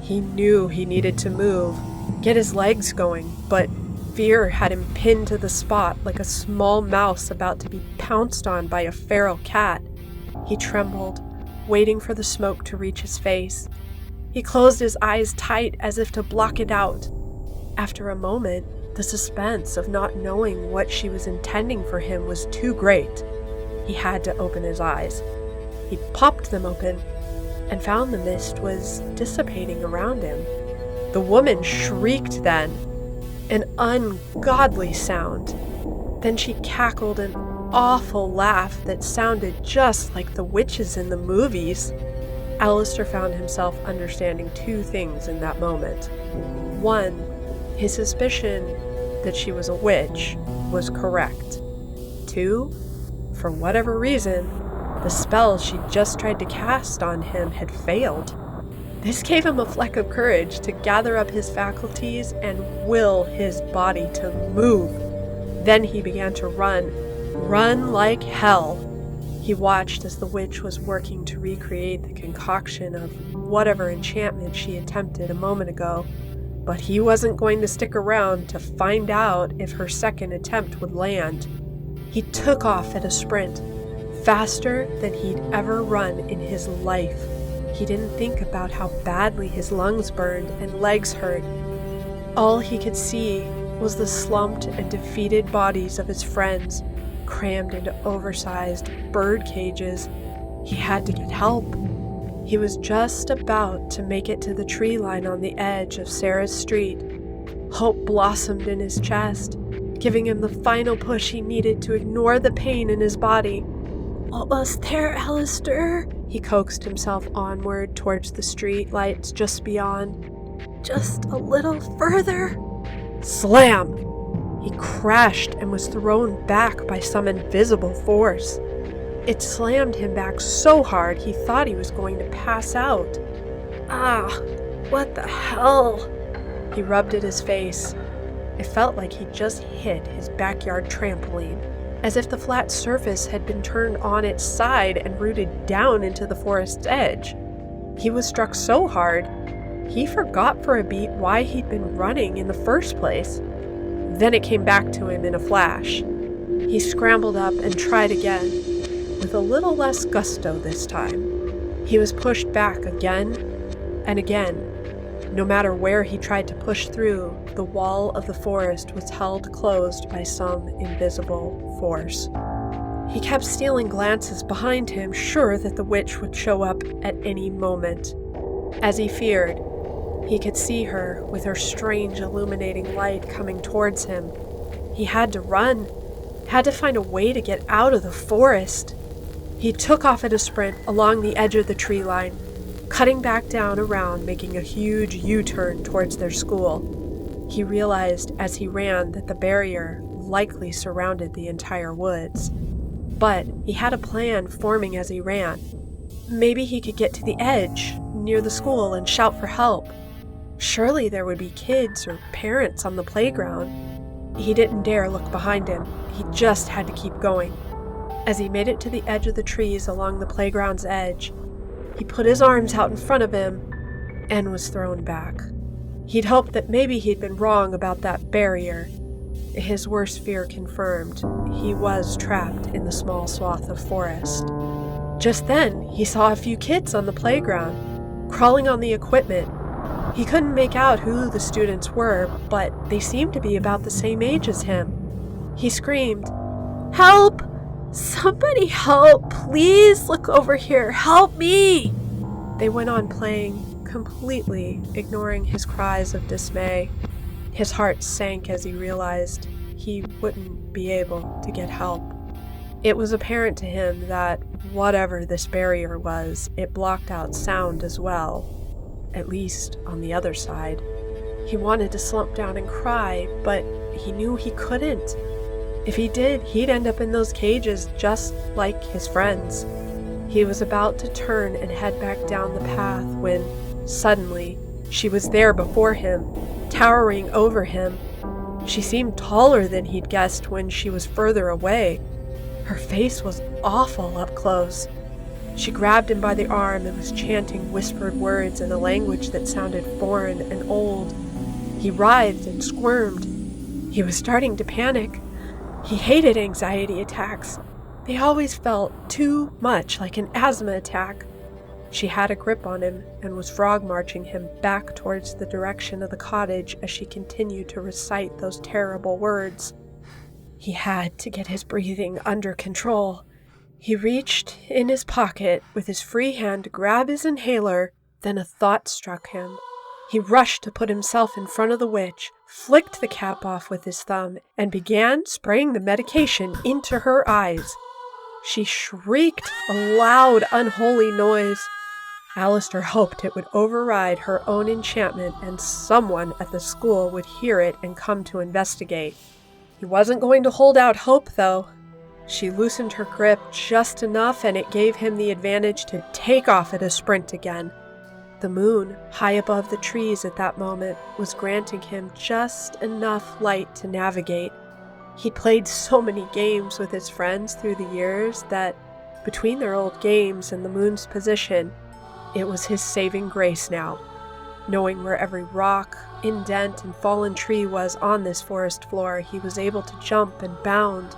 He knew he needed to move, get his legs going, but fear had him pinned to the spot like a small mouse about to be pounced on by a feral cat. He trembled, waiting for the smoke to reach his face. He closed his eyes tight as if to block it out. After a moment, the suspense of not knowing what she was intending for him was too great. He had to open his eyes. He popped them open and found the mist was dissipating around him. The woman shrieked then, an ungodly sound. Then she cackled an awful laugh that sounded just like the witches in the movies. Alistair found himself understanding 2 things in that moment. 1, His suspicion that she was a witch was correct. 2, for whatever reason, the spell she'd just tried to cast on him had failed. This gave him a fleck of courage to gather up his faculties and will his body to move. Then he began to run like hell. He watched as the witch was working to recreate the concoction of whatever enchantment she attempted a moment ago, but he wasn't going to stick around to find out if her second attempt would land. He took off at a sprint, faster than he'd ever run in his life. He didn't think about how badly his lungs burned and legs hurt. All he could see was the slumped and defeated bodies of his friends, crammed into oversized bird cages. He had to get help. He was just about to make it to the tree line on the edge of Sarah's street. Hope blossomed in his chest, giving him the final push he needed to ignore the pain in his body. "Almost there, Alistair," he coaxed himself onward towards the street lights just beyond. "Just a little further." Slam! He crashed and was thrown back by some invisible force. It slammed him back so hard he thought he was going to pass out. "Ah, what the hell?" He rubbed at his face. It felt like he'd just hit his backyard trampoline, as if the flat surface had been turned on its side and rooted down into the forest's edge. He was struck so hard, he forgot for a beat why he'd been running in the first place. Then it came back to him in a flash. He scrambled up and tried again, with a little less gusto this time. He was pushed back again and again. No matter where he tried to push through, the wall of the forest was held closed by some invisible force. He kept stealing glances behind him, sure that the witch would show up at any moment. As he feared, he could see her with her strange illuminating light coming towards him. He had to run, had to find a way to get out of the forest. He took off at a sprint along the edge of the tree line, cutting back down around, making a huge U-turn towards their school. He realized as he ran that the barrier likely surrounded the entire woods. But he had a plan forming as he ran. Maybe he could get to the edge, near the school, and shout for help. Surely there would be kids or parents on the playground. He didn't dare look behind him. He just had to keep going. As he made it to the edge of the trees along the playground's edge, he put his arms out in front of him and was thrown back. He'd hoped that maybe he'd been wrong about that barrier. His worst fear confirmed. He was trapped in the small swath of forest. Just then, he saw a few kids on the playground, crawling on the equipment. He couldn't make out who the students were, but they seemed to be about the same age as him. He screamed, "Help! Somebody help! Please look over here! Help me!" They went on playing, completely ignoring his cries of dismay. His heart sank as he realized he wouldn't be able to get help. It was apparent to him that whatever this barrier was, it blocked out sound as well, at least on the other side. He wanted to slump down and cry, but he knew he couldn't. If he did, he'd end up in those cages just like his friends. He was about to turn and head back down the path when, suddenly, she was there before him, towering over him. She seemed taller than he'd guessed when she was further away. Her face was awful up close. She grabbed him by the arm and was chanting whispered words in a language that sounded foreign and old. He writhed and squirmed. He was starting to panic. He hated anxiety attacks. They always felt too much like an asthma attack. She had a grip on him and was frog-marching him back towards the direction of the cottage as she continued to recite those terrible words. He had to get his breathing under control. He reached in his pocket with his free hand to grab his inhaler, then a thought struck him. He rushed to put himself in front of the witch, flicked the cap off with his thumb, and began spraying the medication into her eyes. She shrieked a loud, unholy noise. Alistair hoped it would override her own enchantment and someone at the school would hear it and come to investigate. He wasn't going to hold out hope, though. She loosened her grip just enough and it gave him the advantage to take off at a sprint again. The moon, high above the trees at that moment, was granting him just enough light to navigate. He'd played so many games with his friends through the years that, between their old games and the moon's position, it was his saving grace now. Knowing where every rock, indent, and fallen tree was on this forest floor, he was able to jump and bound.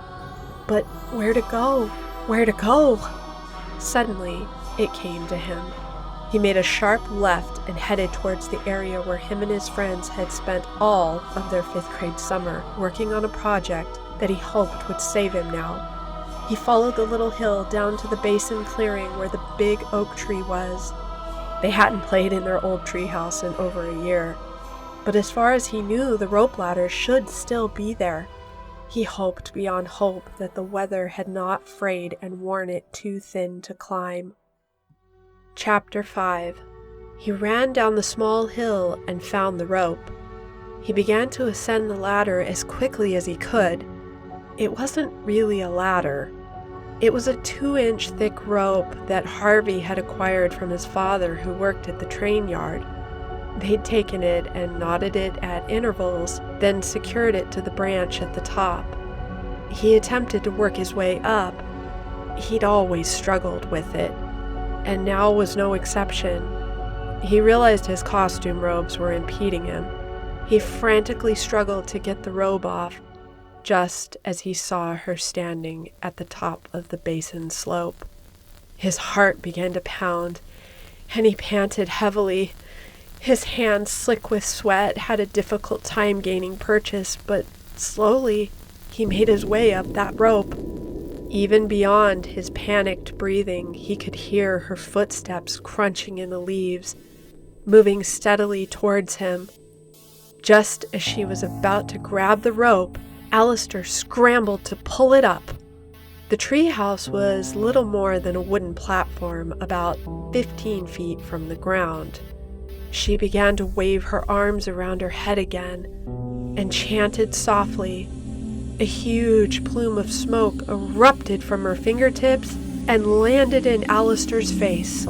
But where to go? Where to go? Suddenly, it came to him. He made a sharp left and headed towards the area where him and his friends had spent all of their 5th grade summer working on a project that he hoped would save him now. He followed the little hill down to the basin clearing where the big oak tree was. They hadn't played in their old treehouse in over a year, but as far as he knew, the rope ladder should still be there. He hoped beyond hope that the weather had not frayed and worn it too thin to climb. Chapter 5. He ran down the small hill and found the rope. He began to ascend the ladder as quickly as he could. It wasn't really a ladder. It was a 2-inch thick rope that Harvey had acquired from his father who worked at the train yard. They'd taken it and knotted it at intervals, then secured it to the branch at the top. He attempted to work his way up. He'd always struggled with it, and now was no exception. He realized his costume robes were impeding him. He frantically struggled to get the robe off, just as he saw her standing at the top of the basin slope. His heart began to pound, and he panted heavily. His hands, slick with sweat, had a difficult time gaining purchase, but slowly he made his way up that rope. Even beyond his panicked breathing, he could hear her footsteps crunching in the leaves, moving steadily towards him. Just as she was about to grab the rope, Alistair scrambled to pull it up. The treehouse was little more than a wooden platform about 15 feet from the ground. She began to wave her arms around her head again and chanted softly. A huge plume of smoke erupted from her fingertips and landed in Alistair's face.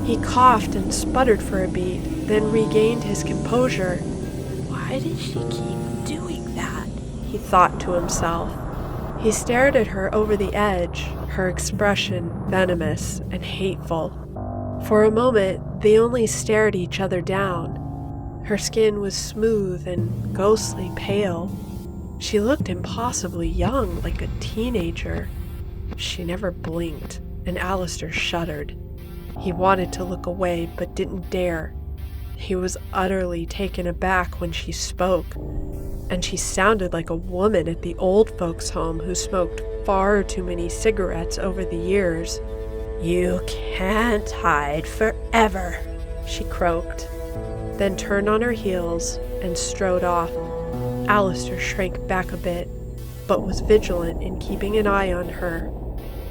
He coughed and sputtered for a beat, then regained his composure. Why did she keep doing that? He thought to himself. He stared at her over the edge, her expression venomous and hateful. For a moment, they only stared each other down. Her skin was smooth and ghostly pale. She looked impossibly young, like a teenager. She never blinked, and Alistair shuddered. He wanted to look away, but didn't dare. He was utterly taken aback when she spoke, and she sounded like a woman at the old folks' home who smoked far too many cigarettes over the years. You can't hide forever, she croaked, then turned on her heels and strode off. Alistair shrank back a bit, but was vigilant in keeping an eye on her.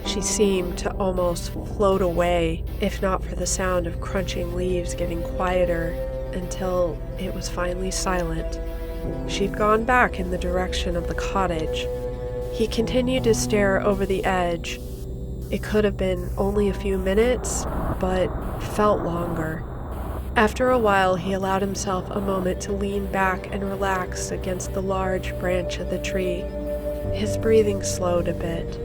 She seemed to almost float away, if not for the sound of crunching leaves getting quieter, until it was finally silent. She'd gone back in the direction of the cottage. He continued to stare over the edge. It could have been only a few minutes, but felt longer. After a while, he allowed himself a moment to lean back and relax against the large branch of the tree. His breathing slowed a bit.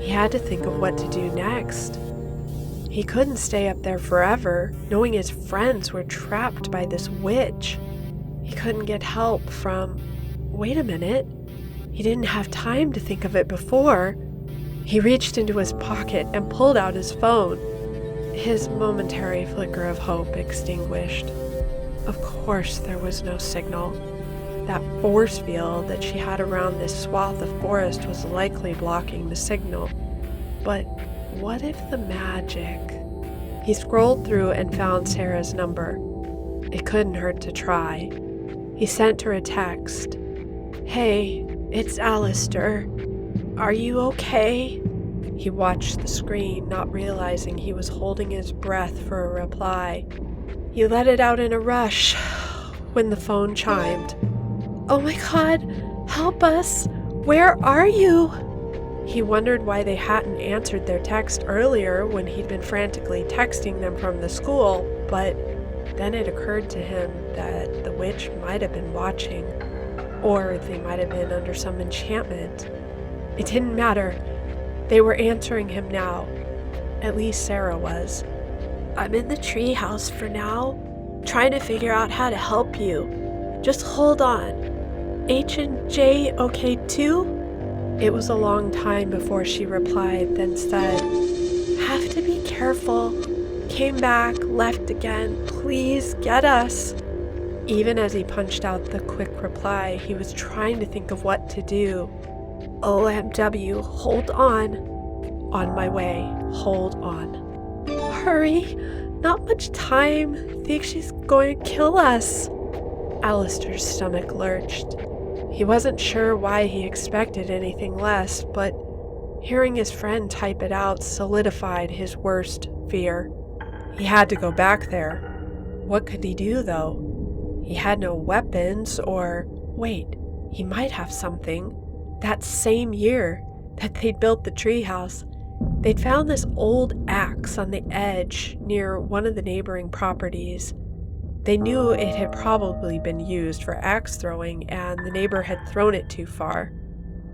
He had to think of what to do next. He couldn't stay up there forever, knowing his friends were trapped by this witch. He couldn't get help from... Wait a minute. He didn't have time to think of it before. He reached into his pocket and pulled out his phone. His momentary flicker of hope extinguished. Of course there was no signal. That force field that she had around this swath of forest was likely blocking the signal. But what if the magic... He scrolled through and found Sarah's number. It couldn't hurt to try. He sent her a text. "Hey, it's Alistair. Are you okay?" He watched the screen, not realizing he was holding his breath for a reply. He let it out in a rush when the phone chimed. Oh my God, help us! Where are you? He wondered why they hadn't answered their text earlier when he'd been frantically texting them from the school, but then it occurred to him that the witch might have been watching, or they might have been under some enchantment. It didn't matter. They were answering him now. At least Sarah was. I'm in the treehouse for now, trying to figure out how to help you. Just hold on. H and J okay too? It was a long time before she replied, then said, Have to be careful. Came back, left again. Please get us. Even as he punched out the quick reply, he was trying to think of what to do. OMW, hold on. On my way, hold on. Hurry, not much time. Think she's going to kill us. Alistair's stomach lurched. He wasn't sure why he expected anything less, but hearing his friend type it out solidified his worst fear. He had to go back there. What could he do, though? He had no weapons, or... Wait, he might have something. That same year that they'd built the treehouse, they'd found this old axe on the edge near one of the neighboring properties. They knew it had probably been used for axe throwing, and the neighbor had thrown it too far.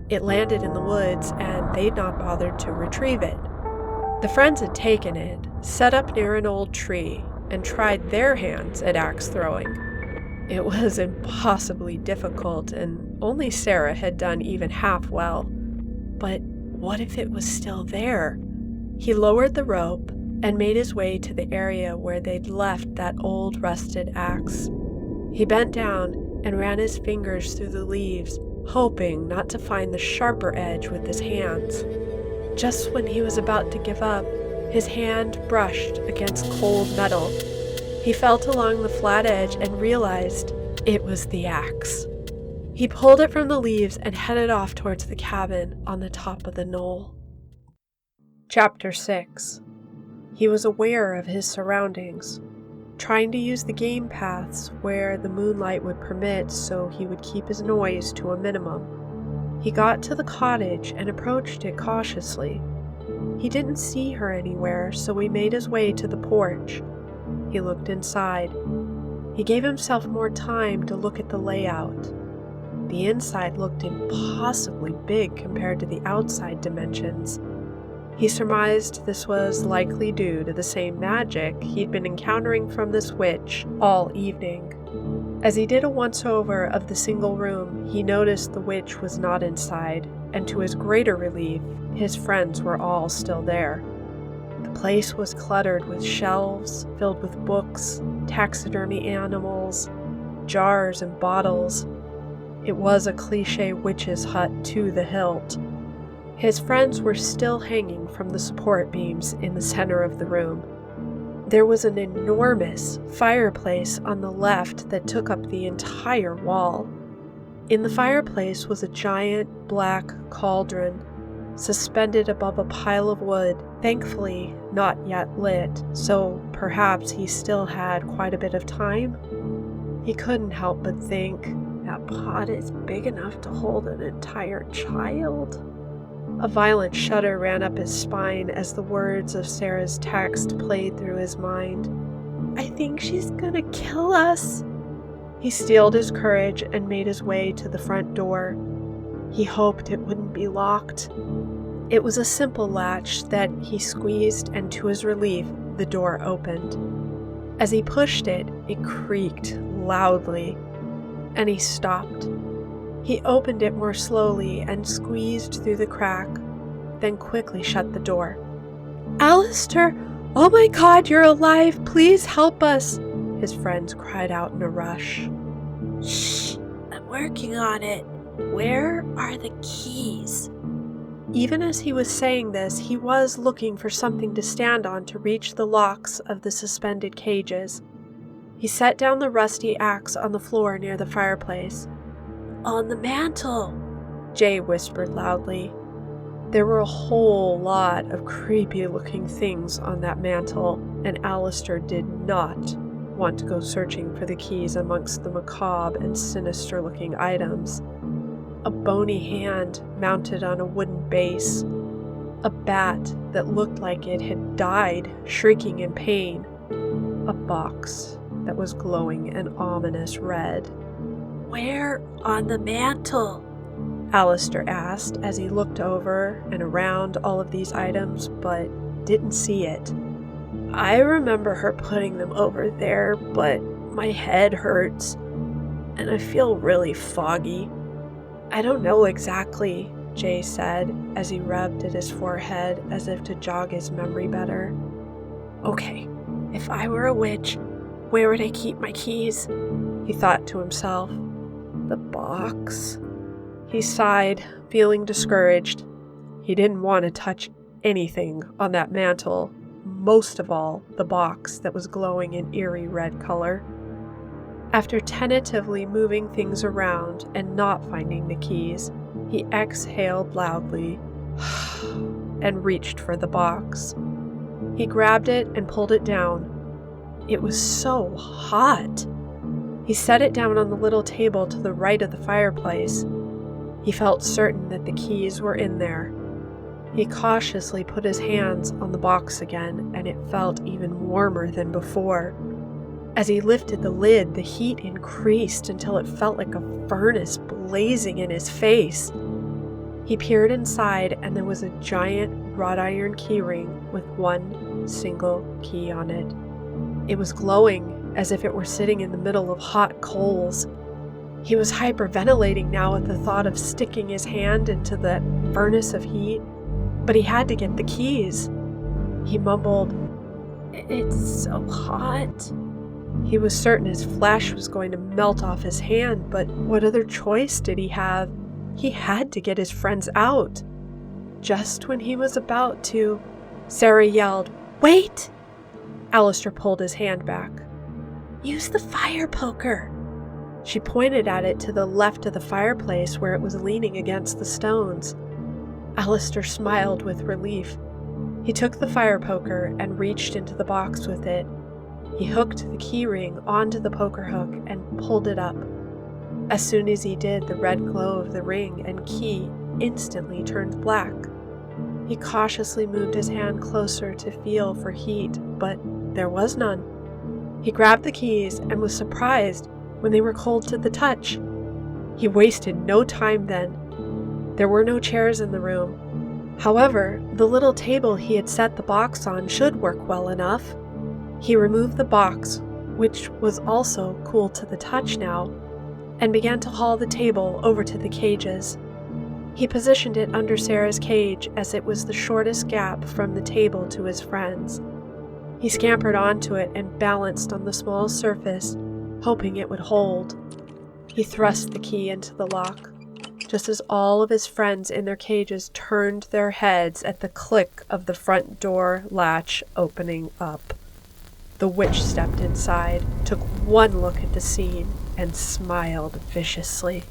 It landed in the woods, and they'd not bothered to retrieve it. The friends had taken it, set up near an old tree, and tried their hands at axe throwing. It was impossibly difficult, and only Sarah had done even half well. But what if it was still there? He lowered the rope and made his way to the area where they'd left that old rusted axe. He bent down and ran his fingers through the leaves, hoping not to find the sharper edge with his hands. Just when he was about to give up, his hand brushed against cold metal. He felt along the flat edge and realized it was the axe. He pulled it from the leaves and headed off towards the cabin on the top of the knoll. Chapter 6. He was aware of his surroundings, trying to use the game paths where the moonlight would permit so he would keep his noise to a minimum. He got to the cottage and approached it cautiously. He didn't see her anywhere, so he made his way to the porch. He looked inside. He gave himself more time to look at the layout. The inside looked impossibly big compared to the outside dimensions. He surmised this was likely due to the same magic he'd been encountering from this witch all evening. As he did a once-over of the single room, he noticed the witch was not inside, and to his greater relief, his friends were all still there. The place was cluttered with shelves filled with books, taxidermy animals, jars and bottles. It was a cliché witch's hut to the hilt. His friends were still hanging from the support beams in the center of the room. There was an enormous fireplace on the left that took up the entire wall. In the fireplace was a giant black cauldron, suspended above a pile of wood, thankfully not yet lit, so perhaps he still had quite a bit of time. He couldn't help but think, that pot is big enough to hold an entire child. A violent shudder ran up his spine as the words of Sarah's text played through his mind. I think she's gonna kill us. He steeled his courage and made his way to the front door. He hoped it wouldn't be locked. It was a simple latch that he squeezed, and to his relief, the door opened. As he pushed it, it creaked loudly, and he stopped. He opened it more slowly and squeezed through the crack, then quickly shut the door. Alistair! Oh my God, you're alive! Please help us! His friends cried out in a rush. Shh! I'm working on it. Where are the keys? Even as he was saying this, he was looking for something to stand on to reach the locks of the suspended cages. He set down the rusty axe on the floor near the fireplace. On the mantle, Jay whispered loudly. There were a whole lot of creepy-looking things on that mantle, and Alistair did not want to go searching for the keys amongst the macabre and sinister-looking items. A bony hand mounted on a wooden base, a bat that looked like it had died, shrieking in pain, a box that was glowing an ominous red. "Where on the mantle?" Alistair asked as he looked over and around all of these items, but didn't see it. "I remember her putting them over there, but my head hurts, and I feel really foggy." "I don't know exactly," Jay said as he rubbed at his forehead as if to jog his memory better. "Okay, if I were a witch, where would I keep my keys?" he thought to himself. The box? He sighed, feeling discouraged. He didn't want to touch anything on that mantle, most of all the box that was glowing an eerie red color. After tentatively moving things around and not finding the keys, he exhaled loudly and reached for the box. He grabbed it and pulled it down. It was so hot. He set it down on the little table to the right of the fireplace. He felt certain that the keys were in there. He cautiously put his hands on the box again, and it felt even warmer than before. As he lifted the lid, the heat increased until it felt like a furnace blazing in his face. He peered inside, and there was a giant wrought iron keyring with one single key on it. It was glowing as if it were sitting in the middle of hot coals. He was hyperventilating now at the thought of sticking his hand into that furnace of heat, but he had to get the keys. He mumbled, "It's so hot." He was certain his flesh was going to melt off his hand, but what other choice did he have? He had to get his friends out. Just when he was about to, Sarah yelled, "Wait!" Alistair pulled his hand back. "Use the fire poker." She pointed at it to the left of the fireplace where it was leaning against the stones. Alistair smiled with relief. He took the fire poker and reached into the box with it. He hooked the key ring onto the poker hook and pulled it up. As soon as he did, the red glow of the ring and key instantly turned black. He cautiously moved his hand closer to feel for heat, but there was none. He grabbed the keys and was surprised when they were cold to the touch. He wasted no time then. There were no chairs in the room. However, the little table he had set the box on should work well enough. He removed the box, which was also cool to the touch now, and began to haul the table over to the cages. He positioned it under Sarah's cage as it was the shortest gap from the table to his friends. He scampered onto it and balanced on the small surface, hoping it would hold. He thrust the key into the lock, just as all of his friends in their cages turned their heads at the click of the front door latch opening up. The witch stepped inside, took one look at the scene, and smiled viciously.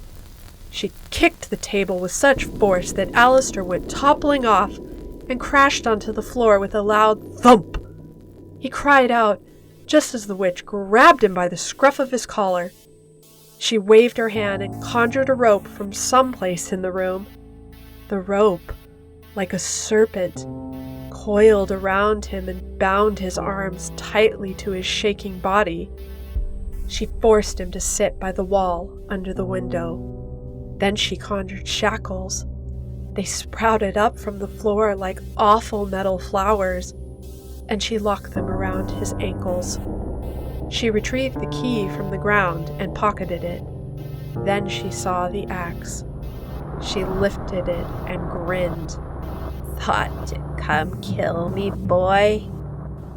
She kicked the table with such force that Alistair went toppling off and crashed onto the floor with a loud thump. He cried out, just as the witch grabbed him by the scruff of his collar. She waved her hand and conjured a rope from someplace in the room. The rope, like a serpent, coiled around him and bound his arms tightly to his shaking body. She forced him to sit by the wall under the window. Then she conjured shackles. They sprouted up from the floor like awful metal flowers, and she locked them around his ankles. She retrieved the key from the ground and pocketed it. Then she saw the axe. She lifted it and grinned. "Thought to come kill me, boy?"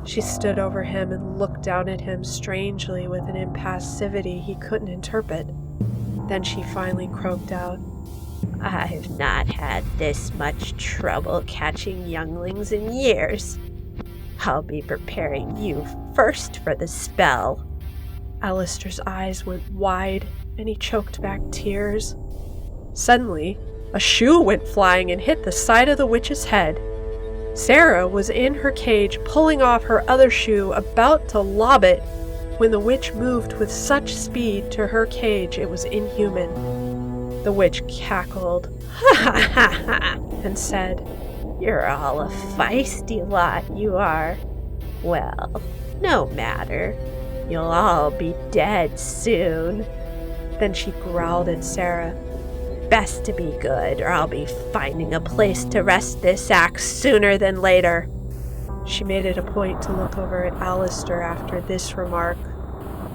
She stood over him and looked down at him strangely with an impassivity he couldn't interpret. Then she finally croaked out, "I've not had this much trouble catching younglings in years. I'll be preparing you first for the spell." Alistair's eyes went wide, and he choked back tears. Suddenly, A shoe went flying and hit the side of the witch's head. Sarah was in her cage, pulling off her other shoe, about to lob it, when the witch moved with such speed to her cage it was inhuman. The witch cackled, Ha ha ha ha, and said, "You're all a feisty lot, you are. Well, no matter. You'll all be dead soon." Then she growled at Sarah. "Best to be good, or I'll be finding a place to rest this axe sooner than later." She made it a point to look over at Alistair after this remark.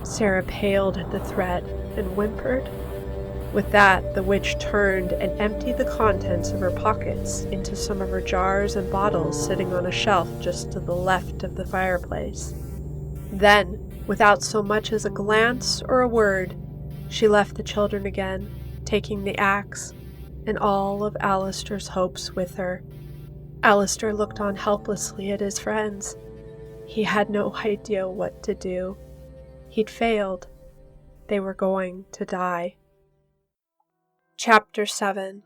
Sarah paled at the threat and whimpered. With that, the witch turned and emptied the contents of her pockets into some of her jars and bottles sitting on a shelf just to the left of the fireplace. Then, without so much as a glance or a word, she left the children again, taking the axe and all of Alistair's hopes with her. Alistair looked on helplessly at his friends. He had no idea what to do. He'd failed. They were going to die. Chapter 7.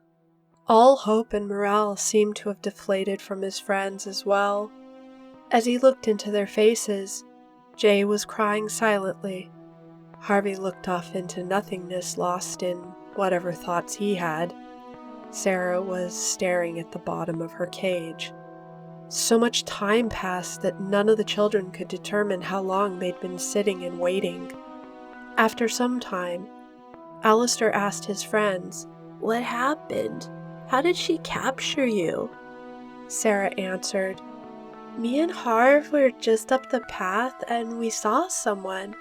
All hope and morale seemed to have deflated from his friends as well. As he looked into their faces, Jay was crying silently. Harvey looked off into nothingness, lost in whatever thoughts he had. Sarah was staring at the bottom of her cage. So much time passed that none of the children could determine how long they'd been sitting and waiting. After some time, Alistair asked his friends, "What happened? How did she capture you?" Sarah answered, "Me and Harv were just up the path and we saw someone.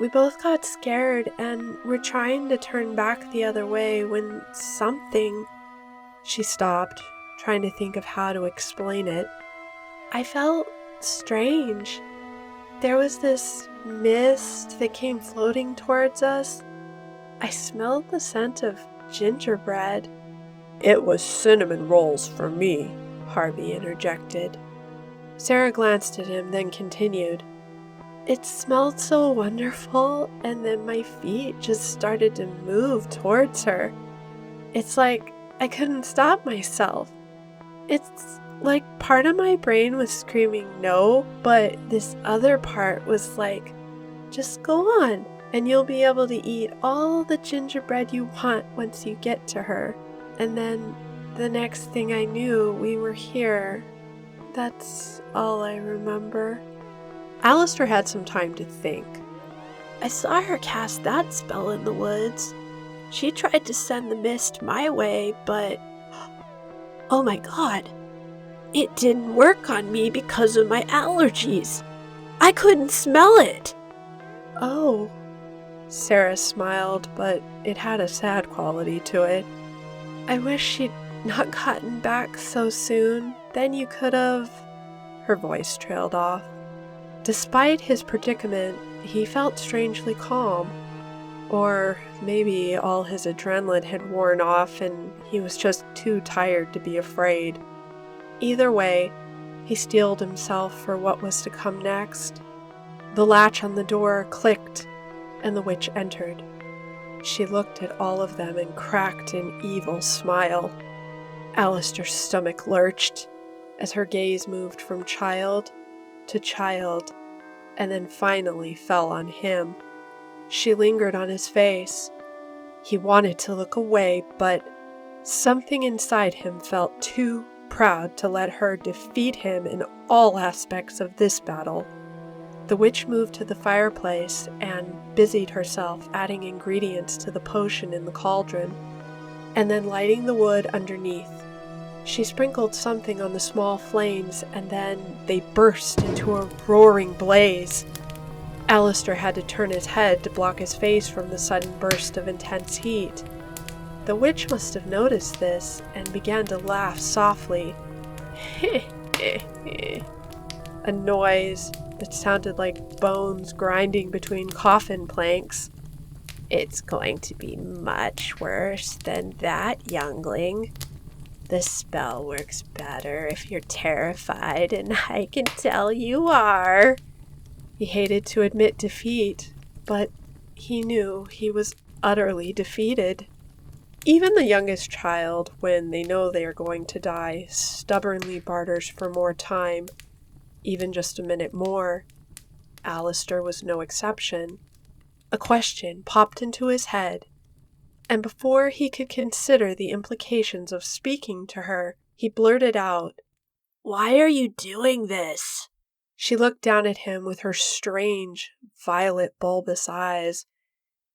We both got scared and were trying to turn back the other way when something—" She stopped, trying to think of how to explain it. "I felt strange. There was this mist that came floating towards us. I smelled the scent of gingerbread." "It was cinnamon rolls for me," Harvey interjected. Sarah glanced at him, then continued, "It smelled so wonderful, and then my feet just started to move towards her. It's like I couldn't stop myself. It's like part of my brain was screaming no, but this other part was like, just go on, and you'll be able to eat all the gingerbread you want once you get to her." And then the next thing I knew, we were here. That's all I remember. Alistair had some time to think. "I saw her cast that spell in the woods. She tried to send the mist my way, but... oh my god! It didn't work on me because of my allergies. I couldn't smell it." "Oh." Sarah smiled, but it had a sad quality to it. "I wish she'd not gotten back so soon. Then you could have..." Her voice trailed off. Despite his predicament, he felt strangely calm. Or maybe all his adrenaline had worn off and he was just too tired to be afraid. Either way, he steeled himself for what was to come next. The latch on the door clicked, and the witch entered. She looked at all of them and cracked an evil smile. Alistair's stomach lurched as her gaze moved from child to child, and then finally fell on him. She lingered on his face. He wanted to look away, but something inside him felt too proud to let her defeat him in all aspects of this battle. The witch moved to the fireplace and busied herself adding ingredients to the potion in the cauldron, and then lighting the wood underneath. She sprinkled something on the small flames, and then they burst into a roaring blaze. Alistair had to turn his head to block his face from the sudden burst of intense heat. The witch must have noticed this and began to laugh softly. A noise that sounded like bones grinding between coffin planks. "It's going to be much worse than that, youngling. The spell works better if you're terrified, and I can tell you are." He hated to admit defeat, but he knew he was utterly defeated. Even the youngest child, when they know they are going to die, stubbornly barters for more time, even just a minute more. Alistair was no exception. A question popped into his head, and before he could consider the implications of speaking to her, he blurted out, "Why are you doing this?" She looked down at him with her strange, violet, bulbous eyes,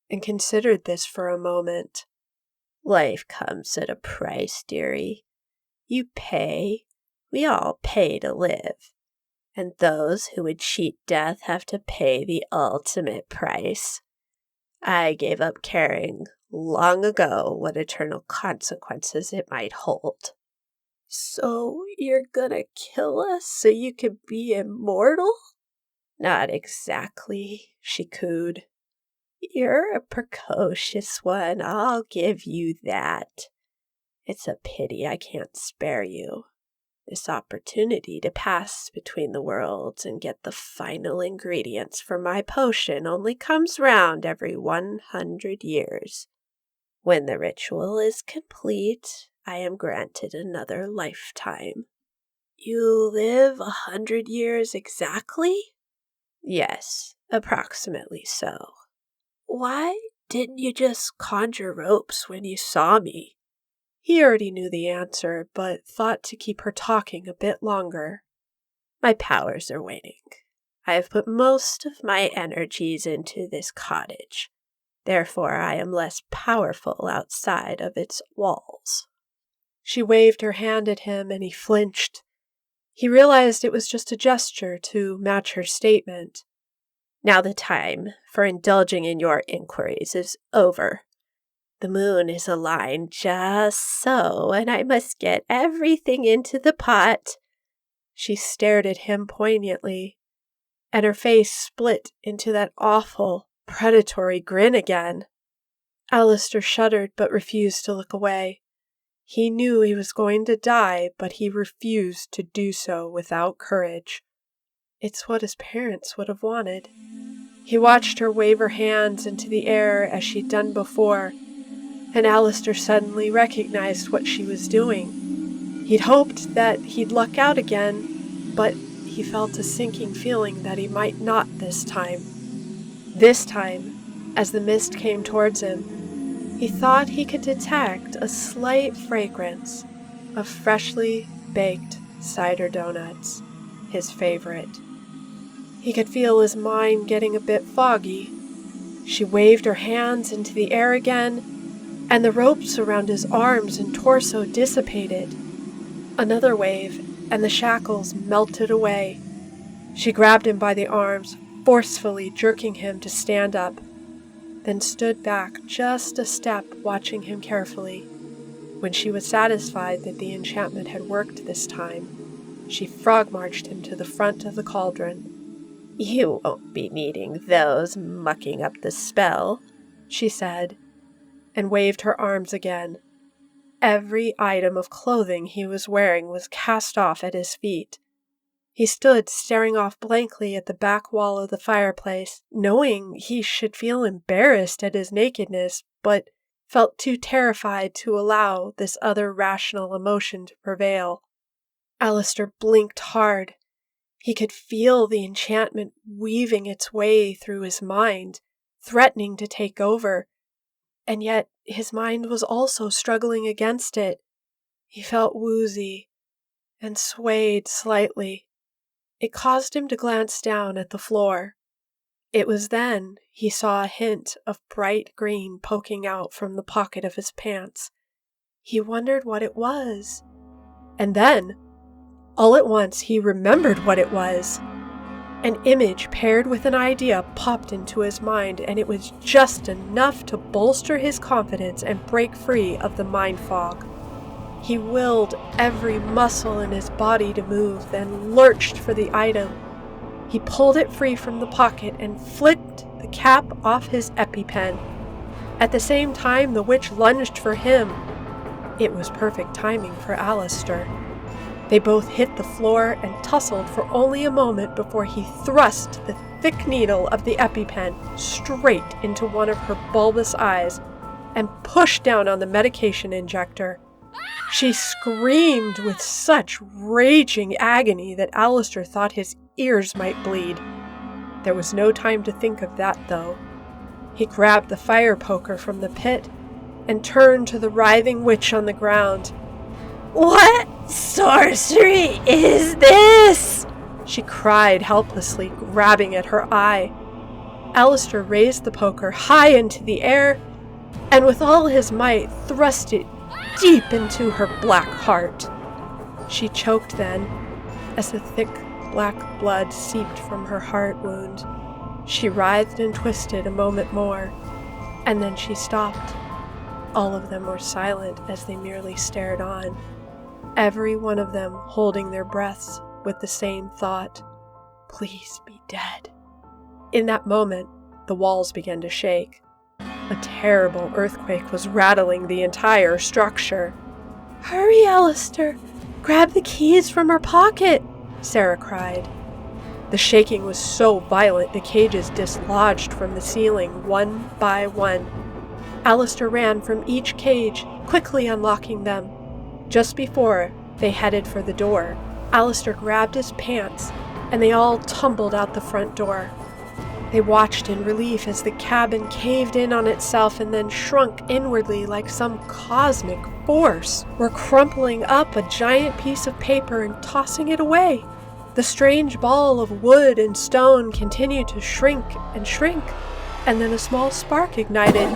and considered this for a moment. Life comes at a price, dearie. You pay. We all pay to live. And those who would cheat death have to pay the ultimate price. I gave up caring long ago what eternal consequences it might hold. So you're gonna kill us so you can be immortal? Not exactly, she cooed. You're a precocious one, I'll give you that. It's a pity I can't spare you. This opportunity to pass between the worlds and get the final ingredients for my potion only comes round every 100 years. When the ritual is complete, I am granted another lifetime. You live 100 years exactly? Yes, approximately so. Why didn't you just conjure ropes when you saw me? He already knew the answer, but thought to keep her talking a bit longer. My powers are waning. I have put most of my energies into this cottage. Therefore, I am less powerful outside of its walls. She waved her hand at him, and he flinched. He realized it was just a gesture to match her statement. Now the time for indulging in your inquiries is over. The moon is aligned just so, and I must get everything into the pot. She stared at him poignantly, and her face split into that awful, predatory grin again. Alistair shuddered but refused to look away. He knew he was going to die, but he refused to do so without courage. It's what his parents would have wanted. He watched her wave her hands into the air as she'd done before, and Alistair suddenly recognized what she was doing. He'd hoped that he'd luck out again, but he felt a sinking feeling that he might not this time. This time, as the mist came towards him, he thought he could detect a slight fragrance of freshly baked cider donuts, his favorite. He could feel his mind getting a bit foggy. She waved her hands into the air again, and the ropes around his arms and torso dissipated. Another wave, and the shackles melted away. She grabbed him by the arms, forcefully jerking him to stand up, then stood back just a step, watching him carefully. When she was satisfied that the enchantment had worked this time, she frog-marched him to the front of the cauldron. You won't be needing those mucking up the spell, she said, and waved her arms again. Every item of clothing he was wearing was cast off at his feet. He stood staring off blankly at the back wall of the fireplace, knowing he should feel embarrassed at his nakedness, but felt too terrified to allow this other rational emotion to prevail. Alistair blinked hard. He could feel the enchantment weaving its way through his mind, threatening to take over, and yet his mind was also struggling against it. He felt woozy and swayed slightly. It caused him to glance down at the floor. It was then he saw a hint of bright green poking out from the pocket of his pants. He wondered what it was. And then, all at once, he remembered what it was. An image paired with an idea popped into his mind, and it was just enough to bolster his confidence and break free of the mind fog. He willed every muscle in his body to move, then lurched for the item. He pulled it free from the pocket and flicked the cap off his EpiPen. At the same time, the witch lunged for him. It was perfect timing for Alistair. They both hit the floor and tussled for only a moment before he thrust the thick needle of the EpiPen straight into one of her bulbous eyes and pushed down on the medication injector. She screamed with such raging agony that Alistair thought his ears might bleed. There was no time to think of that, though. He grabbed the fire poker from the pit and turned to the writhing witch on the ground. "What sorcery is this?" she cried helplessly, grabbing at her eye. Alistair raised the poker high into the air and with all his might thrust it deep into her black heart. She choked then, as the thick black blood seeped from her heart wound. She writhed and twisted a moment more, and then she stopped. All of them were silent as they merely stared on, every one of them holding their breaths with the same thought, "Please be dead." In that moment, the walls began to shake. A terrible earthquake was rattling the entire structure. "Hurry, Alistair! Grab the keys from her pocket!" Sarah cried. The shaking was so violent the cages dislodged from the ceiling one by one. Alistair ran from each cage, quickly unlocking them. Just before they headed for the door, Alistair grabbed his pants, and they all tumbled out the front door. They watched in relief as the cabin caved in on itself and then shrunk inwardly like some cosmic force were crumpling up a giant piece of paper and tossing it away. The strange ball of wood and stone continued to shrink, and then a small spark ignited,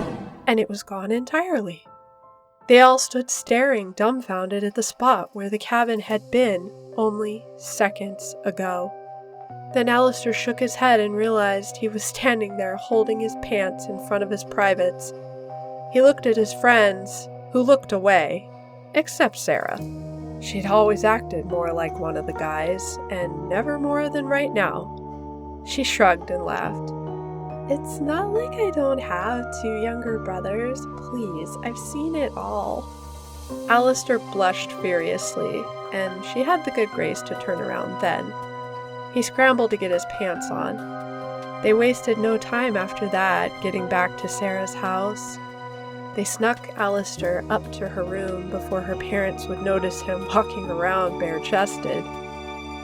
and it was gone entirely. They all stood staring, dumbfounded at the spot where the cabin had been only seconds ago. Then Alistair shook his head and realized he was standing there holding his pants in front of his privates. He looked at his friends, who looked away, except Sarah. She'd always acted more like one of the guys, and never more than right now. She shrugged and laughed. "It's not like I don't have two younger brothers. Please, I've seen it all." Alistair blushed furiously, and she had the good grace to turn around then. He scrambled to get his pants on. They wasted no time after that, getting back to Sarah's house. They snuck Alistair up to her room before her parents would notice him walking around bare-chested.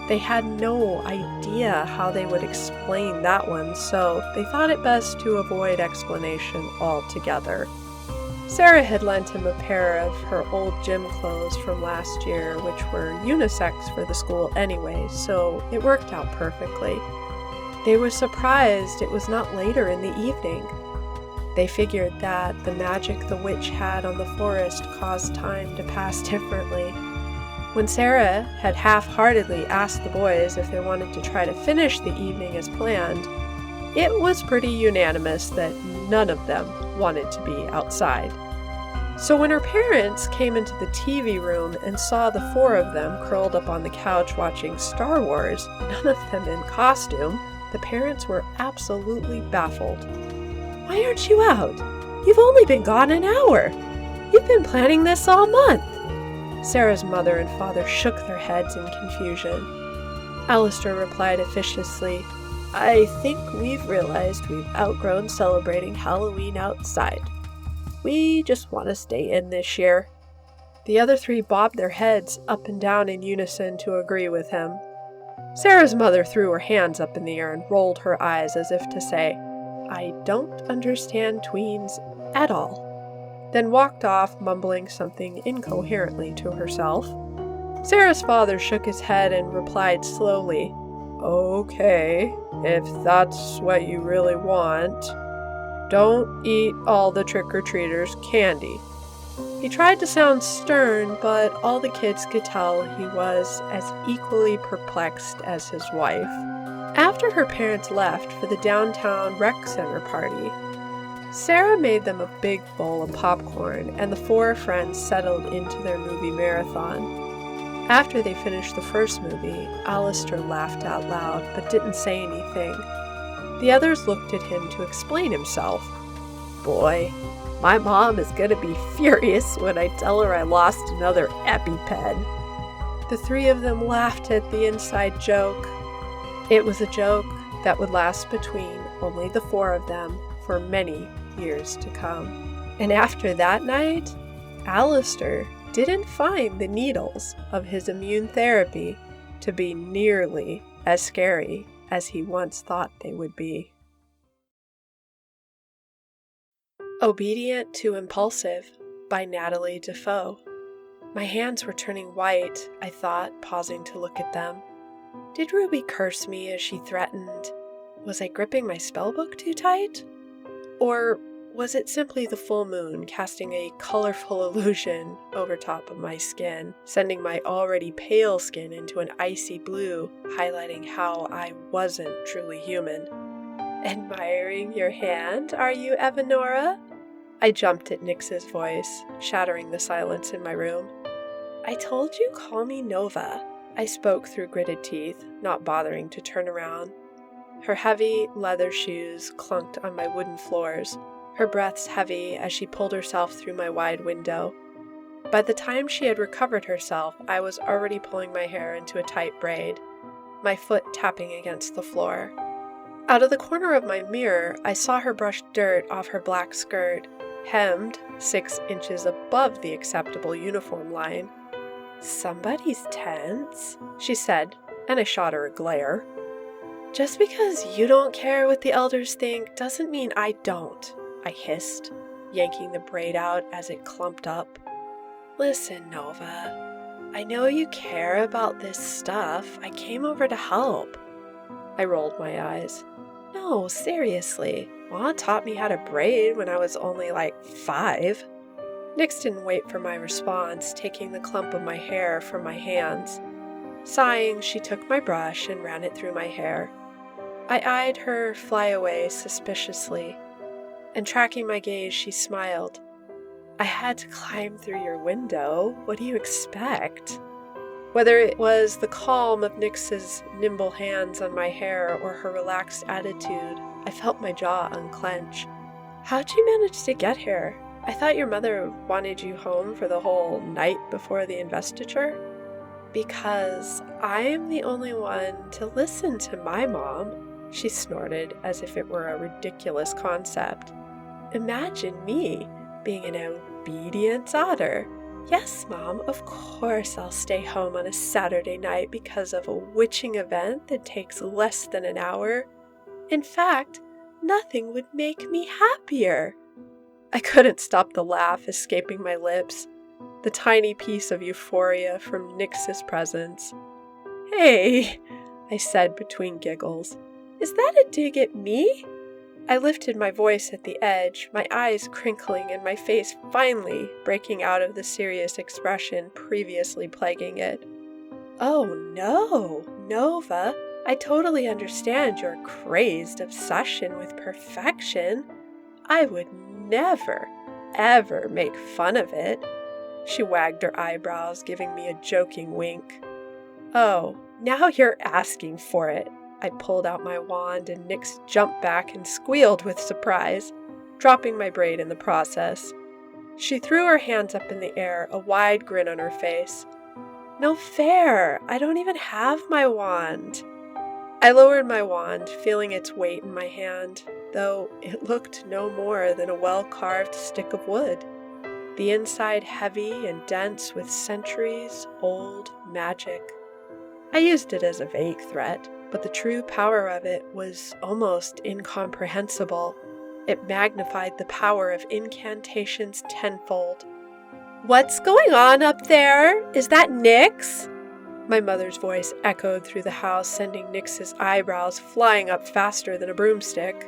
They had no idea how they would explain that one, so they thought it best to avoid explanation altogether. Sarah had lent him a pair of her old gym clothes from last year, which were unisex for the school anyway, so it worked out perfectly. They were surprised it was not later in the evening. They figured that the magic the witch had on the forest caused time to pass differently. When Sarah had half-heartedly asked the boys if they wanted to try to finish the evening as planned, it was pretty unanimous that none of them wanted to be outside. So when her parents came into the TV room and saw the four of them curled up on the couch watching Star Wars, none of them in costume, the parents were absolutely baffled. "Why aren't you out? You've only been gone an hour. You've been planning this all month." Sarah's mother and father shook their heads in confusion. Alistair replied officiously, "I think we've realized we've outgrown celebrating Halloween outside. We just want to stay in this year." The other three bobbed their heads up and down in unison to agree with him. Sarah's mother threw her hands up in the air and rolled her eyes as if to say, "I don't understand tweens at all," then walked off mumbling something incoherently to herself. Sarah's father shook his head and replied slowly, "Okay, if that's what you really want. Don't eat all the trick-or-treaters' candy." He tried to sound stern, but all the kids could tell he was as equally perplexed as his wife. After her parents left for the downtown rec center party, Sarah made them a big bowl of popcorn, and the four friends settled into their movie marathon. After they finished the first movie, Alistair laughed out loud, but didn't say anything. The others looked at him to explain himself. "Boy, my mom is gonna be furious when I tell her I lost another EpiPen." The three of them laughed at the inside joke. It was a joke that would last between only the four of them for many years to come. And after that night, Alistair didn't find the needles of his immune therapy to be nearly as scary as he once thought they would be. Obedient to Impulsive by Natalie Dafoe. My hands were turning white, I thought, pausing to look at them. Did Ruby curse me as she threatened? Was I gripping my spellbook too tight? Or was it simply the full moon casting a colorful illusion over top of my skin, sending my already pale skin into an icy blue, highlighting how I wasn't truly human? Admiring your hand, are you, Evanora? I jumped at Nyx's voice, shattering the silence in my room. I told you, call me Nova. I spoke through gritted teeth, not bothering to turn around. Her heavy leather shoes clunked on my wooden floors, her breaths heavy as she pulled herself through my wide window. By the time she had recovered herself, I was already pulling my hair into a tight braid, my foot tapping against the floor. Out of the corner of my mirror, I saw her brush dirt off her black skirt, hemmed 6 inches above the acceptable uniform line. Somebody's tense, she said, and I shot her a glare. Just because you don't care what the elders think doesn't mean I don't, I hissed, yanking the braid out as it clumped up. Listen, Nova, I know you care about this stuff. I came over to help. I rolled my eyes. No, seriously. Ma taught me how to braid when I was only like 5. Nyx didn't wait for my response, taking the clump of my hair from my hands. Sighing, she took my brush and ran it through my hair. I eyed her fly away suspiciously, and tracking my gaze, she smiled. I had to climb through your window. What do you expect? Whether it was the calm of Nyx's nimble hands on my hair or her relaxed attitude, I felt my jaw unclench. How'd you manage to get here? I thought your mother wanted you home for the whole night before the investiture? Because I'm the only one to listen to my mom, she snorted as if it were a ridiculous concept. Imagine me being an obedient daughter. Yes, Mom, of course I'll stay home on a Saturday night because of a witching event that takes less than an hour. In fact, nothing would make me happier. I couldn't stop the laugh escaping my lips, the tiny piece of euphoria from Nyx's presence. Hey, I said between giggles, is that a dig at me? I lifted my voice at the edge, my eyes crinkling and my face finally breaking out of the serious expression previously plaguing it. Oh no, Nova, I totally understand your crazed obsession with perfection. I would never, ever make fun of it. She wagged her eyebrows, giving me a joking wink. Oh, now you're asking for it. I pulled out my wand and Nyx jumped back and squealed with surprise, dropping my braid in the process. She threw her hands up in the air, a wide grin on her face. No fair, I don't even have my wand. I lowered my wand, feeling its weight in my hand, though it looked no more than a well-carved stick of wood, the inside heavy and dense with centuries-old magic. I used it as a vague threat, but the true power of it was almost incomprehensible. It magnified the power of incantations tenfold. What's going on up there? Is that Nyx? My mother's voice echoed through the house, sending Nyx's eyebrows flying up faster than a broomstick.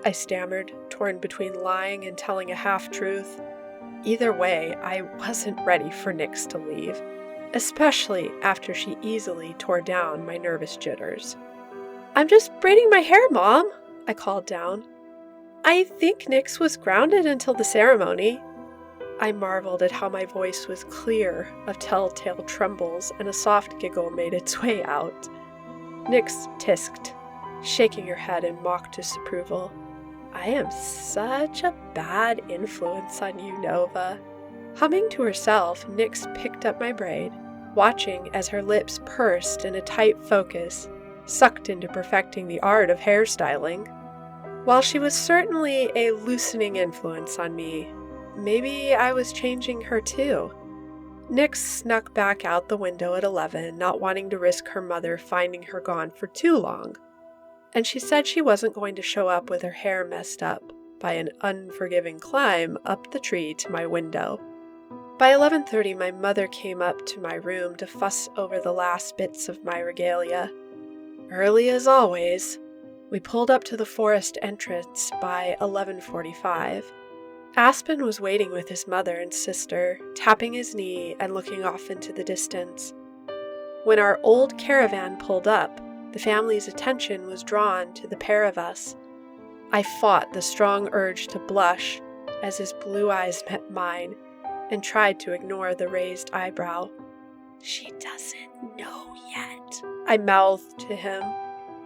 I stammered, torn between lying and telling a half-truth. Either way, I wasn't ready for Nyx to leave, especially after she easily tore down my nervous jitters. I'm just braiding my hair, Mom, I called down. I think Nyx was grounded until the ceremony. I marveled at how my voice was clear of telltale trembles, and a soft giggle made its way out. Nyx tisked, shaking her head in mock disapproval. I am such a bad influence on you, Nova. Humming to herself, Nyx picked up my braid, watching as her lips pursed in a tight focus, sucked into perfecting the art of hairstyling. While she was certainly a loosening influence on me, maybe I was changing her too. Nix snuck back out the window at 11, not wanting to risk her mother finding her gone for too long, and she said she wasn't going to show up with her hair messed up by an unforgiving climb up the tree to my window. By 11:30, my mother came up to my room to fuss over the last bits of my regalia. Early as always, we pulled up to the forest entrance by 11:45. Aspen was waiting with his mother and sister, tapping his knee and looking off into the distance. When our old caravan pulled up, the family's attention was drawn to the pair of us. I fought the strong urge to blush as his blue eyes met mine and tried to ignore the raised eyebrow. "She doesn't know yet," I mouthed to him,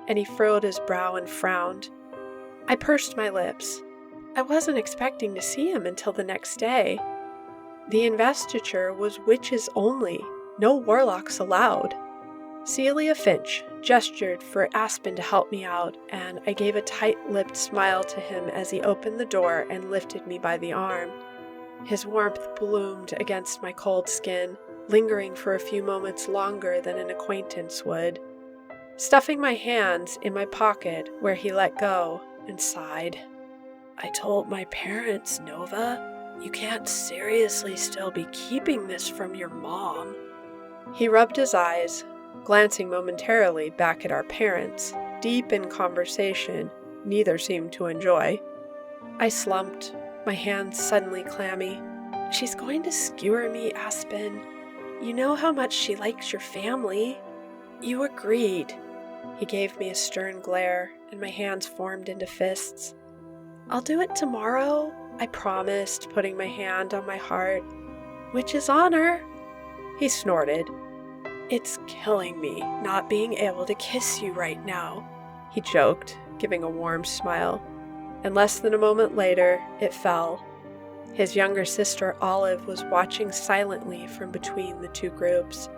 and he furrowed his brow and frowned. I pursed my lips. I wasn't expecting to see him until the next day. The investiture was witches only, no warlocks allowed. Celia Finch gestured for Aspen to help me out, and I gave a tight-lipped smile to him as he opened the door and lifted me by the arm. His warmth bloomed against my cold skin, lingering for a few moments longer than an acquaintance would. Stuffing my hands in my pocket where he let go and sighed. "I told my parents, Nova, you can't seriously still be keeping this from your mom." He rubbed his eyes, glancing momentarily back at our parents, deep in conversation neither seemed to enjoy. I slumped, my hands suddenly clammy. "She's going to skewer me, Aspen. You know how much she likes your family. You agreed." He gave me a stern glare, and my hands formed into fists. "I'll do it tomorrow," I promised, putting my hand on my heart. "Witch's honor." He snorted. "It's killing me not being able to kiss you right now," he joked, giving a warm smile. And less than a moment later, it fell. His younger sister, Olive, was watching silently from between the two groups.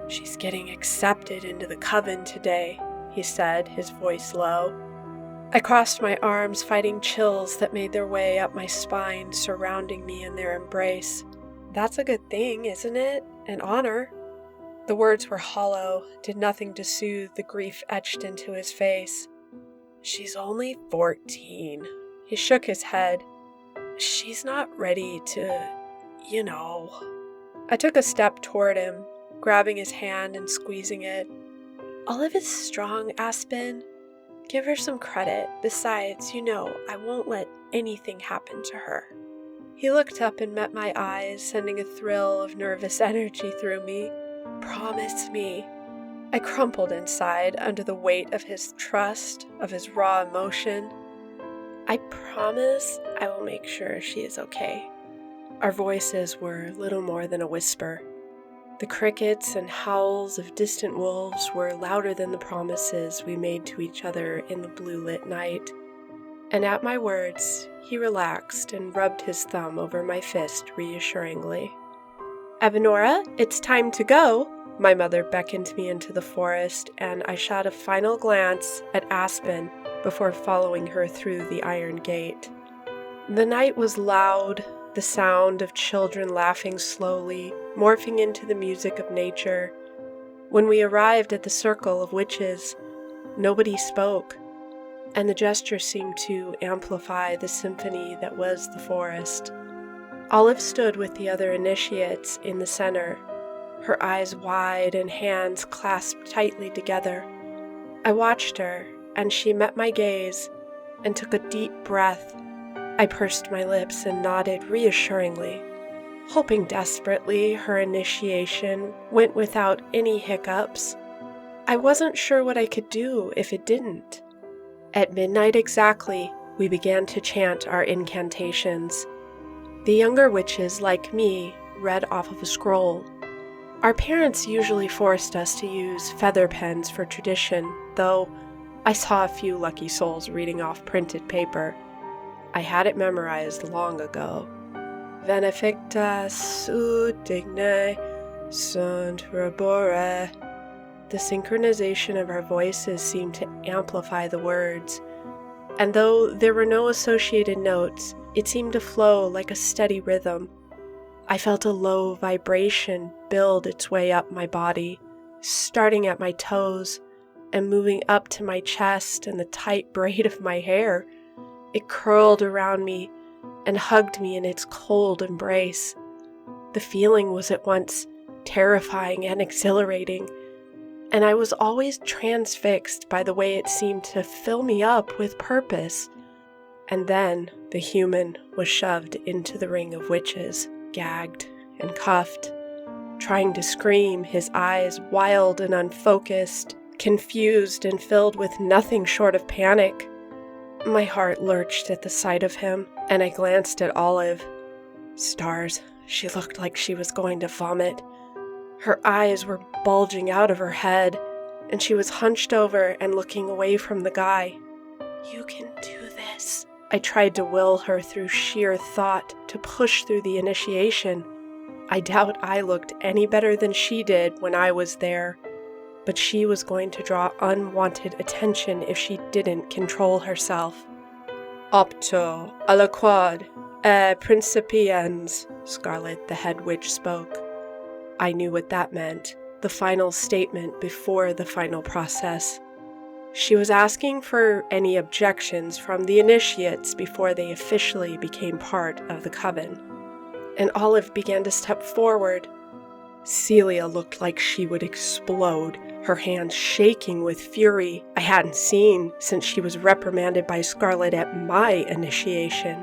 "She's getting accepted into the coven today," he said, his voice low. I crossed my arms, fighting chills that made their way up my spine, surrounding me in their embrace. "That's a good thing, isn't it? An honor." The words were hollow, did nothing to soothe the grief etched into his face. "She's only 14. He shook his head. "She's not ready to, you know." I took a step toward him, grabbing his hand and squeezing it. "Olive is strong, Aspen. Give her some credit. Besides, you know, I won't let anything happen to her." He looked up and met my eyes, sending a thrill of nervous energy through me. "Promise me." I crumpled inside under the weight of his trust, of his raw emotion. "I promise I will make sure she is okay." Our voices were little more than a whisper. The crickets and howls of distant wolves were louder than the promises we made to each other in the blue-lit night. And at my words, he relaxed and rubbed his thumb over my fist reassuringly. "Evanora, it's time to go." My mother beckoned me into the forest, and I shot a final glance at Aspen before following her through the iron gate. The night was loud, the sound of children laughing slowly, morphing into the music of nature. When we arrived at the circle of witches, nobody spoke, and the gesture seemed to amplify the symphony that was the forest. Olive stood with the other initiates in the center, her eyes wide and hands clasped tightly together. I watched her, and she met my gaze and took a deep breath. I pursed my lips and nodded reassuringly, hoping desperately her initiation went without any hiccups. I wasn't sure what I could do if it didn't. At midnight exactly, we began to chant our incantations. The younger witches, like me, read off of a scroll. Our parents usually forced us to use feather pens for tradition, though I saw a few lucky souls reading off printed paper. I had it memorized long ago. Veneficta sunt digne sunt robore. The synchronization of our voices seemed to amplify the words. and though there were no associated notes, it seemed to flow like a steady rhythm. I felt a low vibration build its way up my body, starting at my toes and moving up to my chest and the tight braid of my hair. It curled around me and hugged me in its cold embrace. The feeling was at once terrifying and exhilarating, and I was always transfixed by the way it seemed to fill me up with purpose. And then the human was shoved into the ring of witches, gagged and cuffed, trying to scream, his eyes wild and unfocused, confused and filled with nothing short of panic. My heart lurched at the sight of him, and I glanced at Olive. Stars, she looked like she was going to vomit. Her eyes were bulging out of her head, and she was hunched over and looking away from the guy. "You can do this." I tried to will her through sheer thought to push through the initiation. I doubt I looked any better than she did when I was there, but she was going to draw unwanted attention if she didn't control herself. "Opto, aliquod, principiens," Scarlet, the head witch, spoke. I knew what that meant, the final statement before the final process. She was asking for any objections from the initiates before they officially became part of the coven. And Olive began to step forward. Celia looked like she would explode, her hands shaking with fury I hadn't seen since she was reprimanded by Scarlet at my initiation.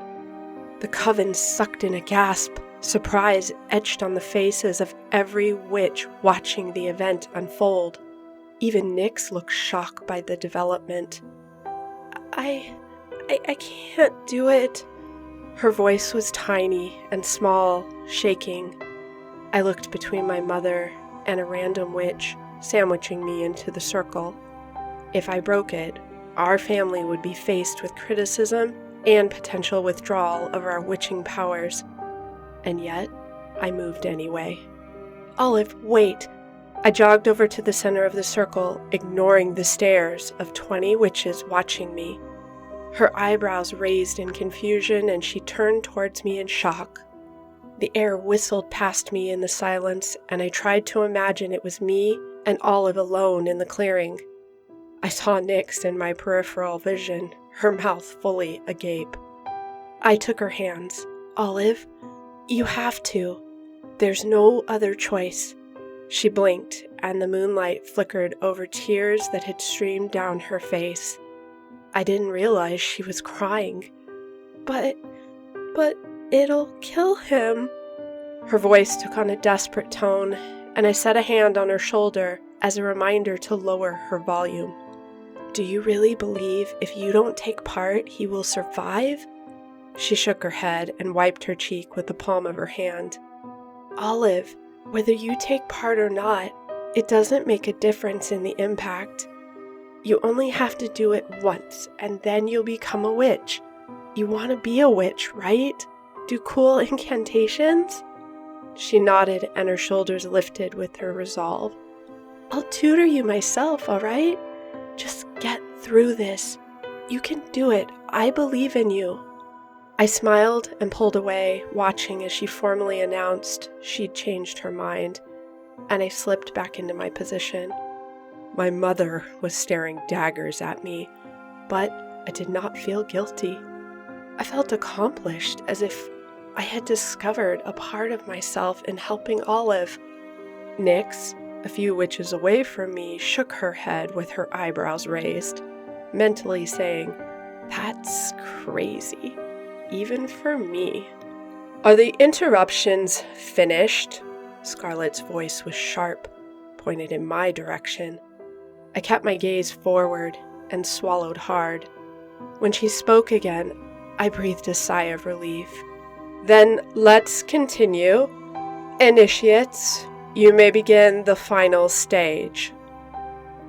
The coven sucked in a gasp, surprise etched on the faces of every witch watching the event unfold. Even Nyx looked shocked by the development. I can't do it." Her voice was tiny and small, shaking. I looked between my mother and a random witch, sandwiching me into the circle. If I broke it, our family would be faced with criticism and potential withdrawal of our witching powers. And yet, I moved anyway. "Olive, wait!" I jogged over to the center of the circle, ignoring the stares of 20 witches watching me. Her eyebrows raised in confusion, and she turned towards me in shock. The air whistled past me in the silence, and I tried to imagine it was me and Olive alone in the clearing. I saw Nyx in my peripheral vision, her mouth fully agape. I took her hands. "Olive, you have to. There's no other choice." She blinked, and the moonlight flickered over tears that had streamed down her face. I didn't realize she was crying. But it'll kill him." Her voice took on a desperate tone, and I set a hand on her shoulder as a reminder to lower her volume. "Do you really believe if you don't take part, he will survive?" She shook her head and wiped her cheek with the palm of her hand. "Olive, whether you take part or not, it doesn't make a difference in the impact. You only have to do it once, and then you'll become a witch. You want to be a witch, right? Do cool incantations?" She nodded, and her shoulders lifted with her resolve. "I'll tutor you myself, all right? Just get through this. You can do it. I believe in you." I smiled and pulled away, watching as she formally announced she'd changed her mind, and I slipped back into my position. My mother was staring daggers at me, but I did not feel guilty. I felt accomplished, as if I had discovered a part of myself in helping Olive. Nyx, a few witches away from me, shook her head with her eyebrows raised, mentally saying, "That's crazy, even for me." "Are the interruptions finished?" Scarlet's voice was sharp, pointed in my direction. I kept my gaze forward and swallowed hard. When she spoke again, I breathed a sigh of relief. "Then let's continue. Initiates, you may begin the final stage."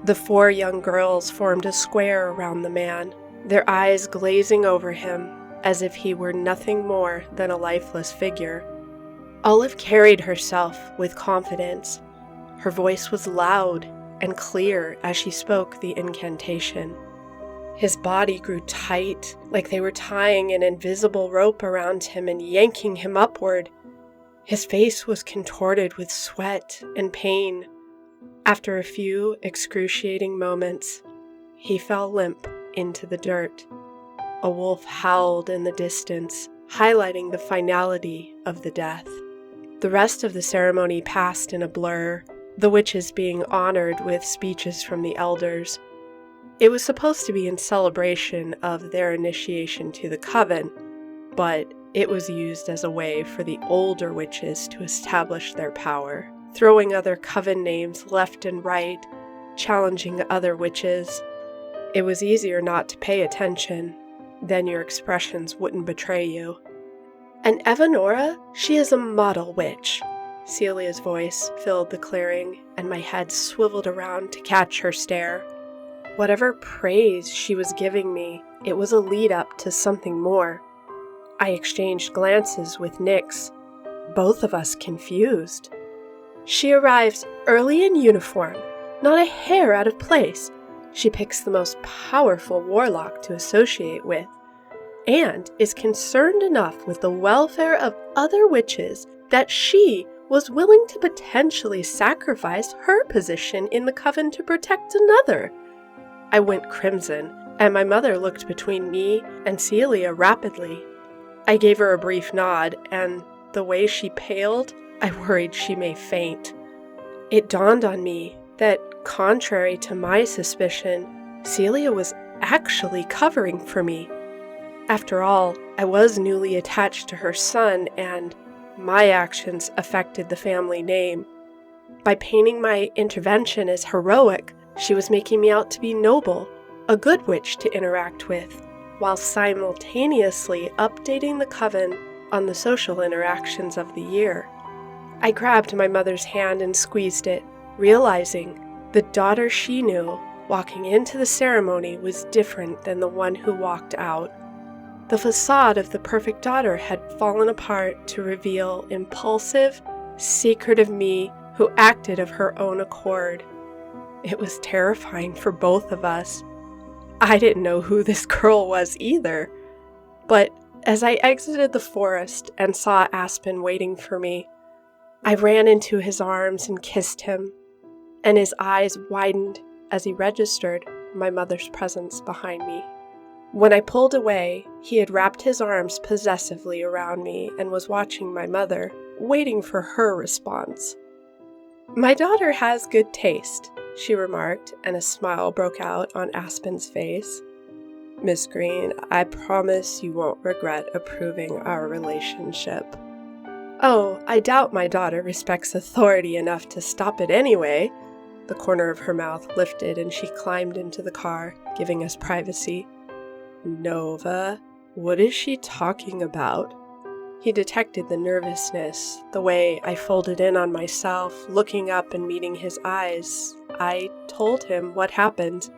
The 4 young girls formed a square around the man, their eyes glazing over him as if he were nothing more than a lifeless figure. Olive carried herself with confidence. Her voice was loud and clear as she spoke the incantation. His body grew tight, like they were tying an invisible rope around him and yanking him upward. His face was contorted with sweat and pain. After a few excruciating moments, he fell limp into the dirt. A wolf howled in the distance, highlighting the finality of the death. The rest of the ceremony passed in a blur, the witches being honored with speeches from the elders. It was supposed to be in celebration of their initiation to the coven, but it was used as a way for the older witches to establish their power, throwing other coven names left and right, challenging other witches. It was easier not to pay attention, then your expressions wouldn't betray you. And Evanora, she is a model witch. Celia's voice filled the clearing, and my head swiveled around to catch her stare. Whatever praise she was giving me, it was a lead-up to something more. I exchanged glances with Nyx, both of us confused. She arrives early in uniform, not a hair out of place. She picks the most powerful warlock to associate with, and is concerned enough with the welfare of other witches that she was willing to potentially sacrifice her position in the coven to protect another. I went crimson, and my mother looked between me and Celia rapidly. I gave her a brief nod, and the way she paled, I worried she may faint. It dawned on me that, contrary to my suspicion, Celia was actually covering for me. After all, I was newly attached to her son, and my actions affected the family name. By painting my intervention as heroic, she was making me out to be noble, a good witch to interact with, while simultaneously updating the coven on the social interactions of the year. I grabbed my mother's hand and squeezed it, realizing the daughter she knew walking into the ceremony was different than the one who walked out. The facade of the perfect daughter had fallen apart to reveal impulsive, secretive me who acted of her own accord. It was terrifying for both of us. I didn't know who this girl was either. But as I exited the forest and saw Aspen waiting for me, I ran into his arms and kissed him, and his eyes widened as he registered my mother's presence behind me. When I pulled away, he had wrapped his arms possessively around me and was watching my mother, waiting for her response. "My daughter has good taste," she remarked, and a smile broke out on Aspen's face. "Miss Green, I promise you won't regret approving our relationship." "Oh, I doubt my daughter respects authority enough to stop it anyway." The corner of her mouth lifted and she climbed into the car, giving us privacy. "Nova, what is she talking about?" He detected the nervousness, the way I folded in on myself, looking up and meeting his eyes. I told him what happened.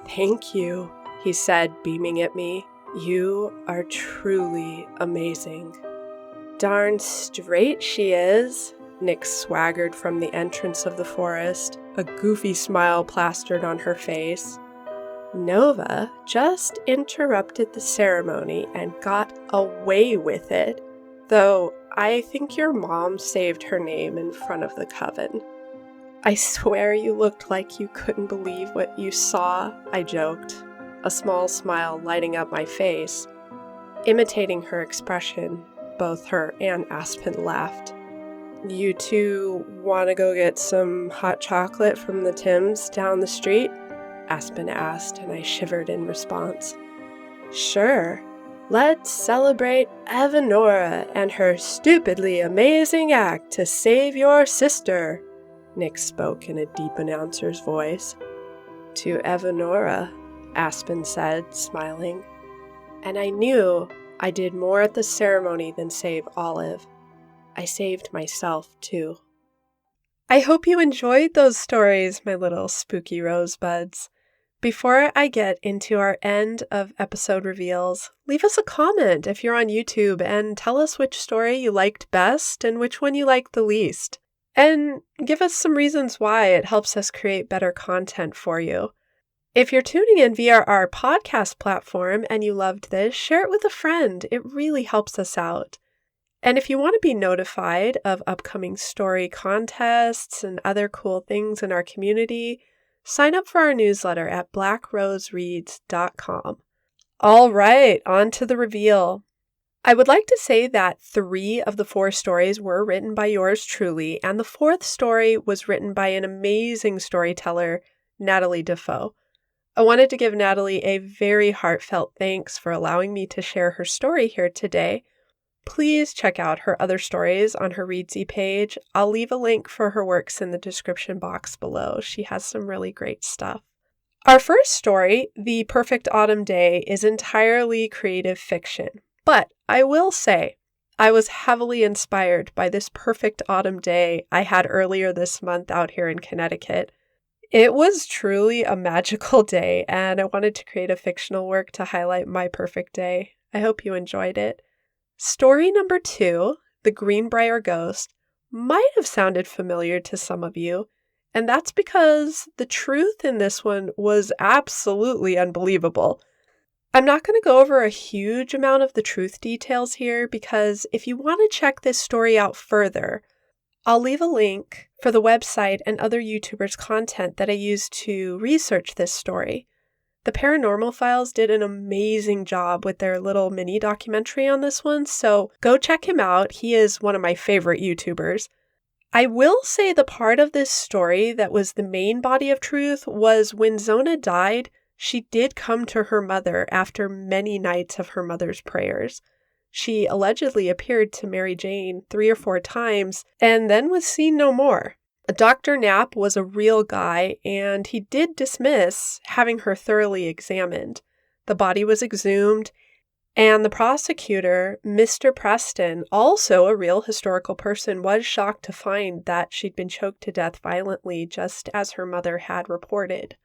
"Thank you," he said, beaming at me. "You are truly amazing." "Darn straight she is," Nyx swaggered from the entrance of the forest, a goofy smile plastered on her face. "Nova just interrupted the ceremony and got away with it, though I think your mom saved her name in front of the coven." "I swear you looked like you couldn't believe what you saw," I joked, a small smile lighting up my face. Imitating her expression, both her and Aspen laughed. "You two want to go get some hot chocolate from the Tims down the street?" Aspen asked, and I shivered in response. "Sure. Let's celebrate Evanora and her stupidly amazing act to save your sister," Nyx spoke in a deep announcer's voice. "To Evanora," Aspen said, smiling. And I knew I did more at the ceremony than save Olive. I saved myself, too. I hope you enjoyed those stories, my little spooky rosebuds. Before I get into our end of episode reveals, leave us a comment if you're on YouTube and tell us which story you liked best and which one you liked the least. And give us some reasons why. It helps us create better content for you. If you're tuning in via our podcast platform and you loved this, share it with a friend. It really helps us out. And if you want to be notified of upcoming story contests and other cool things in our community, sign up for our newsletter at blackrosereads.com. All right, on to the reveal. I would like to say that 3 of the 4 stories were written by yours truly, and the 4th story was written by an amazing storyteller, Natalie Dafoe. I wanted to give Natalie a very heartfelt thanks for allowing me to share her story here today. Please check out her other stories on her Readsy page. I'll leave a link for her works in the description box below. She has some really great stuff. Our first story, The Perfect Autumn Day, is entirely creative fiction. But I will say, I was heavily inspired by this perfect autumn day I had earlier this month out here in Connecticut. It was truly a magical day, and I wanted to create a fictional work to highlight my perfect day. I hope you enjoyed it. Story number 2, The Greenbrier Ghost, might have sounded familiar to some of you, and that's because the truth in this one was absolutely unbelievable. I'm not going to go over a huge amount of the truth details here because if you want to check this story out further, I'll leave a link for the website and other YouTubers' content that I used to research this story. The Paranormal Files did an amazing job with their little mini documentary on this one, so go check him out. He is one of my favorite YouTubers. I will say the part of this story that was the main body of truth was when Zona died, she did come to her mother after many nights of her mother's prayers. She allegedly appeared to Mary Jane 3 or 4 times and then was seen no more. Dr. Knapp was a real guy, and he did dismiss having her thoroughly examined. The body was exhumed, and the prosecutor, Mr. Preston, also a real historical person, was shocked to find that she'd been choked to death violently just as her mother had reported.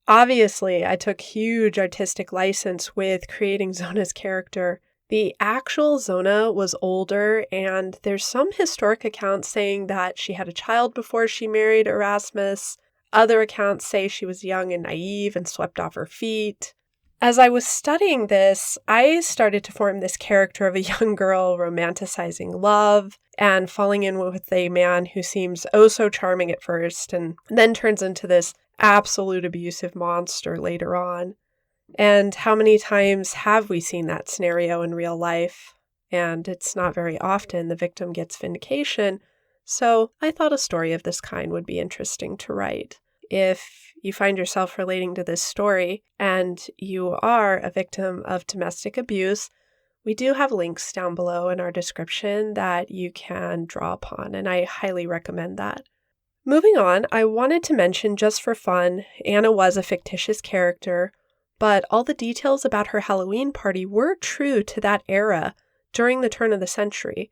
Obviously, I took huge artistic license with creating Zona's character. The actual Zona was older, and there's some historic accounts saying that she had a child before she married Erasmus. Other accounts say she was young and naive and swept off her feet. As I was studying this, I started to form this character of a young girl romanticizing love and falling in with a man who seems oh so charming at first and then turns into this absolute abusive monster later on. And how many times have we seen that scenario in real life? And it's not very often the victim gets vindication, so I thought a story of this kind would be interesting to write. If you find yourself relating to this story and you are a victim of domestic abuse, we do have links down below in our description that you can draw upon, and I highly recommend that. Moving on, I wanted to mention just for fun, Anna was a fictitious character, but all the details about her Halloween party were true to that era during the turn of the century.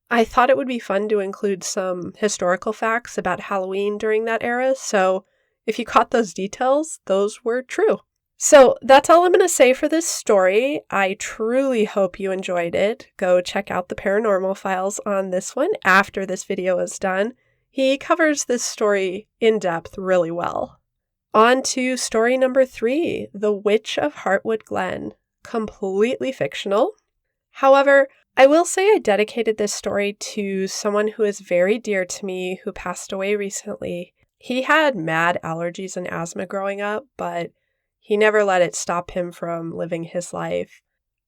I thought it would be fun to include some historical facts about Halloween during that era, so if you caught those details, those were true. So that's all I'm going to say for this story. I truly hope you enjoyed it. Go check out the Paranormal Files on this one after this video is done. He covers this story in depth really well. On to story number 3, The Witch of Hartwood Glen. Completely fictional. However, I will say I dedicated this story to someone who is very dear to me who passed away recently. He had mad allergies and asthma growing up, but he never let it stop him from living his life.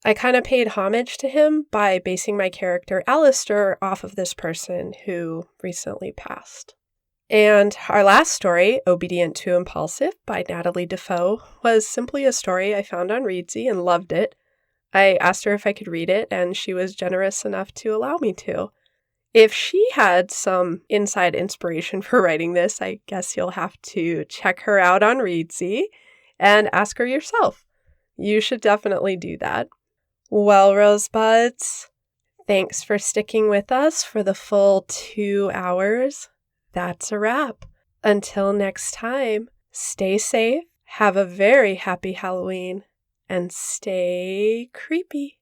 I kind of paid homage to him by basing my character Alistair off of this person who recently passed. And our last story, Obedient to Impulsive by Natalie Dafoe, was simply a story I found on Readsy and loved it. I asked her if I could read it, and she was generous enough to allow me to. If she had some inside inspiration for writing this, I guess you'll have to check her out on Readsy and ask her yourself. You should definitely do that. Well, Rosebuds, thanks for sticking with us for the full 2 hours. That's a wrap. Until next time, stay safe, have a very happy Halloween, and stay creepy.